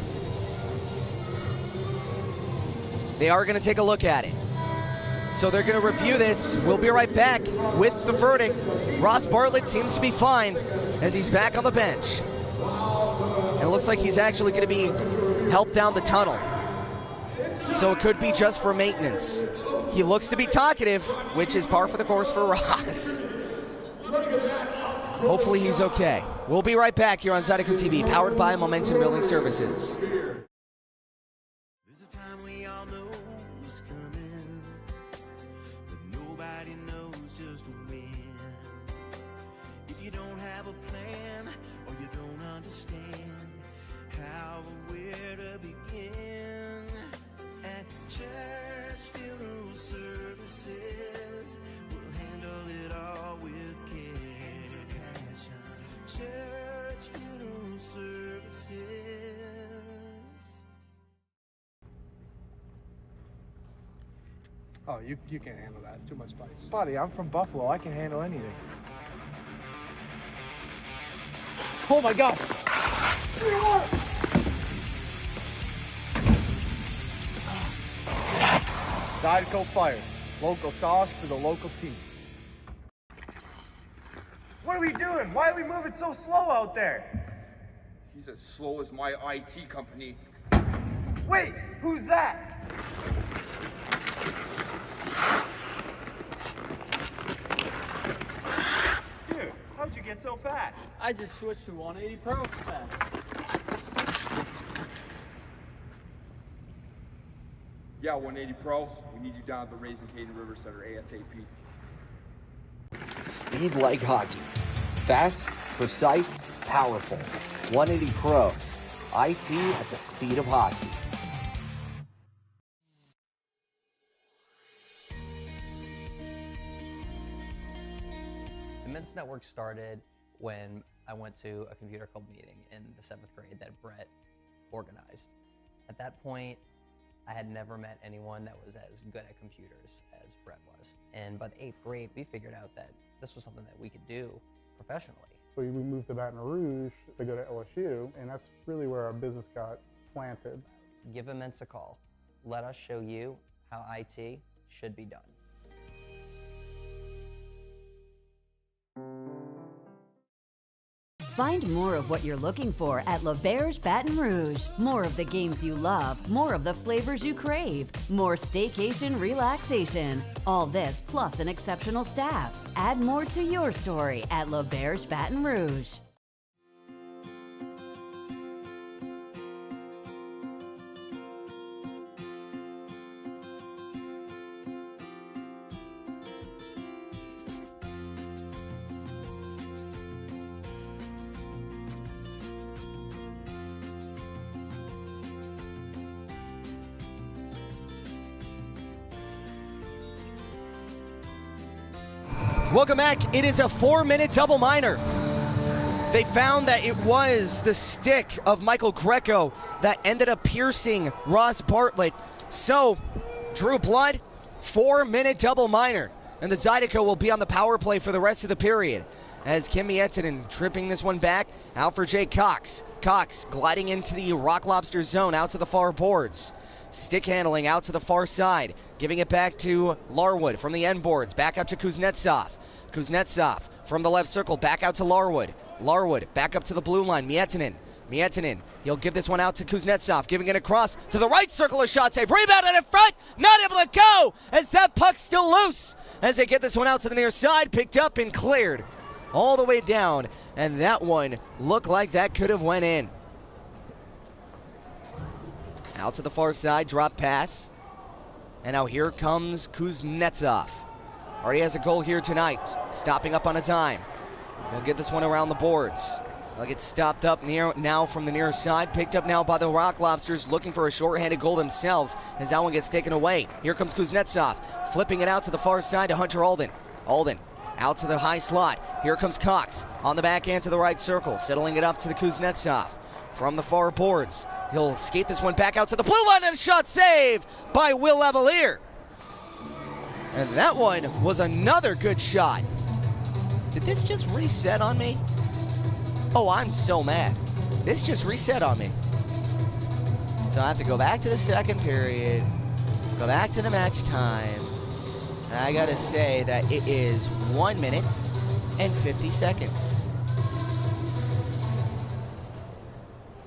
Speaker 1: They are going to take a look at it. So they're going to review this. We'll be right back with the verdict. Ross Bartlett seems to be fine as he's back on the bench. And it looks like he's actually going to be helped down the tunnel. So it could be just for maintenance. He looks to be talkative, which is par for the course for Ross. Hopefully he's okay. We'll be right back here on Zydeco TV, powered by Momentum Building Services.
Speaker 2: There's a time we all know is coming, but nobody knows just when. If you don't have a plan or you don't understand how or where to begin,
Speaker 3: Oh, you can't handle that. It's too much spice. Buddy, I'm from Buffalo. I can handle anything. Oh my God! Zydeco fire. Local sauce for the local team.
Speaker 18: What are we doing? Why are we moving so slow out there?
Speaker 17: He's as slow as my IT company.
Speaker 18: Wait, who's that? Dude, how'd you get so fast?
Speaker 14: I just switched to 180 Pro fast.
Speaker 17: Yeah, 180 Pros. We need you down at the Raising Cane River Center ASAP.
Speaker 1: Speed like hockey. Fast, precise, powerful. 180 Pros. IT at the speed of hockey.
Speaker 7: The Men's Network started when I went to a computer club meeting in the 7th grade that Brett organized. At that point, I had never met anyone that was as good at computers as Brett was. And by the 8th grade, we figured out that this was something that we could do professionally.
Speaker 8: We moved to Baton Rouge to go to LSU, and that's really where our business got planted.
Speaker 7: Give Immense a call. Let us show you how IT should be done.
Speaker 9: Find more of what you're looking for at L'Auberge Baton Rouge. More of the games you love, more of the flavors you crave, more staycation relaxation. All this plus an exceptional staff. Add more to your story at L'Auberge Baton Rouge.
Speaker 1: Welcome back. It is a 4-minute double minor. They found that it was the stick of Michael Greco that ended up piercing Ross Bartlett. So, drew blood, 4-minute double minor. And the Zydeco will be on the power play for the rest of the period. As Kimmy Ettinen tripping this one back, out for Jake Cox. Cox gliding into the Rock Lobster zone, out to the far boards. Stick handling out to the far side, giving it back to Larwood from the end boards, back out to Kuznetsov. Kuznetsov from the left circle, back out to Larwood. Larwood back up to the blue line, Miettinen. Miettinen, he'll give this one out to Kuznetsov, giving it across to the right circle, a shot save. Rebound and in front, not able to go, as that puck's still loose. As they get this one out to the near side, picked up and cleared all the way down. And that one looked like that could have went in. Out to the far side, drop pass. And now here comes Kuznetsov. Already has a goal here tonight, stopping up on a dime. He'll get this one around the boards. They'll get stopped up near now from the near side, picked up now by the Rock Lobsters, looking for a short-handed goal themselves as that one gets taken away. Here comes Kuznetsov, flipping it out to the far side to Hunter Alden. Alden out to the high slot. Here comes Cox on the backhand to the right circle, settling it up to the Kuznetsov. From the far boards, he'll skate this one back out to the blue line, and a shot save by Will Lavalier. And that one was another good shot. Did this just reset on me? Oh, I'm so mad. This just reset on me. So I have to go back to the second period, go back to the match time. And I gotta say that it is 1 minute and 50 seconds.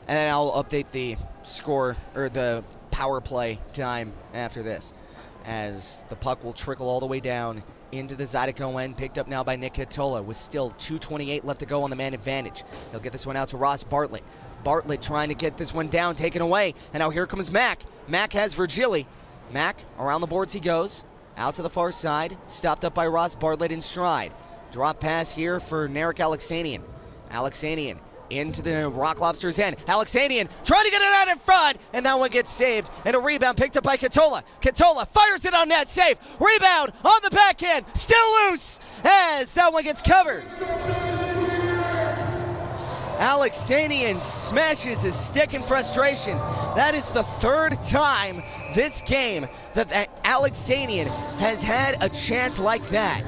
Speaker 1: And then I'll update the score, or the power play time after this, as the puck will trickle all the way down into the Zydeco end, picked up now by Nick Katola with still 2:28 left to go on the man advantage. He'll get this one out to Ross Bartlett. Bartlett trying to get this one down, taken away, and now here comes Mack. Mack has Virgili. Mack, around the boards he goes, out to the far side, stopped up by Ross Bartlett in stride. Drop pass here for Narek Alexanian. Alexanian into the Rock Lobsters end. Alexanian trying to get it out in front, and that one gets saved. And a rebound picked up by Katola. Katola fires it on net, save. Rebound on the backhand, still loose, as that one gets covered. Alexanian smashes his stick in frustration. That is the third time this game that Alexanian has had a chance like that.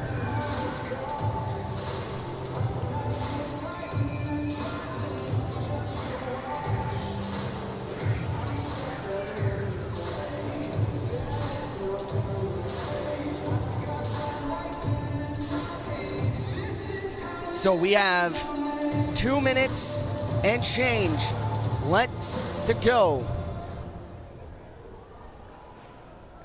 Speaker 1: So we have 2 minutes and change left to go.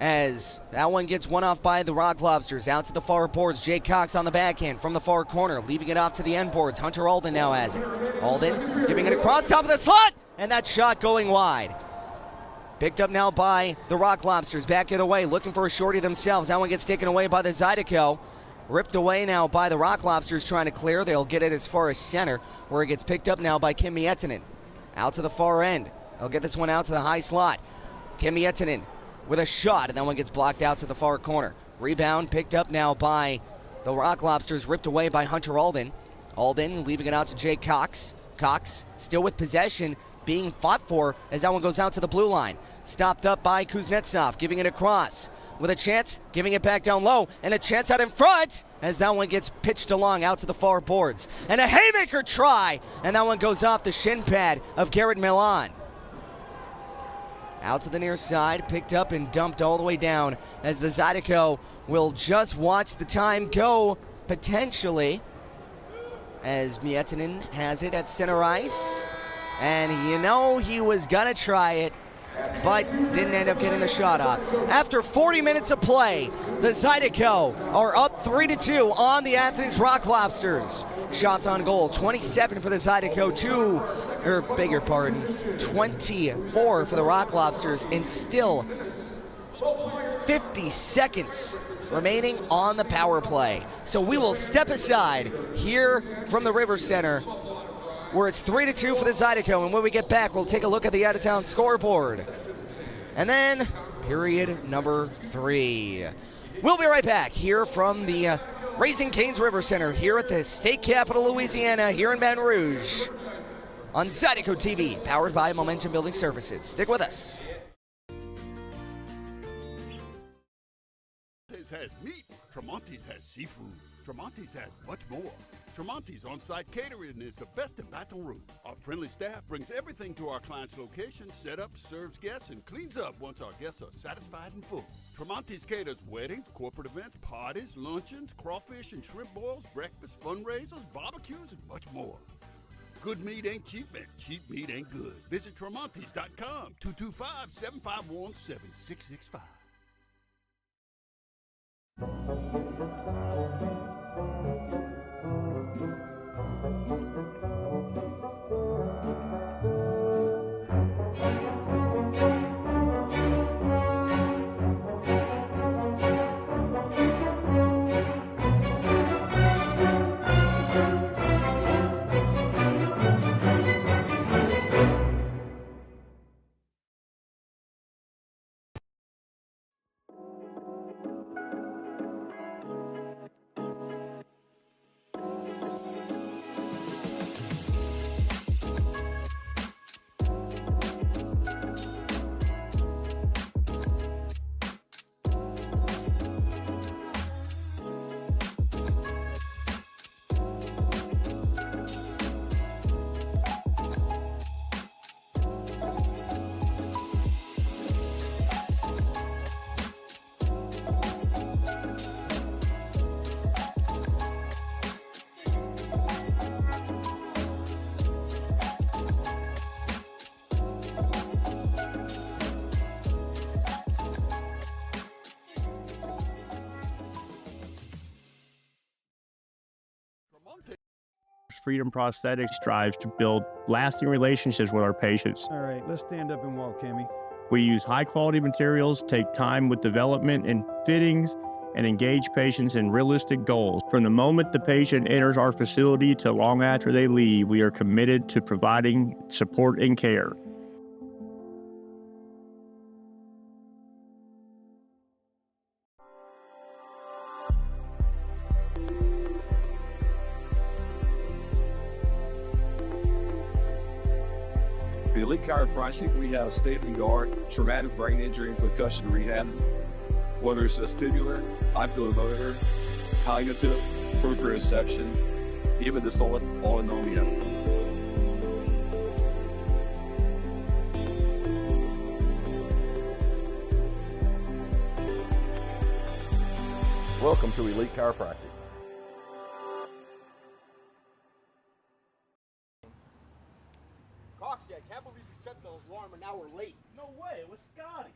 Speaker 1: As that one gets one off by the Rock Lobsters. Out to the far boards. Jake Cox on the backhand from the far corner. Leaving it off to the end boards. Hunter Alden now has it. Alden giving it across top of the slot. And that shot going wide. Picked up now by the Rock Lobsters. Back the other way. Looking for a shorty themselves. That one gets taken away by the Zydeco. Ripped away now by the Rock Lobsters trying to clear. They'll get it as far as center, where it gets picked up now by Kim Miettinen. Out to the far end. They'll get this one out to the high slot. Kim Miettinen with a shot, and that one gets blocked out to the far corner. Rebound picked up now by the Rock Lobsters, ripped away by Hunter Alden. Alden leaving it out to Jake Cox. Cox still with possession, being fought for as that one goes out to the blue line. Stopped up by Kuznetsov, giving it across. With a chance, giving it back down low, and a chance out in front as that one gets pitched along out to the far boards. And a haymaker try, and that one goes off the shin pad of Garrett Milan. Out to the near side, picked up and dumped all the way down as the Zydeco will just watch the time go, potentially, as Miettinen has it at center ice. And you know he was gonna try it, but didn't end up getting the shot off. After 40 minutes of play, the Zydeco are up 3-2 on the Athens Rock Lobsters. Shots on goal, 27 for the Zydeco, 24 for the Rock Lobsters, and still 50 seconds remaining on the power play. So we will step aside here from the River Center, where it's 3-2 for the Zydeco, and when we get back, we'll take a look at the out-of-town scoreboard. And then, period number 3. We'll be right back here from the Raising Cane's River Center here at the state capital, Louisiana, here in Baton Rouge, on Zydeco TV, powered by Momentum Building Services. Stick with us.
Speaker 10: Has meat, Tremonti's has seafood, Tremonti's has much more. Tremonti's on-site catering is the best in Baton Rouge. Our friendly staff brings everything to our client's location, set up, serves guests, and cleans up once our guests are satisfied and full. Tremonti's caters weddings, corporate events, parties, luncheons, crawfish and shrimp boils, breakfast, fundraisers, barbecues, and much more. Good meat ain't cheap, and cheap meat ain't good. Visit Tremonti's.com, 225-751-7665.
Speaker 11: Freedom Prosthetics strives to build lasting relationships with our patients.
Speaker 12: All right, let's stand up and walk, Kimmy.
Speaker 11: We use high-quality materials, take time with development and fittings, and engage patients in realistic goals. From the moment the patient enters our facility to long after they leave, we are committed to providing support and care.
Speaker 5: Elite Chiropractic, we have state-of-the-art traumatic brain injury and concussion rehab. Whether it's vestibular, oculomotor, cognitive, proprioception, even dysautonomia.
Speaker 21: Welcome to Elite Chiropractic.
Speaker 4: Coxie, I can't believe you set the alarm and now we're late. No way, it was Scotty.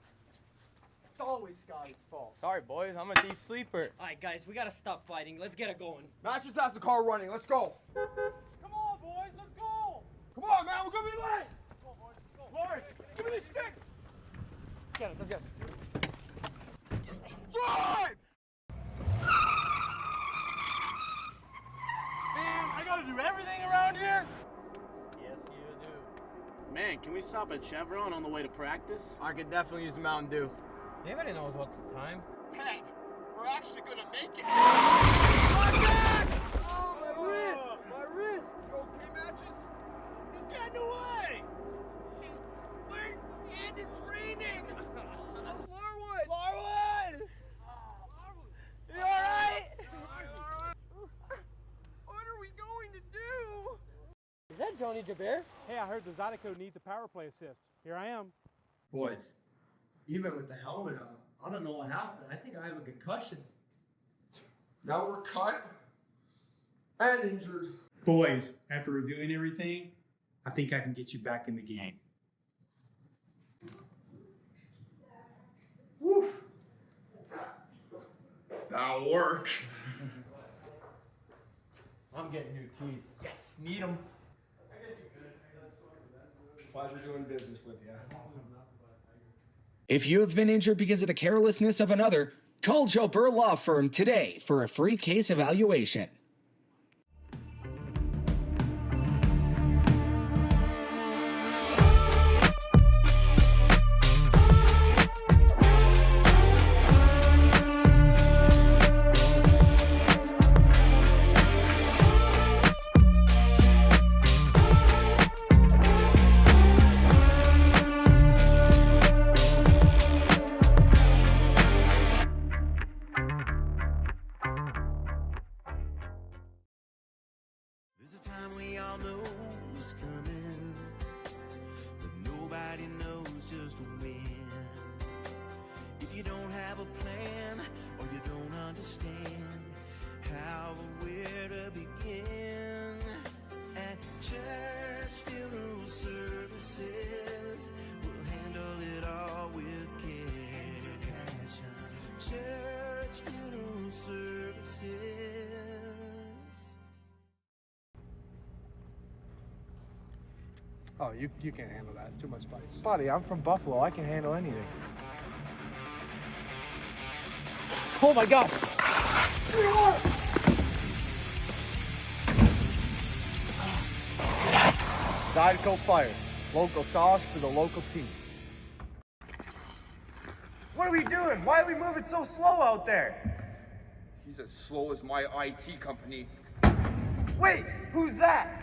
Speaker 4: It's always Scotty's fault.
Speaker 14: Sorry, boys. I'm a deep sleeper.
Speaker 22: All right, guys, we gotta stop fighting. Let's get it going.
Speaker 4: Matches has the car running. Let's go.
Speaker 22: Come on, boys. Let's go.
Speaker 4: Come on, man. We're gonna be late. Come on, boys. Let's go. Lawrence, give me this stick.
Speaker 22: Get it. Let's get it.
Speaker 4: Drive! Man, I gotta do everything around here.
Speaker 14: Yes, you do.
Speaker 15: Man, can we stop at Chevron on the way to practice?
Speaker 14: I could definitely use a Mountain Dew. Anybody knows what's the time?
Speaker 6: Pat, we're actually gonna make it.
Speaker 4: My back! Oh, my wrist! My wrist!
Speaker 6: You okay, Matches? He's getting away! Wait, and it's raining! Larwood!
Speaker 4: Larwood! You alright?
Speaker 6: What are we going to do?
Speaker 22: Is that Johnny Jabir?
Speaker 3: Hey, I heard the Zydeco needs a power play assist. Here I am.
Speaker 16: Boys, even with the helmet on, I don't know what happened. I think I have a concussion. Now we're cut and injured.
Speaker 20: Boys, after reviewing everything, I think I can get you back in the game.
Speaker 16: Woo!
Speaker 17: That'll work.
Speaker 4: I'm getting new teeth. Yes, need them.
Speaker 17: Pleasure doing business with you.
Speaker 13: If you have been injured because of the carelessness of another, call Joe Burr Law Firm today for a free case evaluation.
Speaker 2: There's a time we all know is coming, but nobody knows just when. If you don't have a plan or you don't understand how or where to begin, at church funeral services, we'll handle it all with care and passion. Church funeral services.
Speaker 3: Oh, you can't handle that. It's too much spice. Buddy, I'm from Buffalo. I can handle anything. Oh my gosh! Zydeco Fire. Local sauce for the local team.
Speaker 18: What are we doing? Why are we moving so slow out there?
Speaker 17: He's as slow as my IT company.
Speaker 18: Wait, who's that?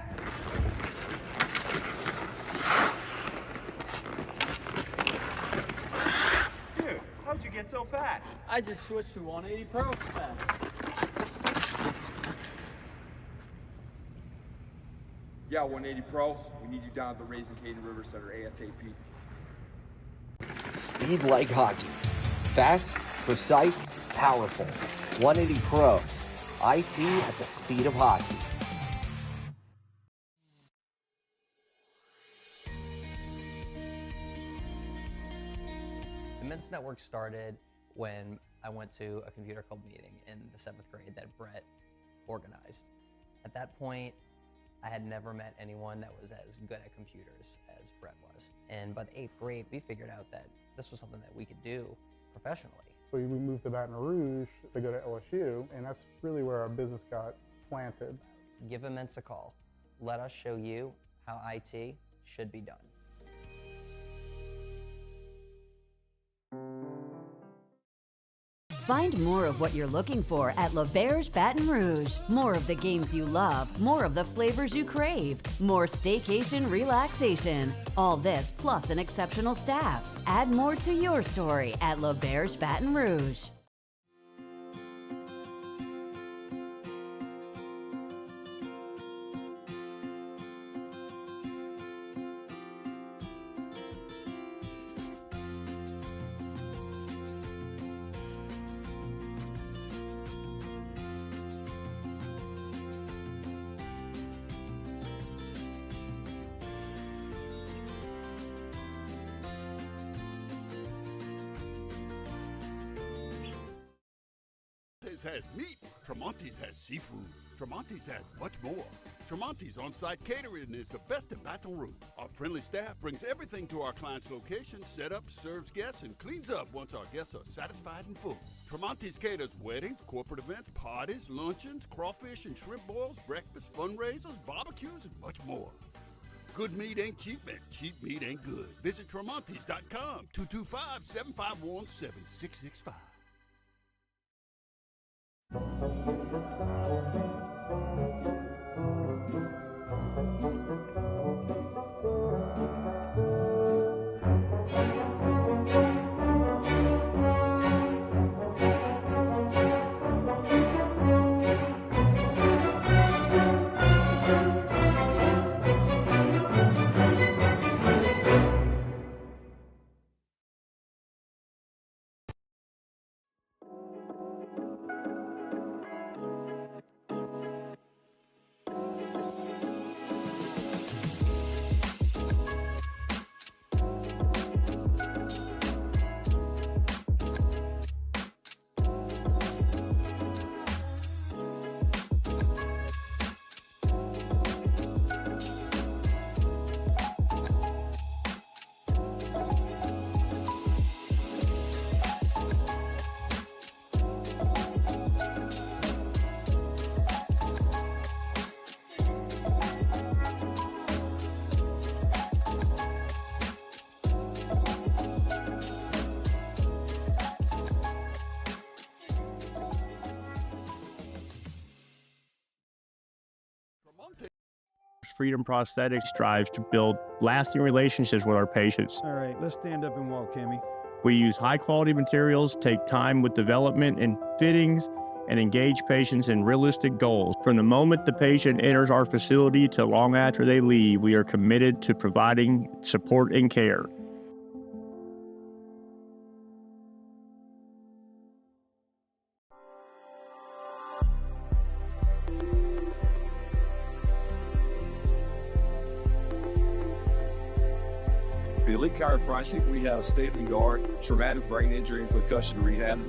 Speaker 18: Dude, how'd you get so fast?
Speaker 14: I just switched to 180 Pro fast.
Speaker 17: Yeah, 180 Pros. We need you down at the Raising Caden River Center ASAP.
Speaker 23: Speed like hockey. Fast, precise, powerful. 180 Pro. IT at the speed of hockey.
Speaker 7: The Men's Network started when I went to a computer club meeting in the 7th grade that Brett organized. At that point, I had never met anyone that was as good at computers as Brett was. And by the 8th grade, we figured out that this was something that we could do professionally.
Speaker 8: So we moved to Baton Rouge to go to LSU, and that's really where our business got planted.
Speaker 7: Give Immense a call. Let us show you how IT should be done.
Speaker 9: Find more of what you're looking for at L'Auberge Baton Rouge. More of the games you love, more of the flavors you crave, more staycation relaxation. All this plus an exceptional staff. Add more to your story at L'Auberge Baton Rouge.
Speaker 10: Has meat. Tremonti's has seafood. Tremonti's has much more. Tremonti's on-site catering is the best in Baton Rouge. Our friendly staff brings everything to our client's location, set up, serves guests, and cleans up once our guests are satisfied and full. Tremonti's caters weddings, corporate events, parties, luncheons, crawfish and shrimp boils, breakfast, fundraisers, barbecues, and much more. Good meat ain't cheap, and cheap meat ain't good. Visit Tremontis.com, 225-751-7665.
Speaker 11: Freedom Prosthetics strives to build lasting relationships with our patients.
Speaker 12: All right, let's stand up and walk, Kimmy.
Speaker 11: We use high-quality materials, take time with development and fittings, and engage patients in realistic goals. From the moment the patient enters our facility to long after they leave, we are committed to providing support and care.
Speaker 5: The Elite Chiropractic, we have state-of-the-art traumatic brain injury and concussion rehab.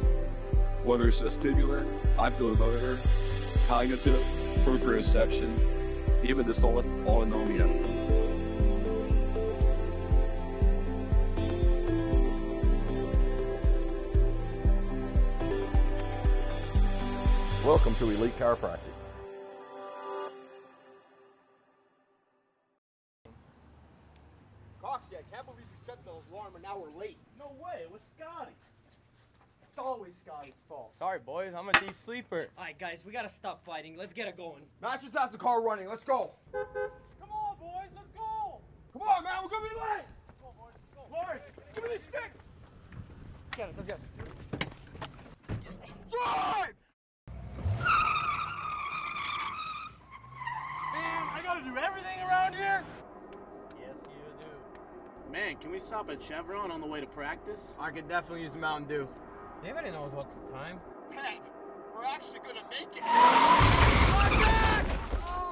Speaker 5: Whether it's vestibular, oculomotor, cognitive, proprioception, even dysautonomia.
Speaker 19: Welcome to Elite Chiropractic.
Speaker 4: Coxie, I can't believe you set the alarm and now we're late.
Speaker 15: No way, it was Scotty.
Speaker 4: It's always Scotty's fault.
Speaker 14: Sorry, boys, I'm a deep sleeper.
Speaker 22: Alright, guys, we gotta stop fighting. Let's get it going.
Speaker 4: Matches has the car running. Let's go.
Speaker 22: Come on, boys, let's go!
Speaker 4: Come on, man. We're going to be late.
Speaker 22: Come on, boys, let's go.
Speaker 4: Lars, give me this stick.
Speaker 22: Get it, let's go.
Speaker 4: Drive!
Speaker 22: Man, I gotta do everything around here?
Speaker 14: Yes, you do.
Speaker 15: Man, can we stop at Chevron on the way to practice?
Speaker 14: I could definitely use a Mountain Dew.
Speaker 22: Anybody knows what's the time?
Speaker 6: Pat, we're actually gonna make it.
Speaker 22: Oh,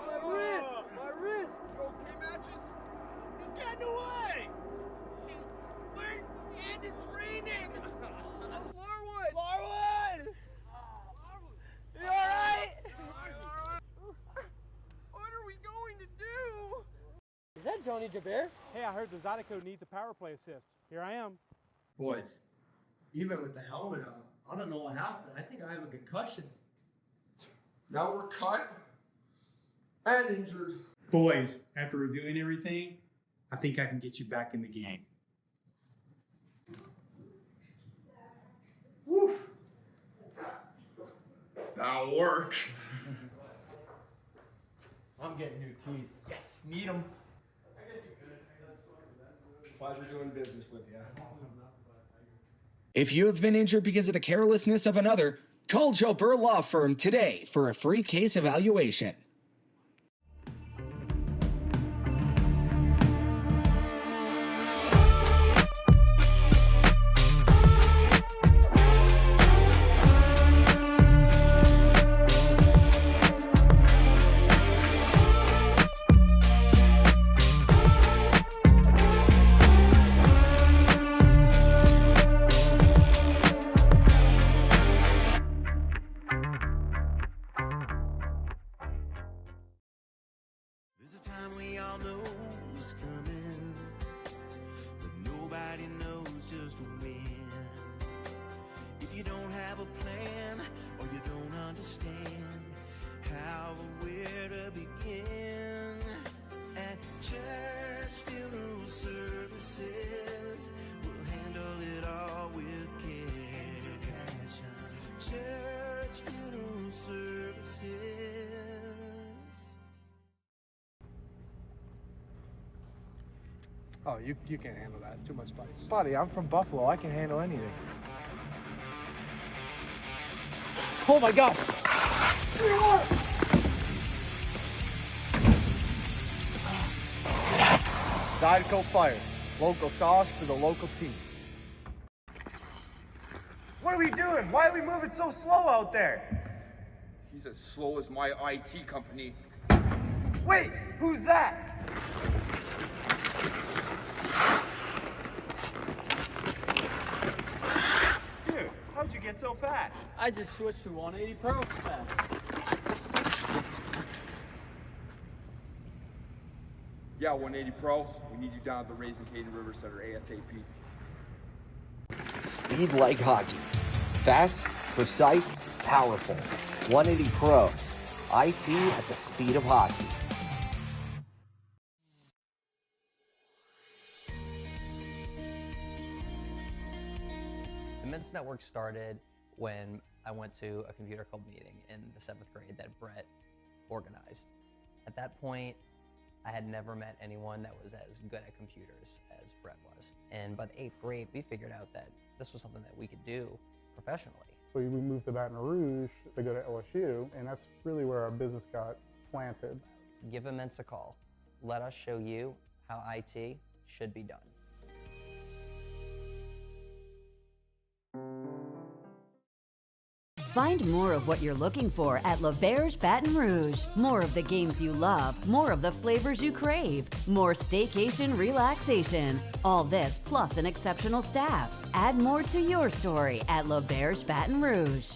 Speaker 22: my wrist! My wrist!
Speaker 4: Okay, matches?
Speaker 6: He's getting away.
Speaker 4: Wait, and it's raining. Larwood.
Speaker 22: Larwood! You alright?
Speaker 4: What are we going to do?
Speaker 22: Is that Johnny Jabir?
Speaker 3: Hey, I heard the Zydeco need the power play assist. Here I am.
Speaker 16: Boys, even with the helmet on, I don't know what happened. I think I have a concussion.
Speaker 4: Now we're cut and injured.
Speaker 20: Boys, after reviewing everything, I think I can get you back in the game.
Speaker 4: Woo.
Speaker 17: That'll work.
Speaker 4: I'm getting new teeth. Yes, need them.
Speaker 17: Pleasure doing business with you.
Speaker 13: If you have been injured because of the carelessness of another, call Joe Burr Law Firm today for a free case evaluation.
Speaker 2: There's a time we all know is coming, but nobody knows just when. If you don't have a plan or you don't understand how or where to begin, at church funeral services, we'll handle it all with care and passion. Church funeral services.
Speaker 3: Oh, you can't handle that. It's too much spice. Buddy, I'm from Buffalo. I can handle anything. Oh my gosh! Zydeco Fire. Local sauce for the local team.
Speaker 18: What are we doing? Why are we moving so slow out there?
Speaker 17: He's as slow as my IT company.
Speaker 18: Wait, who's that? Dude, how'd you get so fast?
Speaker 14: I just switched to 180 Pro fast.
Speaker 17: Yeah, 180 Pros. We need you down at the Raising Canaan River Center ASAP.
Speaker 23: Speed like hockey. Fast, precise, powerful. 180 Pro. IT at the speed of hockey.
Speaker 7: The Men's Network started when I went to a computer club meeting in the 7th grade that Brett organized. At that point, I had never met anyone that was as good at computers as Brett was. And by the 8th grade, we figured out that this was something that we could do professionally.
Speaker 8: We moved to Baton Rouge to go to LSU, and that's really where our business got planted.
Speaker 7: Give Immense a call. Let us show you how IT should be done.
Speaker 9: Find more of what you're looking for at L'Auberge Baton Rouge. More of the games you love, more of the flavors you crave, more staycation relaxation. All this plus an exceptional staff. Add more to your story at L'Auberge Baton Rouge.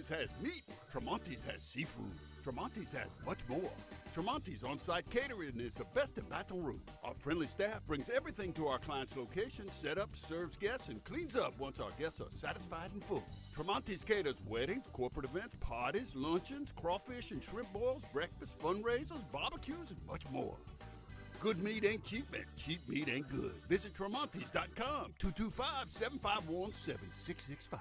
Speaker 10: Has meat. Tremonti's has seafood. Tremonti's has much more. Tremonti's on-site catering is the best in Baton Rouge. Our friendly staff brings everything to our client's location, set up, serves guests, and cleans up once our guests are satisfied and full. Tremonti's caters weddings, corporate events, parties, luncheons, crawfish and shrimp boils, breakfast, fundraisers, barbecues, and much more. Good meat ain't cheap, and cheap meat ain't good. Visit Tremonti's.com, 225-751-7665.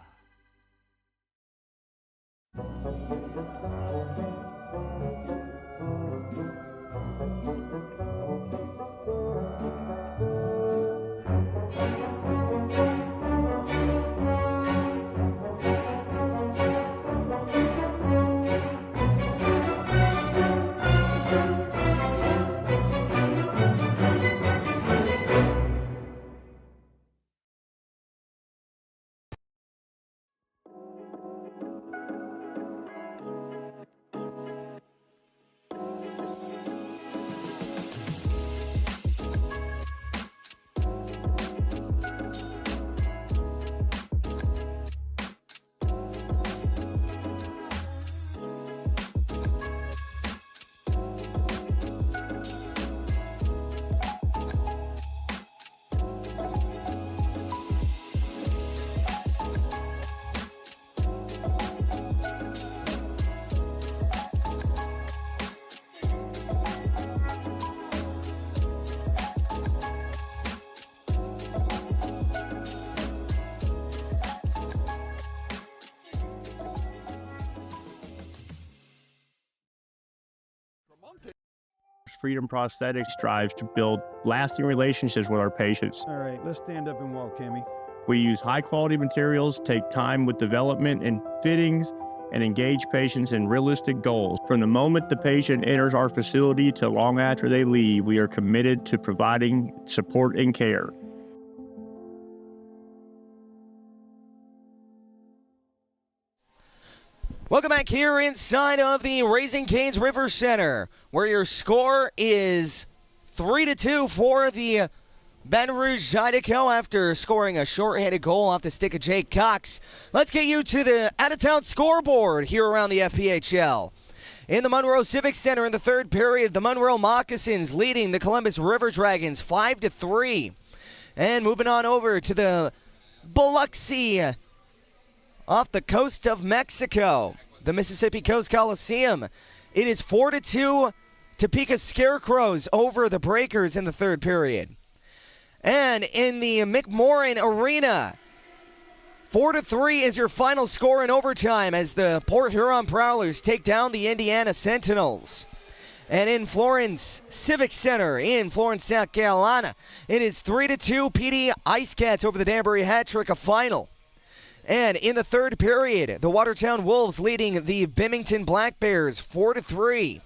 Speaker 11: Freedom Prosthetics strives to build lasting relationships with our patients.
Speaker 12: All right, let's stand up and walk, Kimmy.
Speaker 11: We use high-quality materials, take time with development and fittings, and engage patients in realistic goals. From the moment the patient enters our facility to long after they leave, we are committed to providing support and care.
Speaker 1: Welcome back here inside of the Raising Cane's River Center, where your score is 3-2 for the Baton Rouge Zydeco after scoring a short-handed goal off the stick of Jake Cox. Let's get you to the out-of-town scoreboard here around the FPHL. In the Monroe Civic Center in the third period, the Monroe Moccasins leading the Columbus River Dragons 5-3. And moving on over to the Biloxi off the coast of Mexico, the Mississippi Coast Coliseum. It is 4-2 Topeka Scarecrows over the Breakers in the third period. And in the McMorran Arena, 4-3 is your final score in overtime as the Port Huron Prowlers take down the Indiana Sentinels. And in Florence Civic Center in Florence, South Carolina, it is 3-2 PD Ice Cats over the Danbury Hat Trick, a final. And in the third period, the Watertown Wolves leading the Bimington Black Bears 4-3.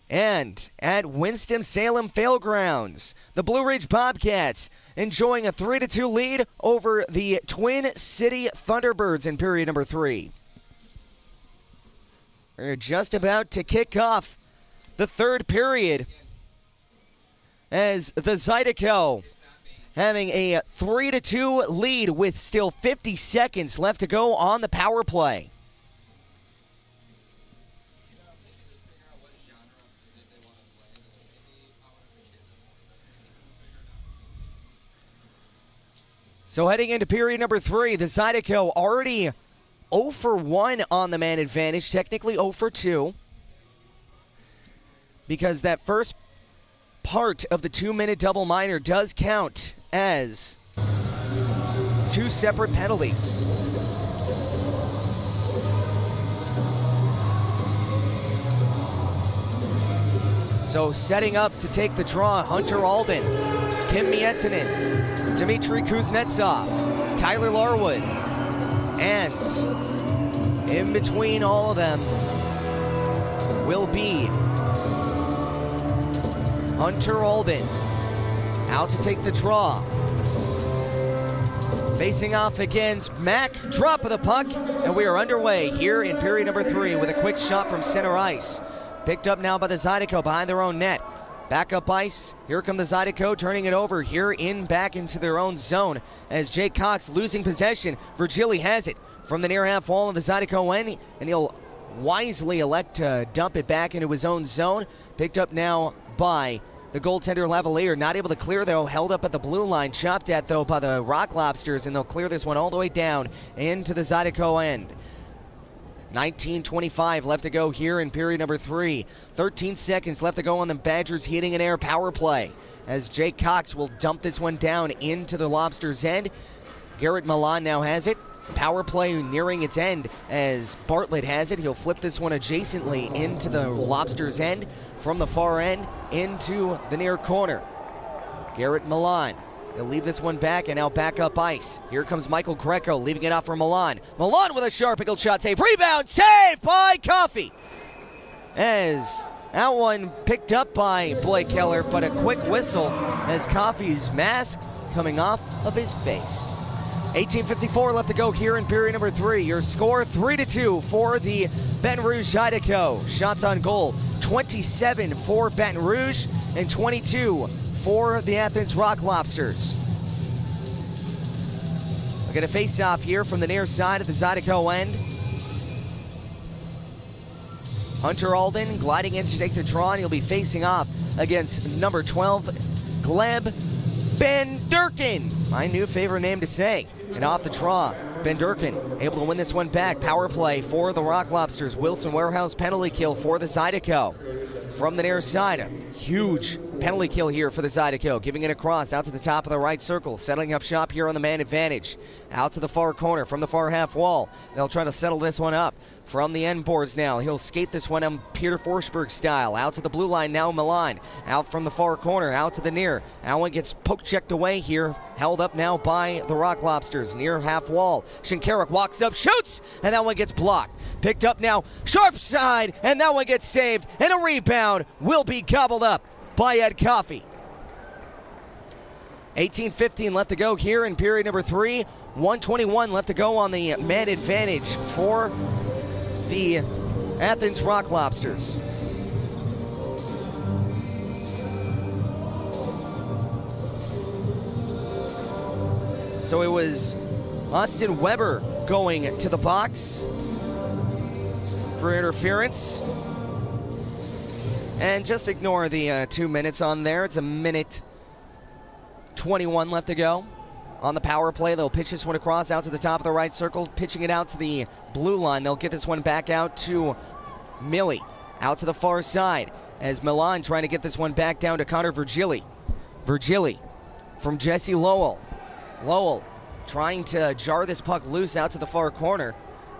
Speaker 1: And at Winston-Salem Fairgrounds, the Blue Ridge Bobcats enjoying a 3-2 lead over the Twin City Thunderbirds in period number 3. We're just about to kick off the third period as the Zydeco having a 3-2 lead with still 50 seconds left to go on the power play. So heading into period number 3, the Zydeco already 0 for 1 on the man advantage, technically 0 for 2. Because that first part of the 2-minute double minor does count as 2 separate penalties. So setting up to take the draw, Hunter Alden, Kim Mietinen, Dmitry Kuznetsov, Tyler Larwood, and in between all of them will be Hunter Alden, out to take the draw. Facing off against Mack, drop of the puck, and we are underway here in period number 3 with a quick shot from center ice. Picked up now by the Zydeco behind their own net. Back up ice, here come the Zydeco turning it over here back into their own zone as Jake Cox losing possession. Virgili has it from the near half wall of the Zydeco end, and he'll wisely elect to dump it back into his own zone. Picked up now by the goaltender Lavalier, not able to clear though, held up at the blue line, chopped at though by the Rock Lobsters, and they'll clear this one all the way down into the Zydeco end. 19:25 left to go here in period number 3. 13 seconds left to go on the Badgers heating and air power play as Jake Cox will dump this one down into the Lobsters' end. Garrett Milan now has it. Power play nearing its end as Bartlett has it. He'll flip this one adjacently into the Lobsters' end from the far end into the near corner. Garrett Milan. He'll leave this one back and now back up ice. Here comes Michael Greco leaving it off for Milan. Milan with a sharp angled shot save. Rebound save by Coffey. As that one picked up by Blake Keller, but a quick whistle as Coffey's mask coming off of his face. 18:54 left to go here in period number 3. Your score 3-2 for the Baton Rouge Zydeco. Shots on goal 27 for Baton Rouge and 22 for the Athens Rock Lobsters. We're going to face off here from the near side of the Zydeco end. Hunter Alden gliding in to take the draw, and he'll be facing off against number 12, Gleb Ben Durkin. My new favorite name to say. And off the draw, Ben Durkin able to win this one back. Power play for the Rock Lobsters. Wilson Warehouse penalty kill for the Zydeco. From the near side, a huge penalty kill here for the Zydeco, giving it across out to the top of the right circle, settling up shop here on the man advantage. Out to the far corner from the far half wall. They'll try to settle this one up from the end boards now. He'll skate this one on Peter Forsberg style. Out to the blue line now, Milan. Out from the far corner, out to the near. That one gets poke checked away here. Held up now by the Rock Lobsters, near half wall. Shinkaruk walks up, shoots, and that one gets blocked. Picked up now, sharp side, and that one gets saved, and a rebound will be gobbled up by Ed Coffey. 18:15 left to go here in period number 3. 1:21 left to go on the man advantage for the Athens Rock Lobsters. So it was Austin Weber going to the box for interference. And just ignore the 2 minutes on there. It's a minute 21 left to go. On the power play, they'll pitch this one across out to the top of the right circle, pitching it out to the blue line. They'll get this one back out to Millie, out to the far side, as Milan trying to get this one back down to Connor Virgili. Virgili from Jesse Lowell. Lowell trying to jar this puck loose out to the far corner,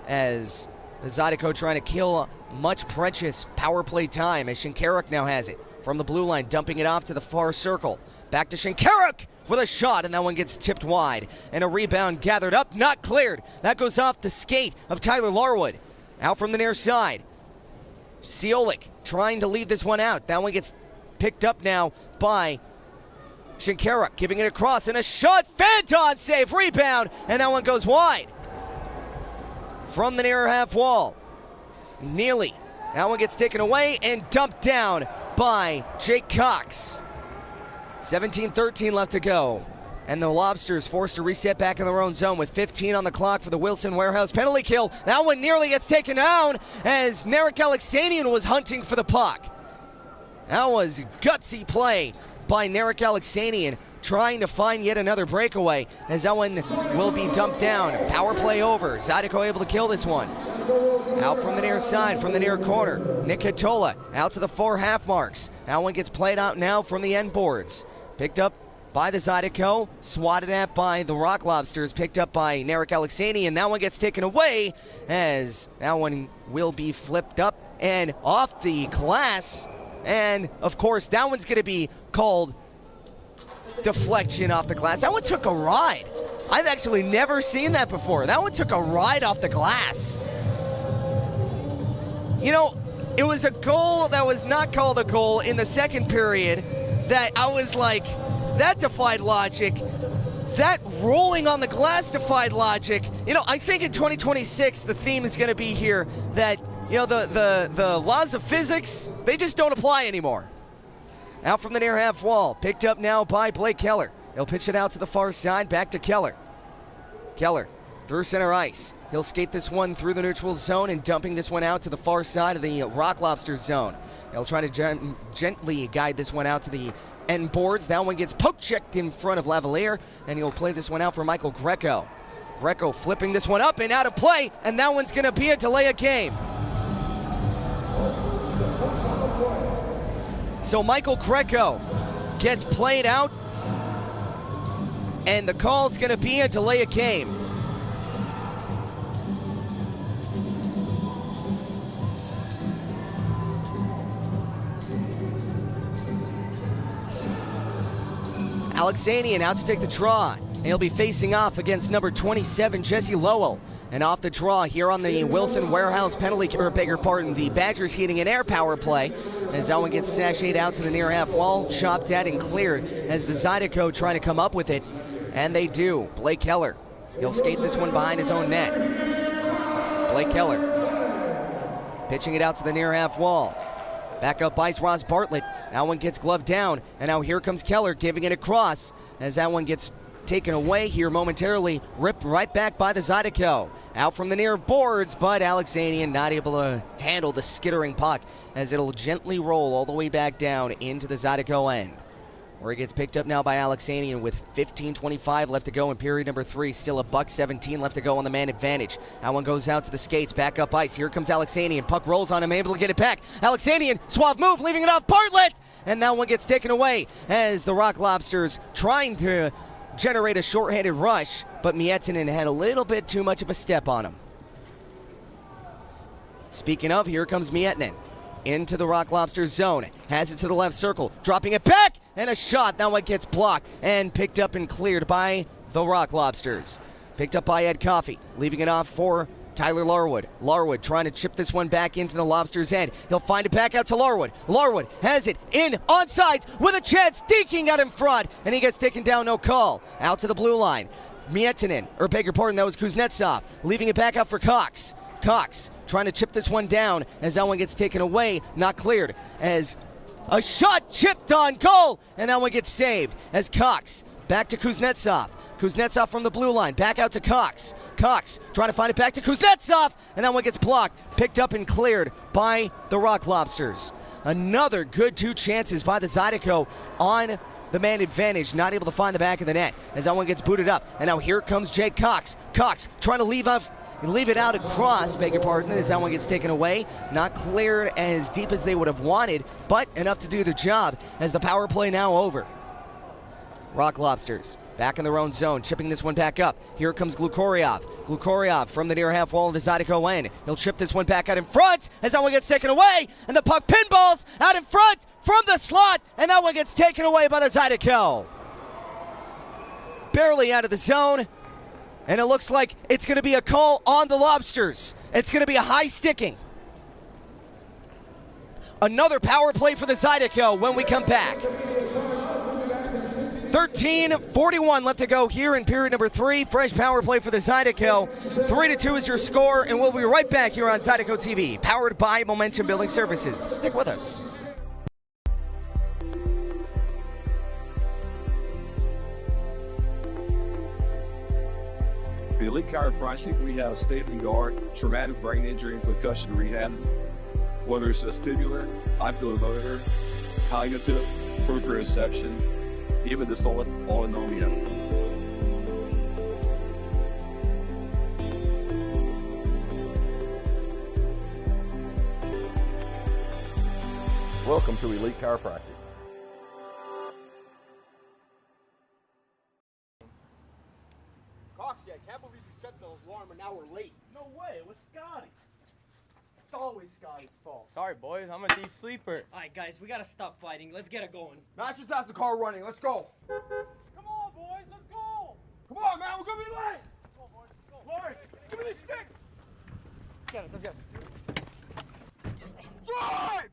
Speaker 1: as the Zydeco trying to kill much precious power play time, as Shinkaruk now has it from the blue line, dumping it off to the far circle. Back to Shinkaruk with a shot, and that one gets tipped wide. And a rebound gathered up, not cleared. That goes off the skate of Tyler Larwood. Out from the near side. Ciolik trying to leave this one out. That one gets picked up now by Shinkaruk, giving it across, and a shot. Fanton save, rebound, and that one goes wide. From the near half wall. Neely. That one gets taken away and dumped down by Jake Cox. 17:13 left to go. And the Lobsters forced to reset back in their own zone with 15 on the clock for the Wilson Warehouse penalty kill. That one nearly gets taken down as Narek Alexanian was hunting for the puck. That was gutsy play by Narek Alexanian, trying to find yet another breakaway, as that one will be dumped down. Power play over. Zydeco able to kill this one. Out from the near side, from the near corner. Nick Hatola out to the far half marks. That one gets played out now from the end boards. Picked up by the Zydeco, swatted at by the Rock Lobsters, picked up by Narek Alexani, and that one gets taken away, as that one will be flipped up and off the glass. And of course, that one's going to be called deflection off the glass. That one took a ride. I've actually never seen that before. That one took a ride off the glass. You know, it was a goal that was not called a goal in the second period that I was like, that defied logic. That rolling on the glass defied logic. You know, I think in 2026 the theme is going to be here that, you know, the laws of physics, they just don't apply anymore. Out from the near half wall, picked up now by Blake Keller. He'll pitch it out to the far side, back to Keller. Keller through center ice. He'll skate this one through the neutral zone and dumping this one out to the far side of the Rock Lobsters zone. He'll try to gently guide this one out to the end boards. That one gets poke checked in front of Lavalier, and he'll play this one out for Michael Greco. Greco flipping this one up and out of play, and that one's going to be a delay of game. So Michael Greco gets played out, and the call's going to be a delay of game. Alexanian out to take the draw. He'll be facing off against number 27, Jesse Lowell. And off the draw here on the Wilson Warehouse penalty, or beg your pardon, the Badgers heating and air power play. As that one gets sashayed out to the near half wall, chopped at and cleared as the Zydeco trying to come up with it. And they do. Blake Keller. He'll skate this one behind his own net. Blake Keller pitching it out to the near half wall. Back up ice, Ross Bartlett. That one gets gloved down, and now here comes Keller giving it across as that one gets taken away here momentarily, ripped right back by the Zydeco. Out from the near boards, but Alexanian not able to handle the skittering puck as it'll gently roll all the way back down into the Zydeco end. where he gets picked up now by Alexanian with 15:25 left to go in period number 3. Still $1:17 left to go on the man advantage. That one goes out to the skates, back up ice. Here comes Alexanian. Puck rolls on him, able to get it back. Alexanian, suave move, leaving it off Bartlett, and that one gets taken away as the Rock Lobsters trying to generate a shorthanded rush, but Miettinen had a little bit too much of a step on him. Speaking of, here comes Miettinen into the Rock Lobsters zone. Has it to the left circle, dropping it back, and a shot. That one gets blocked and picked up and cleared by the Rock Lobsters. Picked up by Ed Coffey, leaving it off for Tyler Larwood. Larwood trying to chip this one back into the Lobsters' end. He'll find it back out to Larwood. Larwood has it in onside with a chance, deking out in front, and he gets taken down, no call. Out to the blue line. Miettinen, or beg your pardon, that was Kuznetsov, leaving it back out for Cox. Cox trying to chip this one down as that one gets taken away, not cleared. As a shot chipped on goal, and that one gets saved. As Cox back to Kuznetsov. Kuznetsov from the blue line, back out to Cox. Cox trying to find it back to Kuznetsov, and that one gets blocked, picked up and cleared by the Rock Lobsters. Another good 2 chances by the Zydeco on the man advantage, not able to find the back of the net as that one gets booted up. And now here comes Jake Cox. Cox trying to leave it out across, beg your pardon, as that one gets taken away. Not cleared as deep as they would have wanted, but enough to do the job as the power play now over. Rock Lobsters back in their own zone, chipping this one back up. Here comes Glukoryev. Glukoryev from the near half wall of the Zydeco end. He'll chip this one back out in front as that one gets taken away, and the puck pinballs out in front from the slot, and that one gets taken away by the Zydeco. Barely out of the zone, and it looks like it's going to be a call on the Lobsters. It's going to be a high sticking. Another power play for the Zydeco when we come back. 13:41 left to go here in period number 3. Fresh power play for the Zydeco. 3-2 is your score, and we'll be right back here on Zydeco TV, powered by Momentum Building Services. Stick with us.
Speaker 17: The Elite Chiropractic, we have state-of-the-art traumatic brain injury and concussion rehab. Whether it's vestibular, oculomotor, cognitive, proprioception, even dysautonomia.
Speaker 5: Welcome to Elite Chiropractic.
Speaker 4: Coxie, I can't believe you set the alarm and now we're late. No way, it was Scotty. It's always Scotty's fault.
Speaker 14: Sorry, boys. I'm a deep sleeper.
Speaker 22: All right, guys, we gotta stop fighting. Let's get it going.
Speaker 4: Matt just has the car running. Let's go.
Speaker 22: Come on, boys. Let's go.
Speaker 4: Come on, man. We're gonna be late. Let's go, boys. Let's go. Lars, give me this stick.
Speaker 22: Get it. Let's go.
Speaker 4: Drive!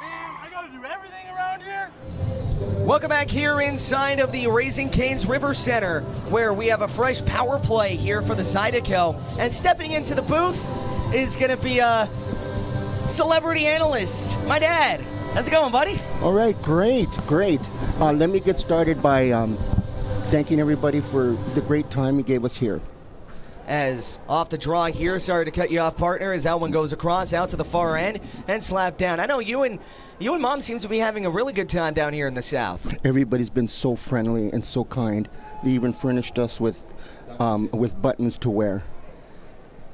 Speaker 22: Man, I gotta do everything around here.
Speaker 1: Welcome back here inside of the Raising Cane's River Center, where we have a fresh power play here for the Zydeco. And stepping into the booth is going to be a celebrity analyst, my dad. How's it going, buddy?
Speaker 19: All right, great. Let me get started by thanking everybody for the great time you gave us here.
Speaker 1: As off the draw here, sorry to cut you off, partner, as that one goes across out to the far end and slapped down. I know you and Mom seems to be having a really good time down here in the South.
Speaker 19: Everybody's been so friendly and so kind. They even furnished us with buttons to wear.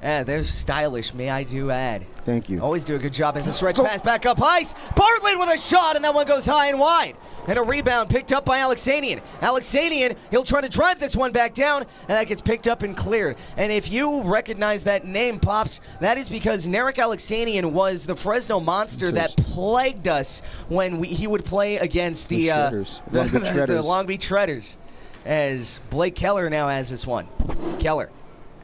Speaker 1: They're stylish, may I do add.
Speaker 19: Thank you.
Speaker 1: Always do a good job as a stretch pass back up ice. Bartlett with a shot, and that one goes high and wide. And a rebound picked up by Alexanian. Alexanian, he'll try to drive this one back down, and that gets picked up and cleared. And if you recognize that name, Pops, that is because Narek Alexanian was the Fresno monster that plagued us when he would play against the Long Beach Shredders. As Blake Keller now has this one. Keller.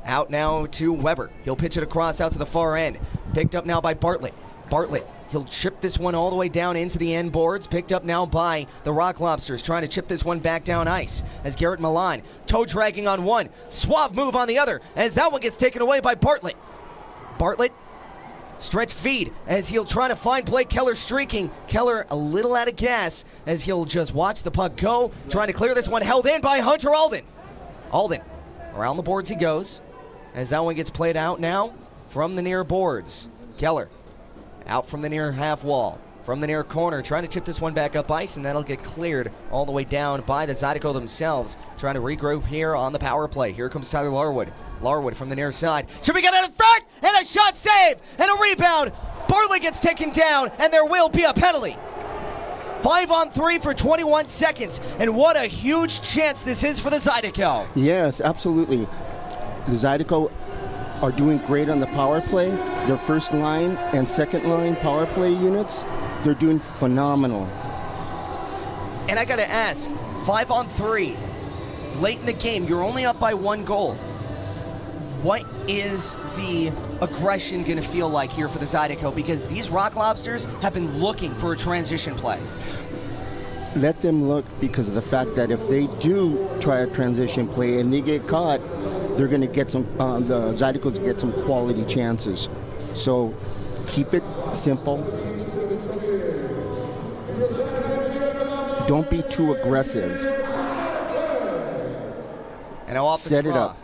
Speaker 1: Out now to Weber. He'll pitch it across out to the far end. Picked up now by Bartlett. Bartlett, he'll chip this one all the way down into the end boards. Picked up now by the Rock Lobsters, trying to chip this one back down ice. As Garrett Milan, toe dragging on one. Suave move on the other, as that one gets taken away by Bartlett. Bartlett, stretch feed, as he'll try to find Blake Keller streaking. Keller a little out of gas, as he'll just watch the puck go. Trying to clear this one, held in by Hunter Alden. Alden, around the boards he goes. As that one gets played out now from the near boards. Keller out from the near half wall. from the near corner, trying to chip this one back up ice, and that'll get cleared all the way down by the Zydeco themselves, trying to regroup here on the power play. Here comes Tyler Larwood. Larwood from the near side. Should we get out in front? And a shot save! And a rebound! Bartlett gets taken down, and there will be a penalty. 5-on-3 for 21 seconds, and what a huge chance this is for the Zydeco.
Speaker 19: Yes, absolutely. The Zydeco are doing great on the power play. Their first line and second line power play units, they're doing phenomenal.
Speaker 1: And I gotta ask, 5-on-3, late in the game, you're only up by 1 goal. What is the aggression gonna feel like here for the Zydeco? Because these Rock Lobsters have been looking for a transition play.
Speaker 19: Let them look, because of the fact that if they do try a transition play and they get caught, they're going to get some, the Zydecos get some quality chances. So keep it simple. Don't be too aggressive.
Speaker 1: And now off the
Speaker 19: Set it
Speaker 1: draw,
Speaker 19: up.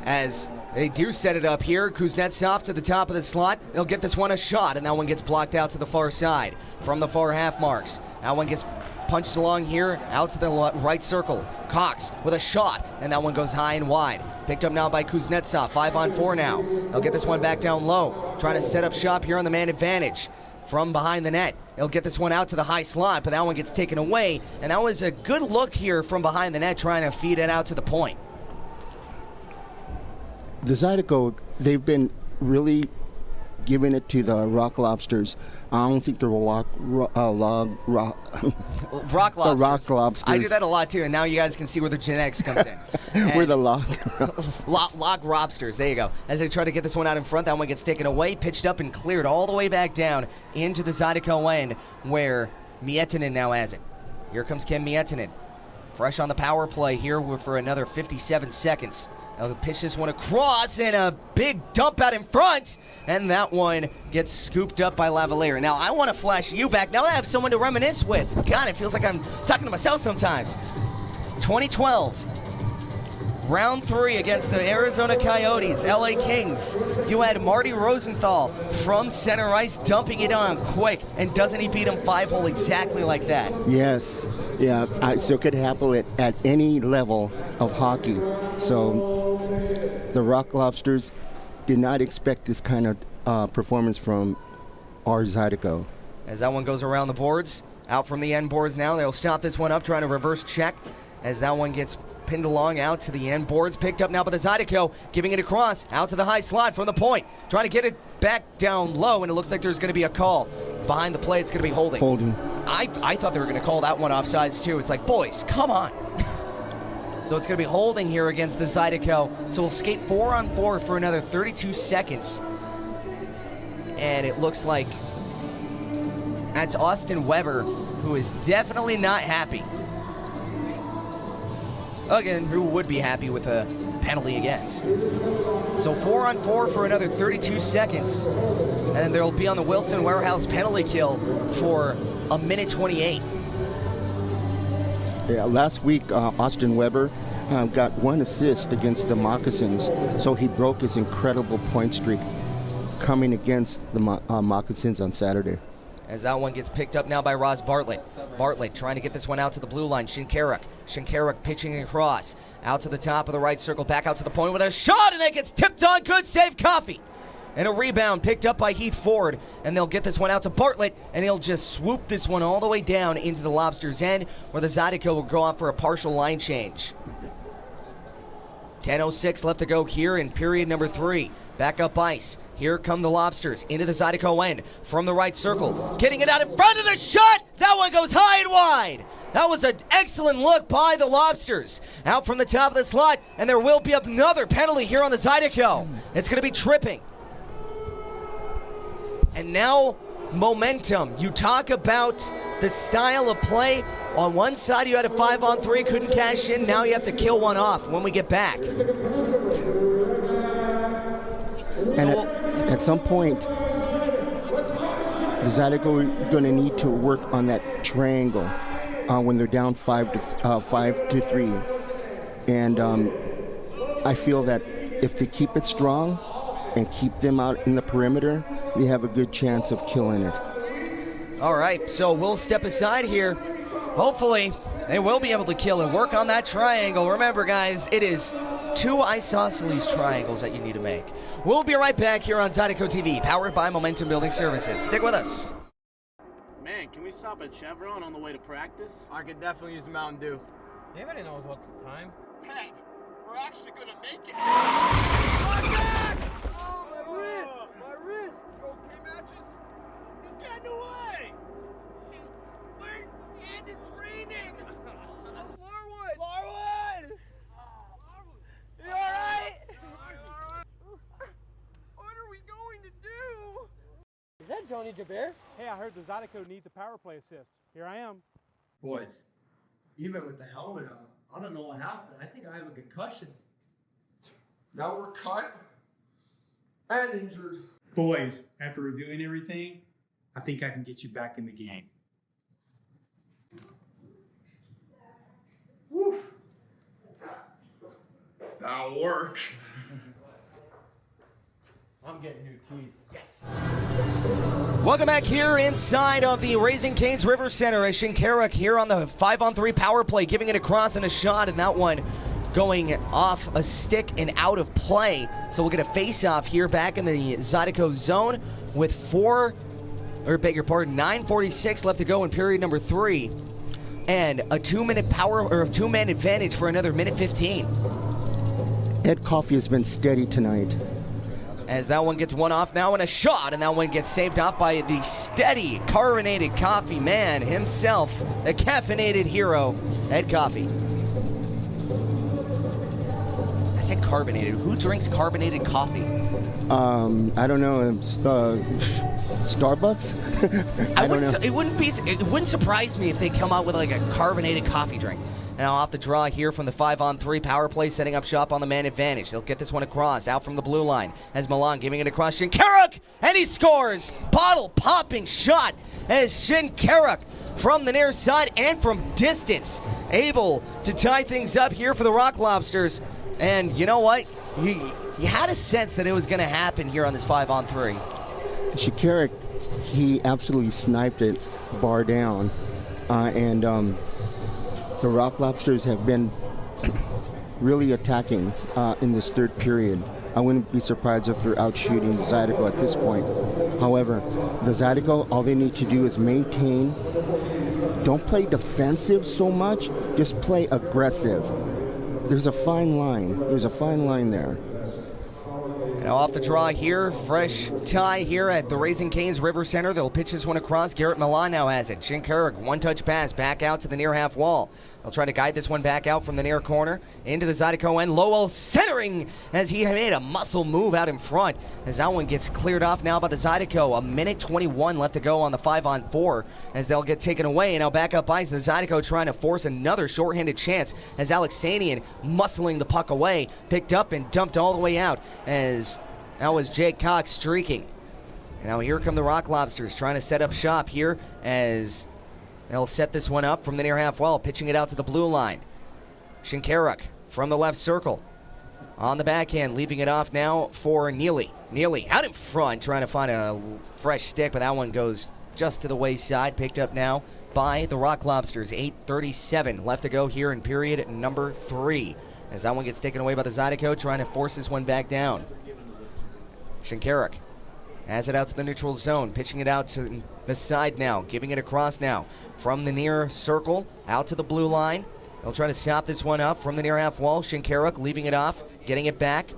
Speaker 1: as they do set it up here. Kuznetsov to the top of the slot. They'll get this one a shot, and that one gets blocked out to the far side from the far half marks. That one gets punched along here, out to the right circle. Cox with a shot, and that one goes high and wide. Picked up now by Kuznetsov, 5-on-4 now. They'll get this one back down low, trying to set up shop here on the man advantage from behind the net. They'll get this one out to the high slot, but that one gets taken away, and that was a good look here from behind the net, trying to feed it out to the point.
Speaker 19: The Zydeco, they've been really giving it to the Rock Lobsters. I don't think they're Rock
Speaker 1: Lobsters.
Speaker 19: The Rock Lobsters.
Speaker 1: I do that a lot too, and now you guys can see where the genetics comes in.
Speaker 19: We're the Lock
Speaker 1: Lobsters. There you go. As they try to get this one out in front, that one gets taken away, pitched up, and cleared all the way back down into the Zydeco end, where Miettinen now has it. Here comes Ken Miettinen, fresh on the power play here for another 57 seconds. They'll pitch this one across, and a big dump out in front, and that one gets scooped up by Lavalier. Now, I want to flash you back. Now I have someone to reminisce with. God, it feels like I'm talking to myself sometimes. 2012, round 3 against the Arizona Coyotes, LA Kings. You had Marty Rosenthal from center ice dumping it on quick, and doesn't he beat him 5-hole exactly like that?
Speaker 19: Yes. Yeah, so it could happen at any level of hockey. So the Rock Lobsters did not expect this kind of performance from our Zydeco.
Speaker 1: As that one goes around the boards, out from the end boards now, they'll stop this one up, trying to reverse check as that one gets pinned along out to the end boards. Picked up now by the Zydeco, giving it across, out to the high slot from the point. Trying to get it back down low, and it looks like there's going to be a call. Behind the play, it's going to be holding.
Speaker 19: Holding.
Speaker 1: I thought they were going to call that one offsides too. It's like, boys, come on. So it's going to be holding here against the Zydeco. So we'll skate 4-on-4 for another 32 seconds. And it looks like that's Austin Weber, who is definitely not happy. Again, who would be happy with a penalty against? So 4-on-4 for another 32 seconds. And then they'll be on the Wilson Warehouse penalty kill for a minute 28.
Speaker 19: Yeah, last week, Austin Weber got 1 assist against the Moccasins, so he broke his incredible point streak coming against the Moccasins on Saturday.
Speaker 1: As that one gets picked up now by Ross Bartlett. Bartlett trying to get this one out to the blue line. Shinkaruk pitching across. Out to the top of the right circle, back out to the point with a shot, and it gets tipped on. Good save, Coffey. And a rebound picked up by Heath Ford, and they'll get this one out to Bartlett, and he'll just swoop this one all the way down into the Lobsters' end, where the Zydeco will go out for a partial line change. 10:06 left to go here in period number 3. Back up ice. Here come the Lobsters into the Zydeco end from the right circle. Getting it out in front of the shot. That one goes high and wide. That was an excellent look by the Lobsters. Out from the top of the slot, and there will be another penalty here on the Zydeco. It's going to be tripping. And now momentum. You talk about the style of play. On one side, you had a 5-on-3, couldn't cash in. Now you have to kill one off when we get back.
Speaker 19: And at some point, the Zydeco is going to need to work on that triangle when they're down 5-3. And I feel that if they keep it strong and keep them out in the perimeter, they have a good chance of killing it.
Speaker 1: All right, so we'll step aside here. Hopefully, they will be able to kill and work on that triangle. Remember, guys, it is 2 isosceles triangles that you need to make. We'll be right back here on Zydeco TV, powered by Momentum Building Services. Stick with us.
Speaker 14: Man, can we stop at Chevron on the way to practice?
Speaker 16: I could definitely use Mountain Dew.
Speaker 14: Anybody knows what's the time?
Speaker 6: Pat, we're actually gonna make it.
Speaker 22: Oh, my wrist! My wrist!
Speaker 6: Okay, matches? He's getting away! Wait, and it's raining! Larwood!
Speaker 22: Larwood! You alright?
Speaker 6: What are we going to do?
Speaker 22: Is that Johnny Jabir?
Speaker 3: Hey, I heard the Zydeco needs a power play assist. Here I am.
Speaker 4: Boys, even with the helmet on, I don't know what happened. I think I have a concussion. Now we're cut and injured.
Speaker 20: Boys, after reviewing everything, I think I can get you back in the game.
Speaker 4: Woo. That'll work.
Speaker 16: I'm getting new teeth.
Speaker 1: Yes. Welcome back here inside of the Raising Cane's River Center. As Shinkaruk here on the 5-on-3 power play, giving it across and a shot, and that one going off a stick and out of play. So we'll get a face-off here back in the Zydeco zone with 9:46 left to go in period number 3, and a 2-man advantage for another minute 15.
Speaker 19: Ed Coffey has been steady tonight.
Speaker 1: As that one gets one off now and a shot, and that one gets saved off by the steady carbonated coffee man himself, the caffeinated hero, Ed Coffey. I said carbonated. Who drinks carbonated coffee?
Speaker 19: I don't know. Starbucks? I don't know.
Speaker 1: It wouldn't surprise me if they come out with like a carbonated coffee drink. And I'll have to draw here from the 5-on-3 power play, setting up shop on the man advantage. They'll get this one across, out from the blue line, as Milan giving it across Shinkaruk, and he scores! Bottle-popping shot as Shinkaruk from the near side and from distance, able to tie things up here for the Rock Lobsters. And you know what? You had a sense that it was going to happen here on this 5-on-3.
Speaker 19: Shinkaruk, he absolutely sniped it, bar down, and the Rock Lobsters have been really attacking in this third period. I wouldn't be surprised if they're out shooting the Zydeco at this point. However, the Zydeco, all they need to do is maintain. Don't play defensive so much, just play aggressive. There's a fine line. There's a fine line there.
Speaker 1: Now off the draw here, fresh tie here at the Raising Cane's River Center. They'll pitch this one across. Garrett Milan now has it. Shinkaruk, one-touch pass back out to the near half wall. They'll try to guide this one back out from the near corner into the Zydeco end. Lowell centering as he made a muscle move out in front. As that one gets cleared off now by the Zydeco. A minute 21 left to go on the 5-on-4 as they'll get taken away. And now back up ice. The Zydeco trying to force another shorthanded chance as Alexanian muscling the puck away. Picked up and dumped all the way out as that was Jake Cox streaking. And now here come the Rock Lobsters trying to set up shop here as they'll set this one up from the near half wall, pitching it out to the blue line. Shinkaruk from the left circle. On the backhand, leaving it off now for Neely. Neely out in front, trying to find a fresh stick, but that one goes just to the wayside. Picked up now by the Rock Lobsters. 8:37 left to go here in period number 3. As that one gets taken away by the Zydeco, trying to force this one back down. Shinkaruk has it out to the neutral zone, pitching it out to the side now, giving it across now from the near circle out to the blue line. They'll try to stop this one up from the near half wall. Shinkaruk leaving it off, getting it back.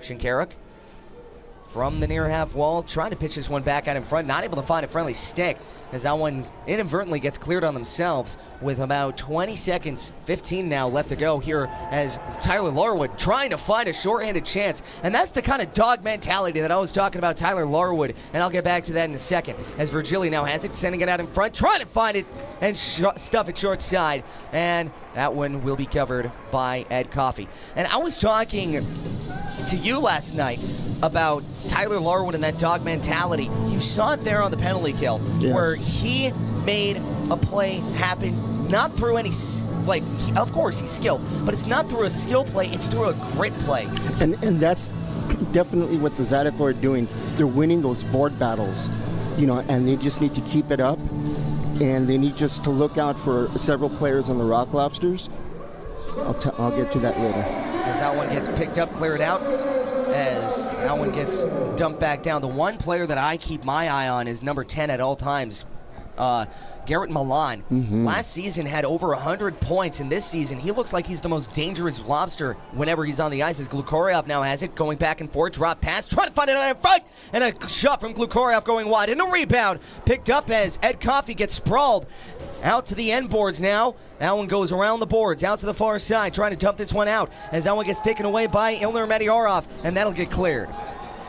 Speaker 1: Shinkaruk from the near half wall, trying to pitch this one back out in front, not able to find a friendly stick as that one inadvertently gets cleared on themselves with about 20 seconds, 15 now left to go here as Tyler Larwood trying to find a shorthanded chance. And that's the kind of dog mentality that I was talking about Tyler Larwood, and I'll get back to that in a second. As Virgili now has it, sending it out in front, trying to find it and stuff it short side. And that one will be covered by Ed Coffey. And I was talking to you last night about Tyler Larwood and that dog mentality. You saw it there on the penalty kill, where he made a play happen, not through any, of course he's skilled, but it's not through a skill play, it's through a grit play.
Speaker 19: And that's definitely what the Zydeco are doing. They're winning those board battles, and they just need to keep it up and they need just to look out for several players on the Rock Lobsters. I'll get to that later.
Speaker 1: As that one gets picked up, cleared out, as that one gets dumped back down. The one player that I keep my eye on is number 10 at all times, Garrett Milan. Last season had over 100 points, and this season he looks like he's the most dangerous lobster whenever he's on the ice. As Glukorov now has it, going back and forth, drop pass, trying to find it on front, and a shot from Glukorov going wide, and a rebound picked up as Ed Coffey gets sprawled out to the end boards now. That one goes around the boards, out to the far side, trying to dump this one out, as that one gets taken away by Ilner Madyarov, and that'll get cleared.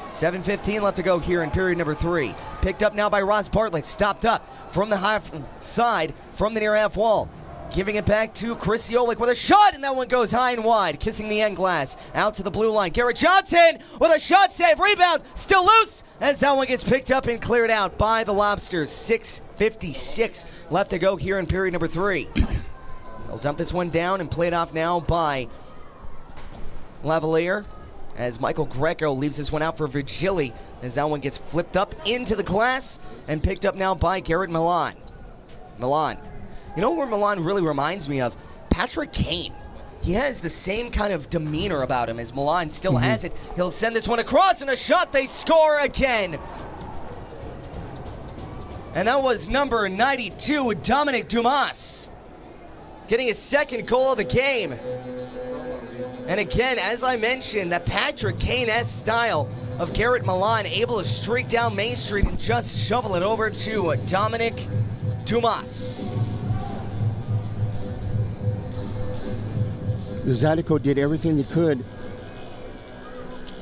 Speaker 1: 7:15 left to go here in period number 3. Picked up now by Ross Bartlett. Stopped up from the half side, from the near half wall. Giving it back to Chris Yolik with a shot, and that one goes high and wide, kissing the end glass. Out to the blue line. Garrett Johnson with a shot save. Rebound, still loose, as that one gets picked up and cleared out by the Lobsters. 6:56 left to go here in period number 3. They'll dump this one down and play it off now by Lavalier, as Michael Greco leaves this one out for Virgili, as that one gets flipped up into the glass and picked up now by Garrett Milan. You know where Milan really reminds me of? Patrick Kane. He has the same kind of demeanor about him as Milan still has it. He'll send this one across, and a shot, they score again. And that was number 92, Dominic Dumas, getting his second goal of the game. And again, as I mentioned, that Patrick Kane-esque style of Garrett Milan, able to streak down Main Street and just shovel it over to Dominic Dumas.
Speaker 19: The Zydeco did everything they could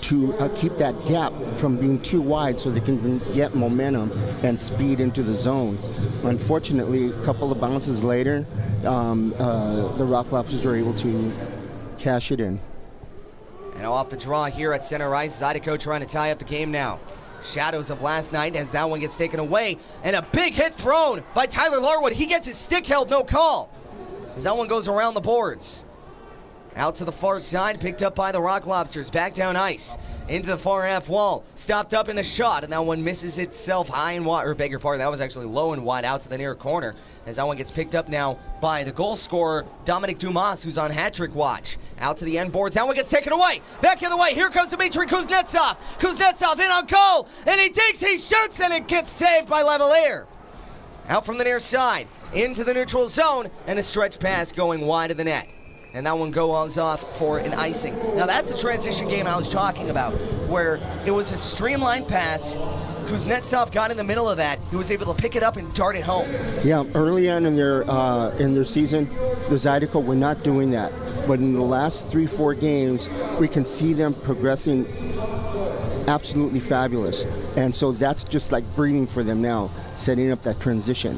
Speaker 19: to keep that gap from being too wide so they can get momentum and speed into the zone. Unfortunately, a couple of bounces later, the Rock Lobsters were able to cash it in.
Speaker 1: And off the draw here at center ice, Zydeco trying to tie up the game now. Shadows of last night as that one gets taken away, and a big hit thrown by Tyler Larwood. He gets his stick held, no call, as that one goes around the boards. Out to the far side, picked up by the Rock Lobsters. Back down ice, into the far half wall. Stopped up in a shot, and that one misses itself high and wide, or beg your pardon, that was actually low and wide out to the near corner. As that one gets picked up now by the goal scorer, Dominic Dumas, who's on hat-trick watch. Out to the end boards, that one gets taken away. Back the other way, here comes Dmitry Kuznetsov. Kuznetsov in on goal, and he digs, he shoots, and it gets saved by Lavalier. Out from the near side, into the neutral zone, and a stretch pass going wide of the net. And that one goes off for an icing. Now that's the transition game I was talking about, where it was a streamlined pass. Kuznetsov got in the middle of that. He was able to pick it up and dart it home.
Speaker 19: Yeah, early on in their season, the Zydeco were not doing that. But in the last 3-4 games, we can see them progressing absolutely fabulous. And so that's just like breathing for them now, setting up that transition.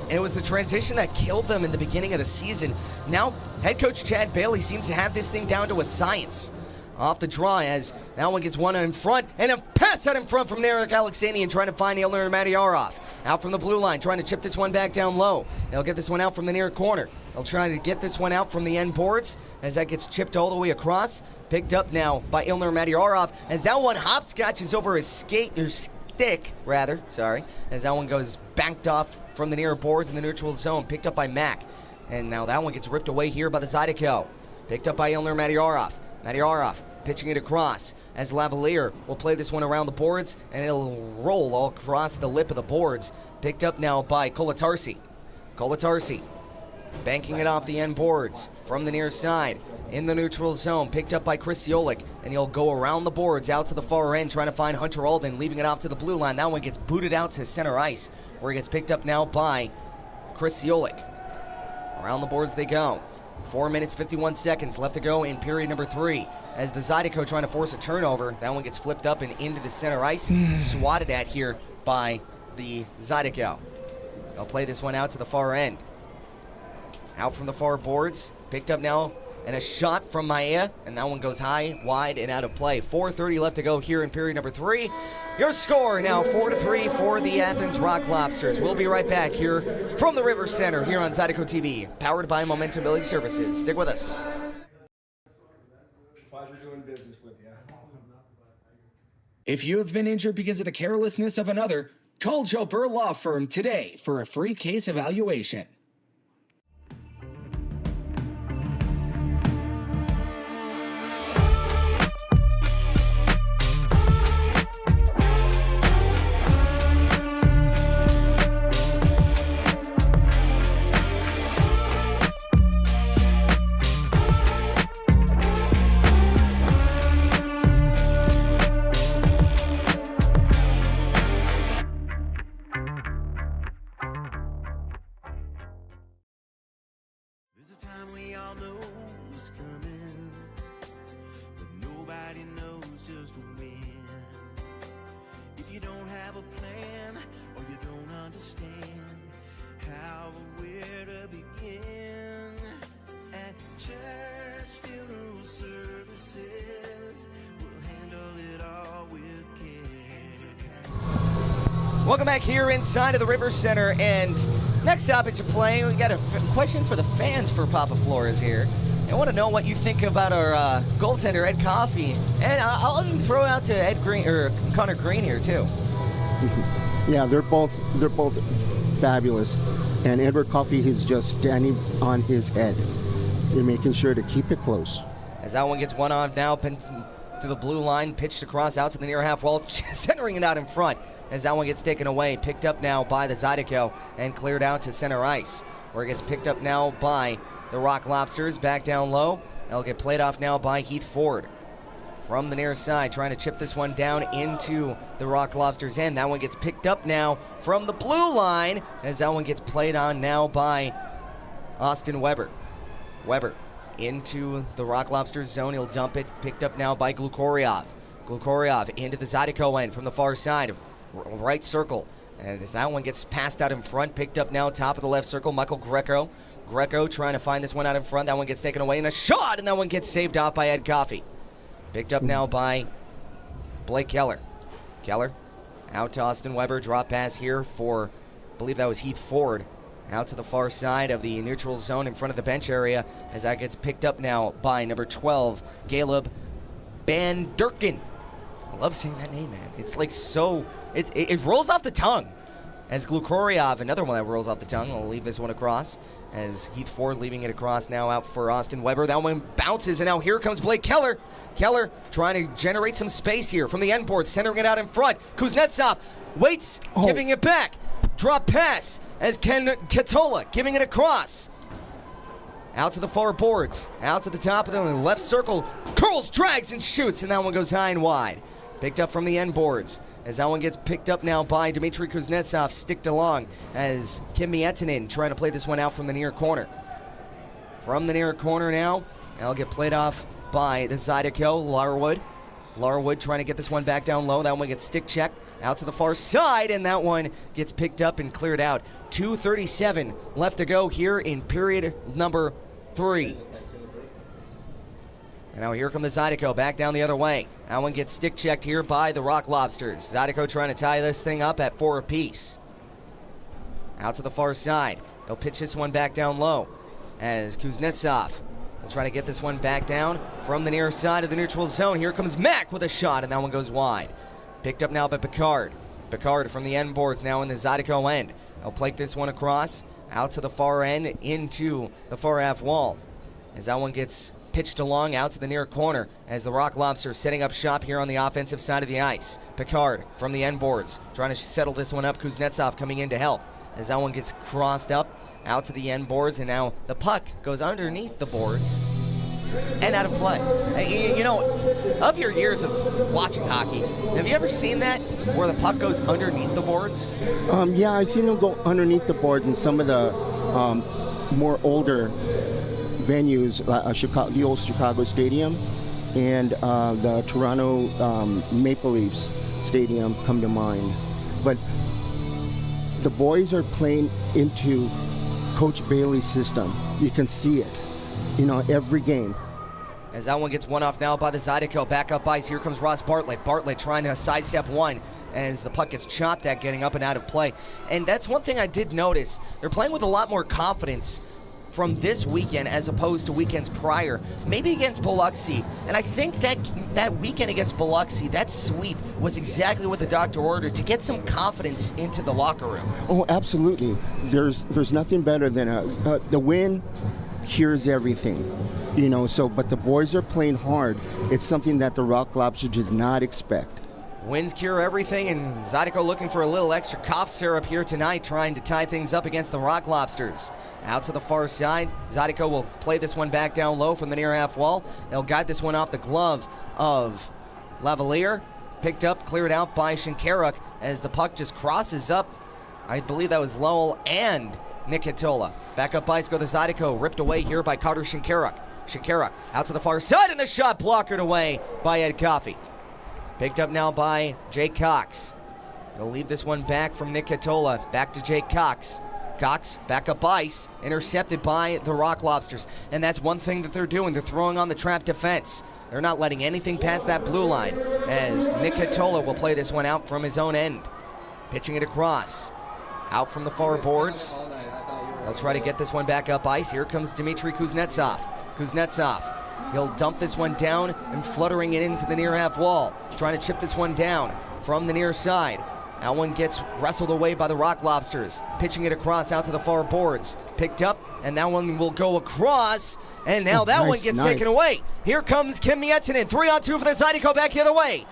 Speaker 1: And it was the transition that killed them in the beginning of the season. Now, head coach Chad Bailey seems to have this thing down to a science. Off the draw as that one gets one in front, and a pass out in front from Narek Alexanian trying to find Ilner Madyarov. Out from the blue line, trying to chip this one back down low. They'll get this one out from the near corner. They'll try to get this one out from the end boards as that gets chipped all the way across. Picked up now by Ilner Madyarov as that one hopscotches over his stick, as that one goes banked off from the near boards in the neutral zone, picked up by Mack. And now that one gets ripped away here by the Zydeco. Picked up by Ilner Madyarov. Madyarov pitching it across as Lavalier will play this one around the boards, and it'll roll all across the lip of the boards. Picked up now by Kolatarsi. Kolatarsi banking it off the end boards from the near side in the neutral zone, picked up by Chris Yolik, and he'll go around the boards out to the far end trying to find Hunter Alden, leaving it off to the blue line. That one gets booted out to center ice, where he gets picked up now by Chris Yolik. Around the boards they go. 4 minutes, 51 seconds left to go in period number 3. As the Zydeco trying to force a turnover, that one gets flipped up and into the center ice, swatted at here by the Zydeco. They'll play this one out to the far end. Out from the far boards, picked up now, and a shot from Maia, and that one goes high, wide, and out of play. 4:30 left to go here in period number 3. Your score now 4-3 for the Athens Rock Lobsters. We'll be right back here from the River Center here on Zydeco TV, powered by Momentum Building Services. Stick with us.
Speaker 4: Pleasure doing business with you.
Speaker 13: If you have been injured because of the carelessness of another, Call Joe Burr Law Firm today for a free case evaluation.
Speaker 2: There's a time we all know is coming, but nobody knows just when. If you don't have a plan or you don't understand how or where to begin, at church funeral services, we'll handle it all with care.
Speaker 1: Welcome back here inside of the River Center, and next topic to play, we got a question for the fans for Papa Flores here. I want to know what you think about our goaltender Ed Coffey, and I'll even throw it out to Ed Green or Connor Green here too.
Speaker 19: Yeah, they're both fabulous, and Edward Coffey is just standing on his head. They're making sure to keep it close.
Speaker 1: As that one gets one off now, pinned to the blue line, pitched across out to the near half wall, centering it out in front. As that one gets taken away, picked up now by the Zydeco and cleared out to center ice, where it gets picked up now by the Rock Lobsters, back down low. It'll get played off now by Heath Ford from the near side, trying to chip this one down into the Rock Lobsters' end. That one gets picked up now from the blue line, as that one gets played on now by Austin Weber. Weber into the Rock Lobsters zone. He'll dump it, picked up now by Glukoryov. Glukoryov into the Zydeco end from the far side. Right circle, and as that one gets passed out in front, picked up now top of the left circle, Michael Greco. Greco trying to find this one out in front. That one gets taken away in a shot, and that one gets saved off by Ed Coffey. Picked up now by Blake Keller. Keller out to Austin Weber. Drop pass here for, I believe that was Heath Ford, out to the far side of the neutral zone in front of the bench area, as that gets picked up now by number 12, Caleb Banderkin. I love saying that name, man. It's like so... It rolls off the tongue. As Glukoryov, another one that rolls off the tongue. I'll leave this one across. As Heath Ford leaving it across now out for Austin Weber. That one bounces, and now here comes Blake Keller. Keller trying to generate some space here from the end board, centering it out in front. Kuznetsov waits, giving it back. Drop pass as Ken Katola giving it across. Out to the far boards, out to the top of the left circle. Curls, drags, and shoots, and that one goes high and wide. Picked up from the end boards, as that one gets picked up now by Dmitry Kuznetsov, sticked along as Kim Mietinen trying to play this one out from the near corner. From the near corner now, that'll get played off by the Zydeco, Larwood. Larwood trying to get this one back down low. That one gets stick checked out to the far side, and that one gets picked up and cleared out. 2:37 left to go here in period number 3. And now here come the Zydeco back down the other way. That one gets stick checked here by the Rock Lobsters. Zydeco trying to tie this thing up at 4 apiece. Out to the far side. He'll pitch this one back down low as Kuznetsov will try to get this one back down from the near side of the neutral zone. Here comes Mack with a shot, and that one goes wide. Picked up now by Picard. Picard from the end boards now in the Zydeco end. He'll plate this one across out to the far end into the far half wall. As that one gets pitched along out to the near corner as the Rock Lobsters setting up shop here on the offensive side of the ice. Picard from the end boards trying to settle this one up. Kuznetsov coming in to help as that one gets crossed up out to the end boards, and now the puck goes underneath the boards and out of play. You know, of your years of watching hockey, have you ever seen that where the puck goes underneath the boards?
Speaker 19: Yeah, I've seen them go underneath the boards in some of the more older venues, the old Chicago Stadium and the Toronto Maple Leafs Stadium come to mind. But the boys are playing into Coach Bailey's system. You can see it, every game.
Speaker 1: As that one gets one off now by the Zydeco. Back up ice. Here comes Ross Bartlett. Bartlett trying to sidestep one as the puck gets chopped at, getting up and out of play. And that's one thing I did notice. They're playing with a lot more confidence from this weekend as opposed to weekends prior, maybe against Biloxi. And I think that weekend against Biloxi, that sweep was exactly what the doctor ordered to get some confidence into the locker room.
Speaker 19: Oh, absolutely. There's nothing better than the win cures everything. But the boys are playing hard. It's something that the Rock Lobsters did not expect.
Speaker 1: Wins cure everything, and Zydeco looking for a little extra cough syrup here tonight, trying to tie things up against the Rock Lobsters. Out to the far side, Zydeco will play this one back down low from the near half wall. They'll guide this one off the glove of Lavalier. Picked up, cleared out by Shinkaruk as the puck just crosses up. I believe that was Lowell and Nikitola. Back up ice go the Zydeco, ripped away here by Carter Shinkaruk. Shinkaruk out to the far side, and the shot blockered away by Ed Coffey. Picked up now by Jake Cox. He'll leave this one back from Nikitola. Back to Jake Cox. Cox back up ice, intercepted by the Rock Lobsters. And that's one thing that they're doing. They're throwing on the trap defense. They're not letting anything past that blue line, as Nikitola will play this one out from his own end. Pitching it across. Out from the far boards. They'll try to get this one back up ice. Here comes Dmitry Kuznetsov. Kuznetsov. He'll dump this one down and fluttering it into the near half wall. Trying to chip this one down from the near side. That one gets wrestled away by the Rock Lobsters. Pitching it across out to the far boards. Picked up, and that one will go across. And now that one gets taken away. Here comes Kim Miettinen. 3-on-2 for the Zydeco back the other way.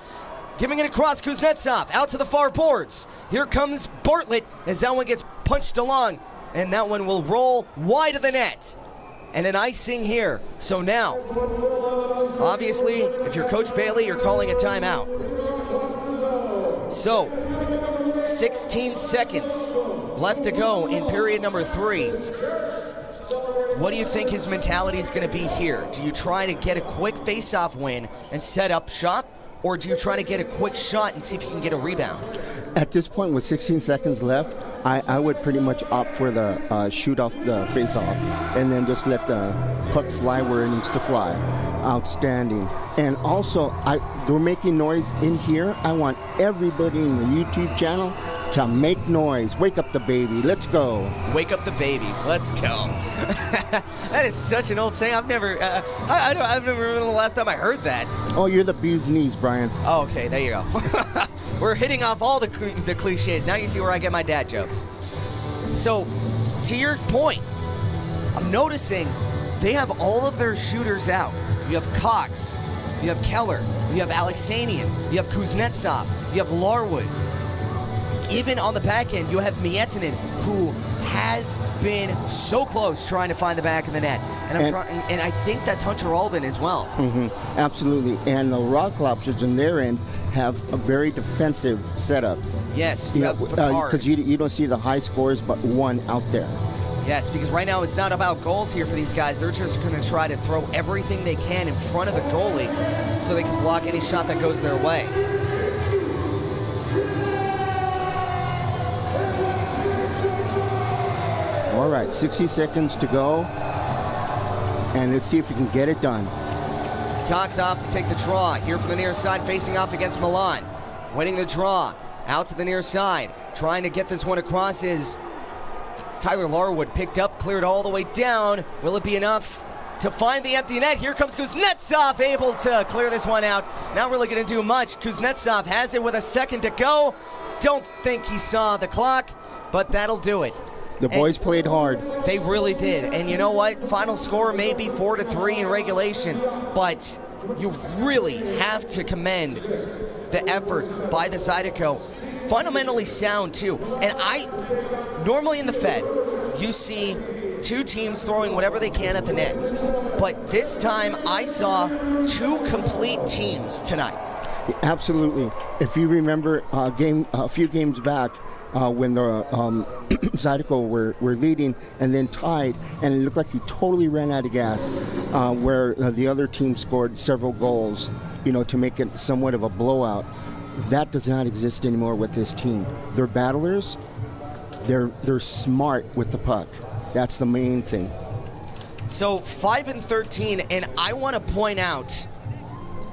Speaker 1: Giving it across Kuznetsov out to the far boards. Here comes Bartlett as that one gets punched along. And that one will roll wide of the net. And an icing here. So now, obviously, if you're Coach Bailey, you're calling a timeout. So, 16 seconds left to go in period number 3. What do you think his mentality is going to be here? Do you try to get a quick face-off win and set up shop? Or do you try to get a quick shot and see if you can get a rebound?
Speaker 19: At this point, with 16 seconds left, I would pretty much opt for the shoot off the face-off and then just let the puck fly where it needs to fly. Outstanding. And also, they're making noise in here. I want everybody in the YouTube channel to make noise. Wake up the baby. Let's go.
Speaker 1: Wake up the baby. Let's go. That is such an old saying. I've never remember the last time I heard that.
Speaker 19: Oh, you're the bee's knees, Brian.
Speaker 1: Oh, okay, there you go. We're hitting off all the cliches. Now you see where I get my dad jokes. So, to your point, I'm noticing they have all of their shooters out. You have Cox, you have Keller, you have Alexanian, you have Kuznetsov, you have Larwood. Even on the back end, you have Miettinen, who has been so close trying to find the back of the net. And I think that's Hunter Alden as well.
Speaker 19: Mm-hmm, absolutely. And the Rock Lobsters on their end have a very defensive setup.
Speaker 1: Yes,
Speaker 19: because you don't see the high scores, but one out there.
Speaker 1: Yes, because right now it's not about goals here for these guys. They're just going to try to throw everything they can in front of the goalie so they can block any shot that goes their way.
Speaker 19: All right, 60 seconds to go, and let's see if we can get it done.
Speaker 1: Cox off to take the draw. Here from the near side, facing off against Milan. Winning the draw. Out to the near side. Trying to get this one across is Tyler Larwood. Picked up, cleared all the way down. Will it be enough to find the empty net? Here comes Kuznetsov, able to clear this one out. Not really going to do much. Kuznetsov has it with a second to go. Don't think he saw the clock, but that'll do it.
Speaker 19: The boys played hard.
Speaker 1: They really did. And you know what? Final score may be 4-3 in regulation, but you really have to commend the effort by the Zydeco. Fundamentally sound, too. And normally in the Fed, you see two teams throwing whatever they can at the net. But this time, I saw two complete teams tonight.
Speaker 19: Absolutely. If you remember a few games back, when the Zydeco were leading and then tied, and it looked like he totally ran out of gas, where the other team scored several goals, to make it somewhat of a blowout. That does not exist anymore with this team. They're battlers. They're smart with the puck. That's the main thing.
Speaker 1: So 5-13, and I want to point out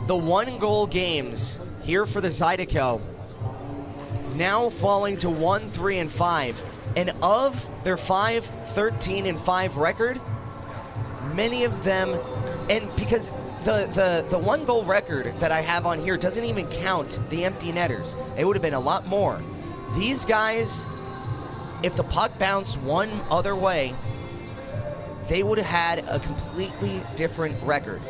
Speaker 1: the 1-goal games here for the Zydeco now falling to 1-3-5. And of their 5-13-5 record, many of them, and because the one goal record that I have on here doesn't even count the empty netters. It would have been a lot more. These guys, if the puck bounced one other way, they would have had a completely different record.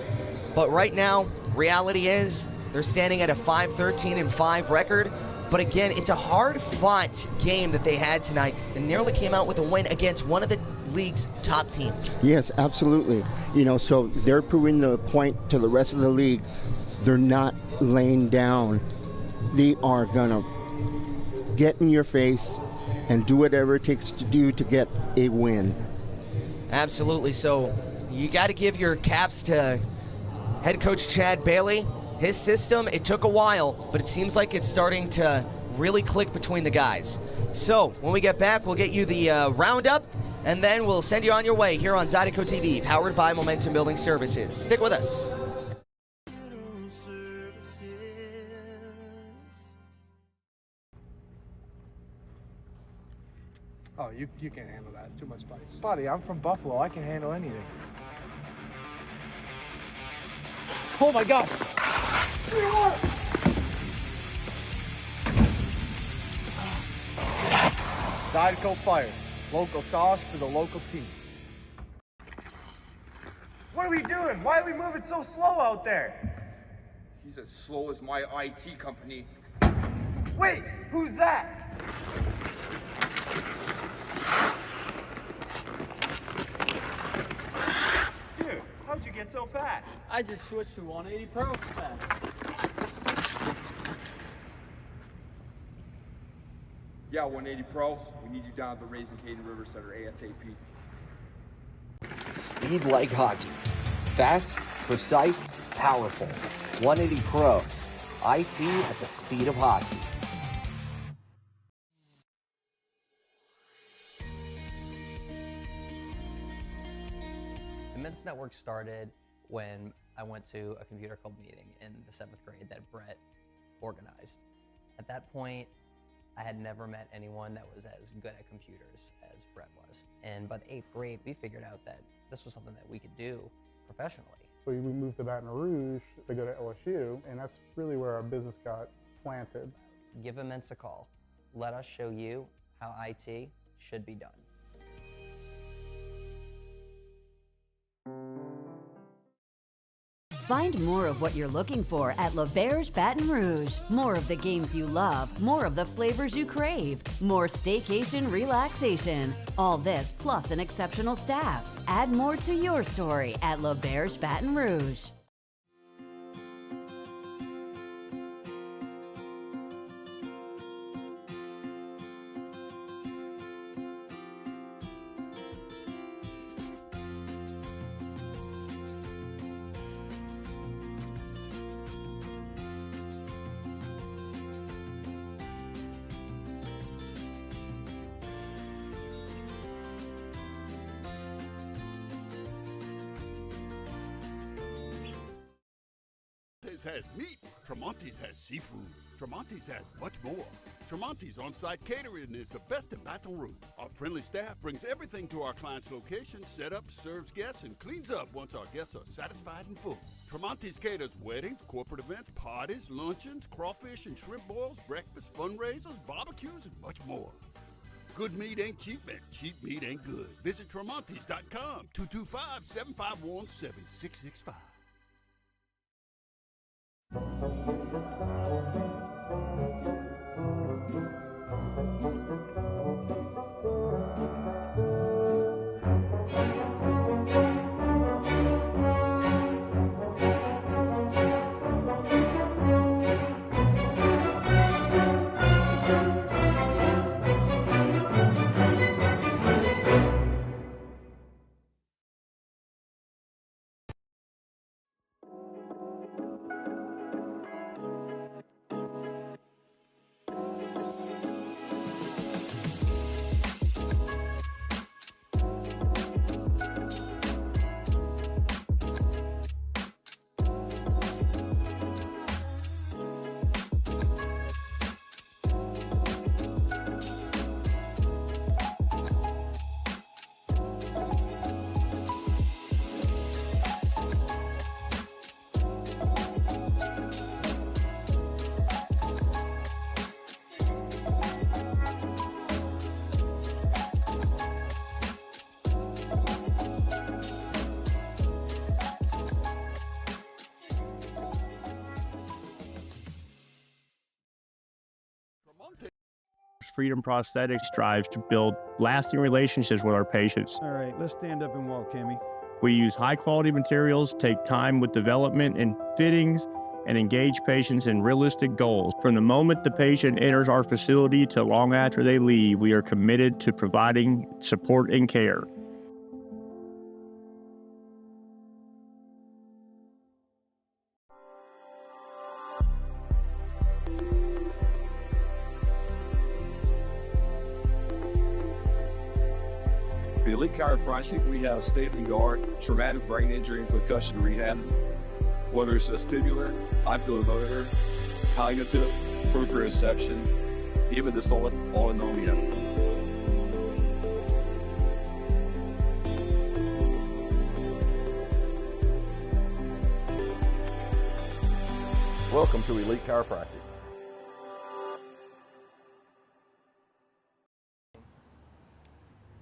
Speaker 1: But right now, reality is they're standing at a 5-13-5 record. But again, it's a hard-fought game that they had tonight and nearly came out with a win against one of the league's top teams.
Speaker 19: Yes, absolutely. So they're proving the point to the rest of the league. They're not laying down. They are going to get in your face and do whatever it takes to do to get a win.
Speaker 1: Absolutely. So you got to give your caps to head coach Chad Bailey. His system, it took a while, but it seems like it's starting to really click between the guys. So when we get back, we'll get you the roundup, and then we'll send you on your way here on Zydeco TV, powered by Momentum Building Services. Stick with us.
Speaker 3: Oh, you can't handle that. It's too much spice. Buddy, I'm from Buffalo. I can handle anything. Oh my gosh! Zydeco Fire. Local sauce for the local team.
Speaker 18: What are we doing? Why are we moving so slow out there?
Speaker 5: He's as slow as my IT company.
Speaker 18: Wait, who's that? Dude, how'd you get so fast?
Speaker 22: I just switched to 180 Pro fast.
Speaker 5: Yeah, 180 Pro. We need you down at the Raising Cane River Center ASAP.
Speaker 23: Speed like hockey. Fast, precise, powerful. 180 Pros. IT at the speed of hockey.
Speaker 7: The Men's Network started when I went to a computer club meeting in the 7th grade that Brett organized. At that point, I had never met anyone that was as good at computers as Brett was. And by the 8th grade, we figured out that this was something that we could do professionally.
Speaker 8: We moved to Baton Rouge to go to LSU, and that's really where our business got planted.
Speaker 7: Give Immense a call. Let us show you how IT should be done.
Speaker 9: Find more of what you're looking for at Lobsters Baton Rouge. More of the games you love, more of the flavors you crave, more staycation relaxation. All this plus an exceptional staff. Add more to your story at Lobsters Baton Rouge.
Speaker 10: Has meat. Tremonti's has seafood. Tremonti's has much more. Tremonti's on-site catering is the best in Baton Rouge. Our friendly staff brings everything to our client's location, set up, serves guests, and cleans up once our guests are satisfied and full. Tremonti's caters weddings, corporate events, parties, luncheons, crawfish and shrimp boils, breakfast, fundraisers, barbecues, and much more. Good meat ain't cheap, and cheap meat ain't good. Visit Tremonti's.com, 225-751-7665.
Speaker 11: Freedom Prosthetics strives to build lasting relationships with our patients.
Speaker 12: All right, let's stand up and walk, Cammy.
Speaker 11: We use high-quality materials, take time with development and fittings, and engage patients in realistic goals. From the moment the patient enters our facility to long after they leave, we are committed to providing support and care.
Speaker 17: For Elite Chiropractic, we have state-of-the-art traumatic brain injury and concussion rehab. Whether it's vestibular, oculomotor, cognitive, proprioception, even dysautonomia.
Speaker 15: Welcome to Elite Chiropractic.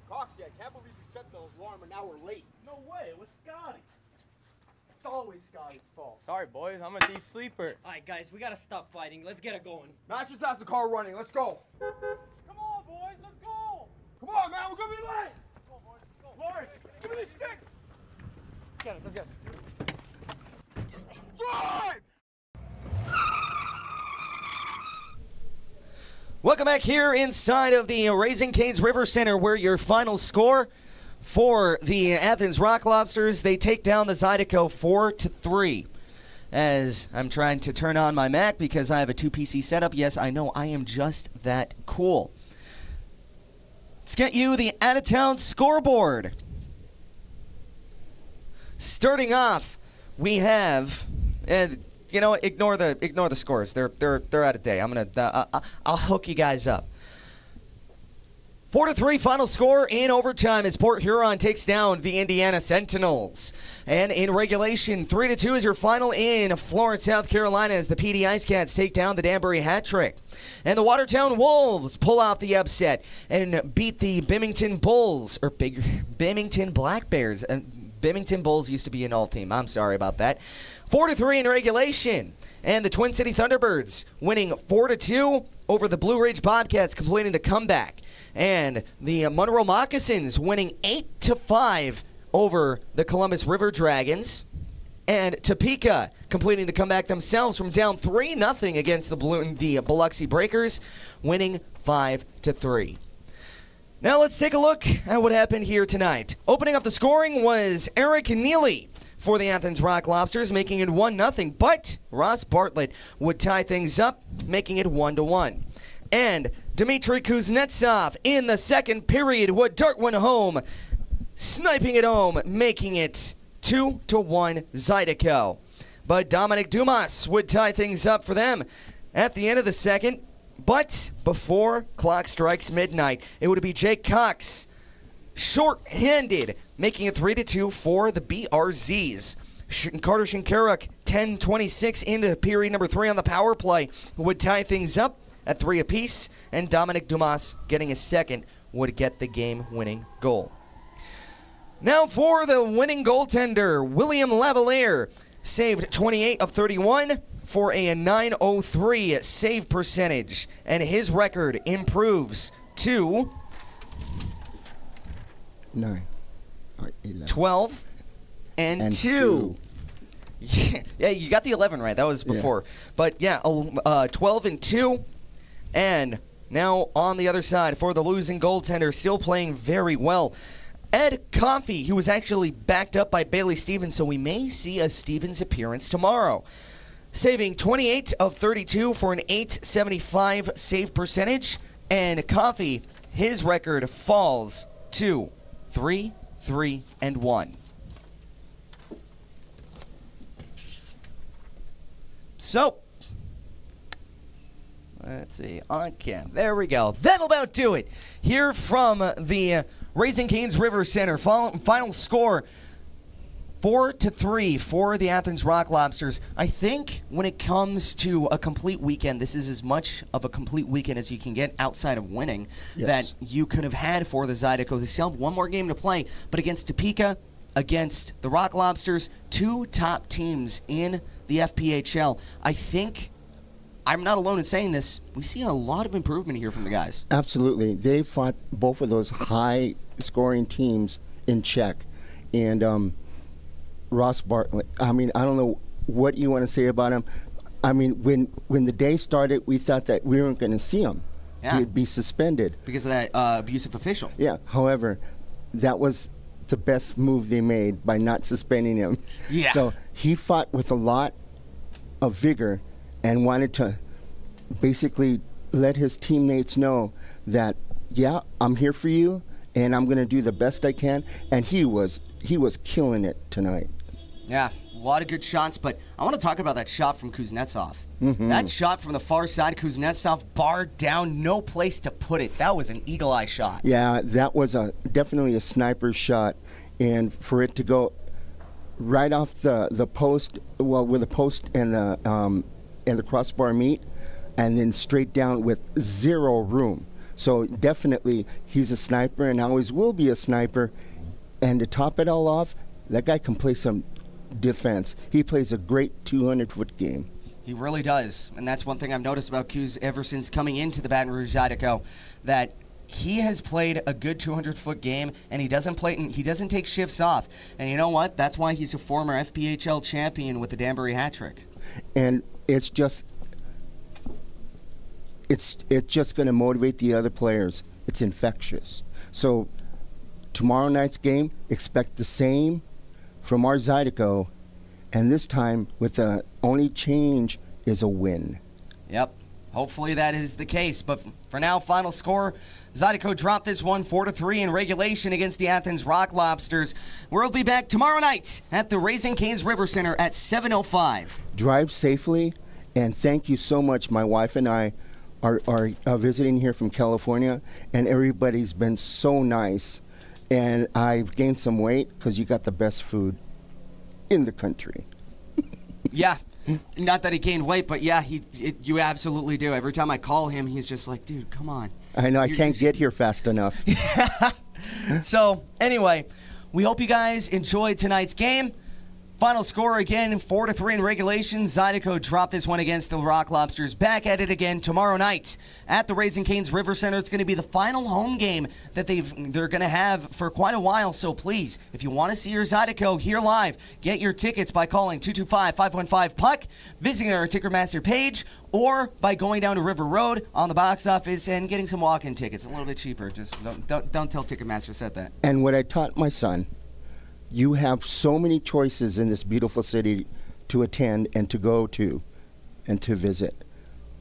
Speaker 4: Coxie, I can't believe you set the alarm and now we're late.
Speaker 22: No way, it was Scotty.
Speaker 4: It's always Scotty's fault.
Speaker 14: Sorry, boys, I'm a deep sleeper.
Speaker 22: Alright, guys, we gotta stop fighting. Let's get it going.
Speaker 4: Matches has the car running. Let's go.
Speaker 22: Come on, boys, let's go!
Speaker 4: Come on, man. We're gonna be late.
Speaker 22: Let's go, boys, let's go.
Speaker 4: Lawrence, give me this stick.
Speaker 22: Get it, let's get it.
Speaker 4: Drive!
Speaker 1: Welcome back here inside of the Raising Cane's River Center, where your final score for the Athens Rock Lobsters, they take down the Zydeco 4-3. As I'm trying to turn on my Mac because I have a 2-PC setup. Yes, I know, I am just that cool. Let's get you the out-of-town scoreboard. Starting off, we have, you know, ignore the scores. They're out of date. I'll hook you guys up. 4-3 final score in overtime as Port Huron takes down the Indiana Sentinels. And in regulation, 3-2 is your final in Florence, South Carolina, as the PD Ice Cats take down the Danbury Hat Trick. And the Watertown Wolves pull off the upset and beat the Bimington Bulls, or Bimington Black Bears. Bimington Bulls used to be an all team. I'm sorry about that. 4-3 in regulation. And the Twin City Thunderbirds winning 4-2 over the Blue Ridge Bobcats, completing the comeback. And the Monroe Moccasins winning 8-5 over the Columbus River Dragons. And Topeka completing the comeback themselves from down 3-0 against the Biloxi Breakers, winning 5-3. Now let's take a look at what happened here tonight. Opening up the scoring was Eric Neely for the Athens Rock Lobsters, making it 1-0. But Ross Bartlett would tie things up, making it 1-1. And Dmitry Kuznetsov in the second period would dart one home, sniping it home, making it 2-1 Zydeco. But Dominic Dumas would tie things up for them at the end of the second. But before clock strikes midnight, it would be Jake Cox, short-handed, making it 3-2 for the BRZs. Carter Shinkaruk, 10:26 into period number 3 on the power play, would tie things up at 3 apiece, and Dominic Dumas, getting his second, would get the game-winning goal. Now for the winning goaltender, William Lavalier, saved 28 of 31 for a .903 save percentage, and his record improves to 12 and 2. Yeah, you got the 11 right. That was before. Yeah. But yeah, 12 and 2. And now on the other side for the losing goaltender, still playing very well, Ed Coffey, who was actually backed up by Bailey Stevens, so we may see a Stevens appearance tomorrow. Saving 28 of 32 for an .875 save percentage. And Coffey, his record falls to 3-3-1. So, let's see, on cam. There we go. That'll about do it. Here from the Raising Cane's River Center. Final score, 4-3 for the Athens Rock Lobsters. I think when it comes to a complete weekend, this is as much of a complete weekend as you can get outside of winning that you could have had for the Zydeco. They still have one more game to play, but against Topeka, against the Rock Lobsters, two top teams in the FPHL. I think I'm not alone in saying this. We see a lot of improvement here from the guys.
Speaker 19: Absolutely. They fought both of those high-scoring teams in check. And Ross Bartlett, I mean, I don't know what you want to say about him. I mean, when the day started, we thought that we weren't going to see him.
Speaker 1: Yeah.
Speaker 19: He'd be suspended.
Speaker 1: Because of that abusive official.
Speaker 19: Yeah. However, that was the best move they made by not suspending him.
Speaker 1: Yeah.
Speaker 19: So he fought with a lot of vigor and wanted to basically let his teammates know that, yeah, I'm here for you, and I'm going to do the best I can. And he was killing it tonight.
Speaker 1: Yeah, a lot of good shots, but I want to talk about that shot from Kuznetsov.
Speaker 19: Mm-hmm.
Speaker 1: That shot from the far side, Kuznetsov barred down, no place to put it. That was an eagle-eye shot.
Speaker 19: Yeah, that was definitely a sniper shot, and for it to go right off the post, well, where the post and the crossbar meet, and then straight down with zero room. So definitely he's a sniper and always will be a sniper. And to top it all off, that guy can play some defense. He plays a great 200-foot game.
Speaker 1: He really does, and that's one thing I've noticed about Kuz ever since coming into the Baton Rouge Zydeco, that he has played a good 200-foot game, and he doesn't take shifts off. And you know what? That's why he's a former FPHL champion with the Danbury hat trick.
Speaker 19: And it's just going to motivate the other players. It's infectious. So tomorrow night's game, expect the same from our Zydeco, and this time with the only change is a win.
Speaker 1: Yep. Hopefully that is the case. But for now, final score, Zydeco dropped this one 4-3 in regulation against the Athens Rock Lobsters. We'll be back tomorrow night at the Raising Cane's River Center at 7:05.
Speaker 19: Drive safely, and thank you so much. My wife and I are visiting here from California, and everybody's been so nice. And I've gained some weight because you got the best food in the country.
Speaker 1: Yeah. Not that he gained weight, but yeah, you absolutely do. Every time I call him, he's just like, dude, come on.
Speaker 19: I know, I can't get here fast enough.
Speaker 1: So, anyway, we hope you guys enjoyed tonight's game. Final score again, 4-3 in regulation. Zydeco dropped this one against the Rock Lobsters. Back at it again tomorrow night at the Raising Cane's River Center. It's going to be the final home game that they're going to have for quite a while. So please, if you want to see your Zydeco here live, get your tickets by calling 225-515-PUCK, visiting our Ticketmaster page, or by going down to River Road on the box office and getting some walk-in tickets. A little bit cheaper. Just don't tell Ticketmaster said that.
Speaker 19: And what I taught my son, you have so many choices in this beautiful city to attend and to go to and to visit.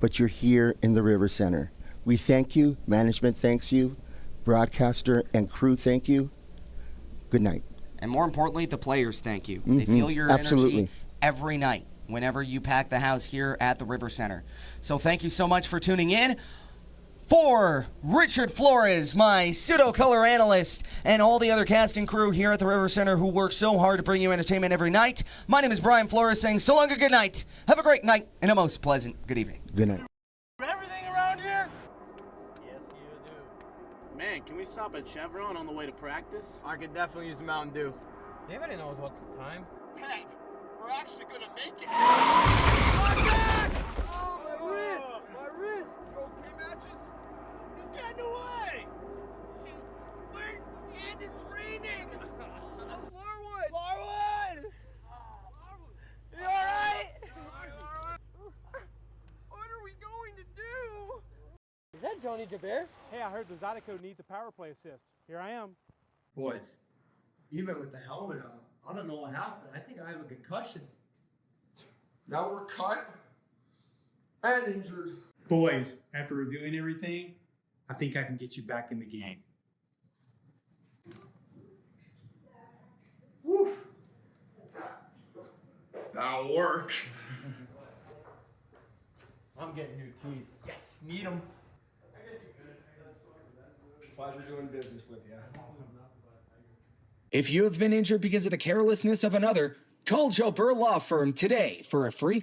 Speaker 19: But you're here in the River Center. We thank you. Management thanks you. Broadcaster and crew thank you. Good night.
Speaker 1: And more importantly, the players thank you. They feel your energy every night whenever you pack the house here at the River Center. So thank you so much for tuning in. For Richard Flores, my pseudo-color analyst, and all the other cast and crew here at the River Center who work so hard to bring you entertainment every night, my name is Brian Flores saying so long and good night. Have a great night and a most pleasant good evening.
Speaker 19: Good night.
Speaker 22: Everything around here?
Speaker 14: Yes, you do. Man, can we stop at Chevron on the way to practice?
Speaker 22: I could definitely use a Mountain Dew.
Speaker 14: Anybody knows what's the time?
Speaker 22: Pat, we're actually gonna make it. My back! Oh, my wrist! My wrist! Go pre-matches? He's getting away! And it's raining! Larwood! Larwood! You alright? What are we going to do?
Speaker 14: Is that Johnny Jabir?
Speaker 3: Hey, I heard the Zydeco needs a power play assist. Here I am.
Speaker 4: Boys, even with the helmet on, I don't know what happened. I think I have a concussion. Now we're cut and injured.
Speaker 20: Boys, after reviewing everything, I think I can get you back in the game.
Speaker 4: Woo. That'll work. I'm getting new teeth. Yes, need them. Pleasure doing business with you.
Speaker 13: If you have been injured because of the carelessness of another, call Joe Burr Law Firm today for a free